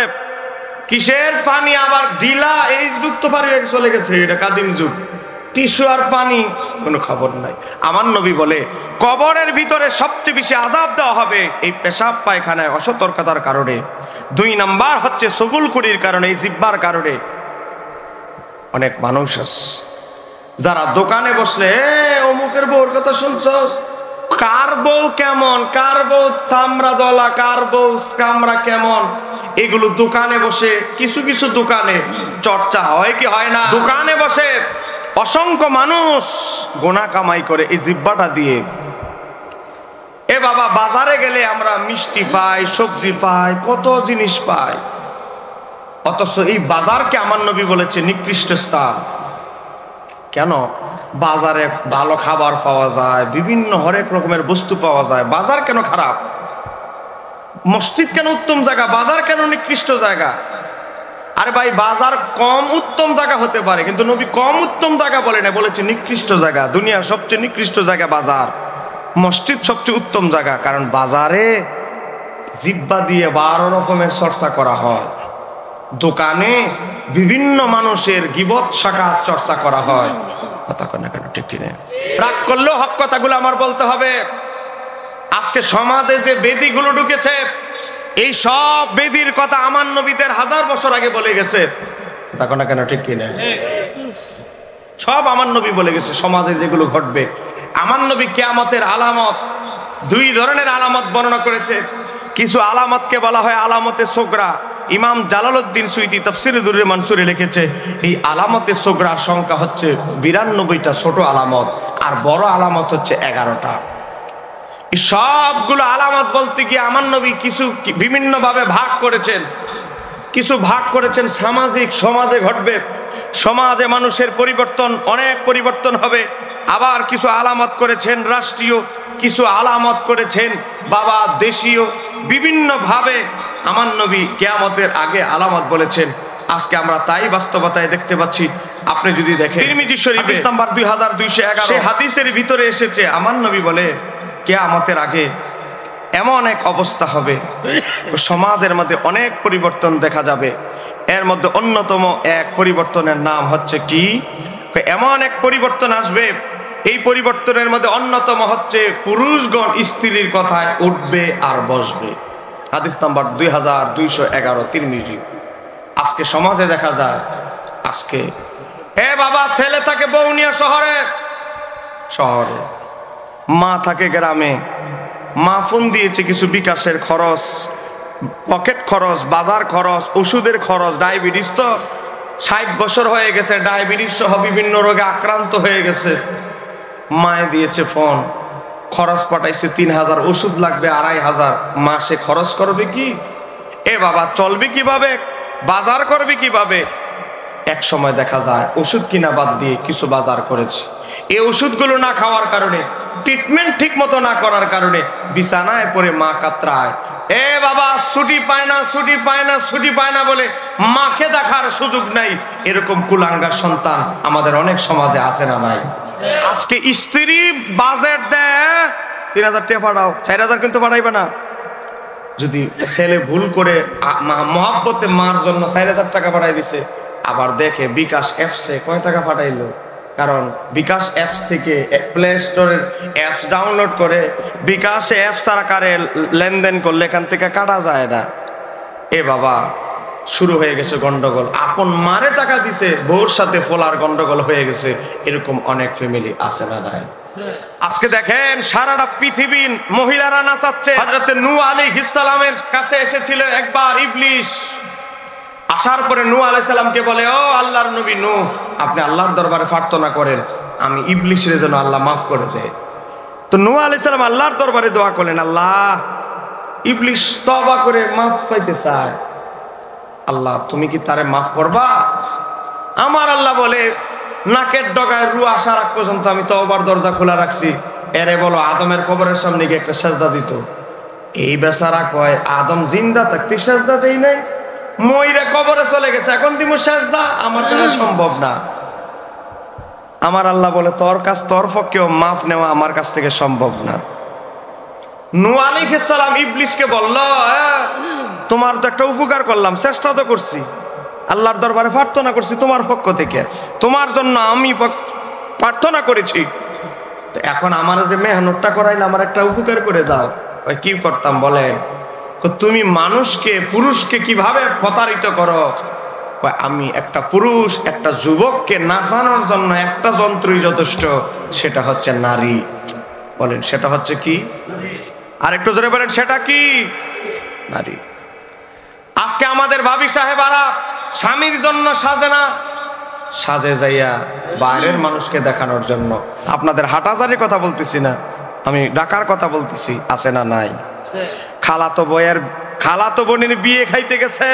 কিসের পানি? আবার ঢিলা, এই যুগ তো পানি চলে গেছে, এটা কাদিম যুগ। টিস্যু আর পানি, কোনো খবর নাই। আমার নবী বলে কবরের ভিতরে সবচেয়ে বেশি আযাব দেওয়া হবে এই পেশাব পায়খানায় অসতর্কতার কারণে। 2 নাম্বার হচ্ছে সগুলকুড়ির কারণে, এই জিহ্বার কারণে। অনেক মানুষ আছে যারা দোকানে বসলে অমুকের বউর কথা শুনছস, কার বউ কেমন, কার বউ চামড়া দলা, কার বউ কামড়া কেমন, এগুলো দোকানে বসে কিছু কিছু দোকানে চর্চা হয় কি হয় না? দোকানে বসে অসংখ্য মানুষ গোনা কামাই করে এই জিহ্বাটা দিয়ে। এ বাবা, বাজারে গেলে আমরা মিষ্টি পাই, সবজি পাই, কত জিনিস পাই, অথচ এই বাজারকে আমার নবী বলেছে নিকৃষ্ট স্থান। কেন? বাজারে ভালো খাবার পাওয়া যায়, বিভিন্ন হরেক রকমের বস্তু পাওয়া যায়, বাজার কেন খারাপ? মসজিদ কেন উত্তম জায়গা, বাজার কেন নিকৃষ্ট জায়গা? আরে ভাই, বাজার কম উত্তম জায়গা হতে পারে, কিন্তু নবী কম উত্তম জায়গা বলে না, বলেছে নিকৃষ্ট জায়গা। দুনিয়ার সবচেয়ে নিকৃষ্ট জায়গা বাজার, মসজিদ সবচেয়ে উত্তম জায়গা। কারণ বাজারে জিহ্বা দিয়ে 12 রকমের চর্চা করা হয়, দোকানে বিভিন্ন মানুষের গীবত শাখা চর্চা করা হয়। কথা না কেন, ঠিক কিনা? রাগ করলেও হক কথাগুলো আমার বলতে হবে। আজকে সমাজে যে বেদিগুলো ঢুকেছে, এই সব বেদির কথা আমার নবীদের 1000 বছর আগে বলে গেছে। কথা না কেন, ঠিক কিনা? সব আমার নবী বলে গেছে সমাজে যেগুলো ঘটবে। আমার নবী কিয়ামতের আলামত, 2 ধরনের আলামত বর্ণনা করেছে। কিছু আলামতকে বলা হয় আলামতে সোগরা। ইমাম জালালউদ্দিন সুয়ুতী তাফসীরে দুররে মানসুরে লিখেছে এই আলামতে সোগরার সংখ্যা হচ্ছে 92টা ছোট আলামত, আর বড় আলামত হচ্ছে 11টা। এই সবগুলো আলামত বলতে গিয়ে আমার নবী কিছু বিভিন্ন ভাবে ভাগ করেছেন। কিছু ভাগ করেছেন সামাজিক, সমাজে ঘটবে, সমাজে মানুষের পরিবর্তন, অনেক পরিবর্তন হবে। আবার কিছু আলামত করেছেন রাষ্ট্রীয়, কিছু আলামত করেছেন বাবা দেশীয়। বিভিন্ন ভাবে আমার নবী কিয়ামতের আগে আলামত বলেছেন। আজকে আমরা তাই বাস্তবতায় দেখতে পাচ্ছি। আপনি যদি দেখেন তিরমিজি শরীফ হাদিস নাম্বার 2211, সেই হাদিসের ভিতরে এসেছে আমার নবী বলে কিয়ামতের আগে এমন এক অবস্থা হবে, সমাজের মধ্যে অনেক পরিবর্তন দেখা যাবে। এর মধ্যে অন্যতম এক পরিবর্তনের নাম হচ্ছে কি? এমন এক পরিবর্তন আসবে, এই পরিবর্তনের মধ্যে অন্যতম হচ্ছে পুরুষগণ স্ত্রীর কথায় উঠবে আর বসবে। হাদিস নাম্বার 2211 তিরমিজি। আজকে সমাজে দেখা যায়, আজকে এ বাবা, ছেলে থাকে বউনিয়া শহরে, মা থাকে গ্রামে। মা ফোন দিয়েছে কিছু বিকাশের খরচ, পকেট খরচ, বাজার খরচ, ওষুধের খরচ। ডায়াবেটিস তো 60 বছর হয়ে গেছে, ডায়াবেটিস সহ বিভিন্ন রোগে আক্রান্ত হয়ে গেছে। মায়ে দিয়েছে ফোন, খরচ পাঠাইছে 3000, ওষুধ লাগবে 2500। মাসে খরচ করবে কি? এ বাবা, চলবে কিভাবে, বাজার করবে কিভাবে? এক সময় দেখা যায় ওষুধ কিনা বাদ দিয়ে কিছু বাজার করেছে। এই ওষুধগুলো না খাওয়ার কারণে, ট্রিটমেন্ট ঠিক মতো না করার কারণে বিছানায় পড়ে মা কাতরায়। এ বাবা, ছুটি পায় না, ছুটি পায় না, ছুটি পায় না বলে মাকে দেখার সুযোগ নাই। এরকম কুলাঙ্গার সন্তান আমাদের অনেক সমাজে আছে না নাই? আজকে স্ত্রী বাজেট দেয় 3000 টাকা পাঠাও, 4000 কিন্তু পাঠাইবে না। যদি ছেলে ভুল করে মহব্বতে মার জন্য 4000 টাকা পাঠাই দিছে, আবার দেখে বিকাশ অ্যাপসে কয় টাকা পাঠাইলো। কারণ বিকাশ অ্যাপস থেকে প্লে স্টোরের অ্যাপস ডাউনলোড করে বিকাশে অ্যাপস আকারে লেনদেন করলে এখান থেকে কাটা যায় না। এ বাবা, শুরু হয়ে গেছে গন্ডগোল। আপন মারে টাকা দিছে, বউর সাথে ফোলার গন্ডগোল হয়ে গেছে। এরকম অনেক ফ্যামিলি আছে না নাই? আজকে দেখেন সারাটা পৃথিবী মহিলারা নাচাচ্ছে। হযরত নূহ আলাইহিস সালামের কাছে এসেছিল একবার ইবলিস। আসার পরে নূহ আলাইহিস সালামকে বলে, ও আল্লাহর নবী নূহ, আপনি আল্লাহর দরবারে প্রার্থনা করেন আমি ইবলিসের জন্য আল্লাহ মাফ করে দেয়। তো নূহ আলাইহিস সালাম আল্লাহর দরবারে দোয়া করলেন, আল্লাহ, ইবলিস তওবা করে মাফ পাইতে চায়, আল্লাহ তুমি কি তারে মাফ করবা? আমার আল্লাহ বলে, নাকের ডগায় রু আসার আগ পর্যন্ত আমি তওবার দরজা খোলা রাখছি। এরে বলো আদমের কবরের সামনে গিয়ে একটা সেজদা দিত। এই বেচারা কয়, আদম জিন্দা থাকতে সেজদা দেই নাই, মইরে কবরে চলে গেছে, এখন দিমু সেজদা? আমার দ্বারা সম্ভব না। আমার আল্লাহ বলে, তোর কাছ, তোর পক্ষেও মাফ নেওয়া আমার কাছ থেকে সম্ভব না। নূহ আলাইহিস সালাম ইবলিসকে বলল, তোমার তো একটা উপকার করলাম, চেষ্টা তো করছি, আল্লাহর দরবারে প্রার্থনা করছি তোমার পক্ষ থেকে, তোমার জন্য আমি প্রার্থনা করেছি। তো এখন আমার যে মেহনতটা করাইলে আমার একটা উপকার করে দাও। কি করতাম বলেন? তুমি মানুষকে, পুরুষকে কিভাবে প্রতারিত করো? আমি একটা পুরুষ একটা যুবককে নাচানোর জন্য একটা যন্ত্রই যথেষ্ট, সেটা হচ্ছে নারী। বলেন সেটা হচ্ছে কি? আর একটু জোরে বলেন সেটা কি? নারী। আজকে আমাদের ভাবি সাহেবারা স্বামীর জন্য সাজে না, সাজে যাইয়া বাইরের মানুষকে দেখানোর জন্য। আপনাদের হাটাজারির কথা বলতেছি না, আমি ঢাকার কথা বলতেছি। আছে না নাই? খালাতো বোনের বিয়ে খাইতে গেছে,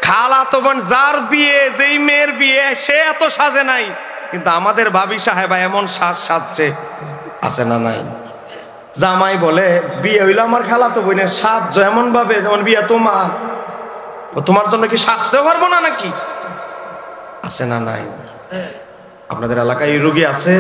খালাতো বোন যার বিয়ে, যেই মেয়ের বিয়ে, সে এত সাজে নাই, কিন্তু আমাদের ভাবি সাহেবা এমন সাজছে। আছে না নাই? জামাই বলে বিয়ে হইলো আমার খালাতো বোনের, সাজ এমন ভাবে যেমন বিয়ে তোমার, তোমার জন্য কি সাজতে পারবো না নাকি? আছে না নাই? আপনাদের এলাকায় এই রোগী আছে?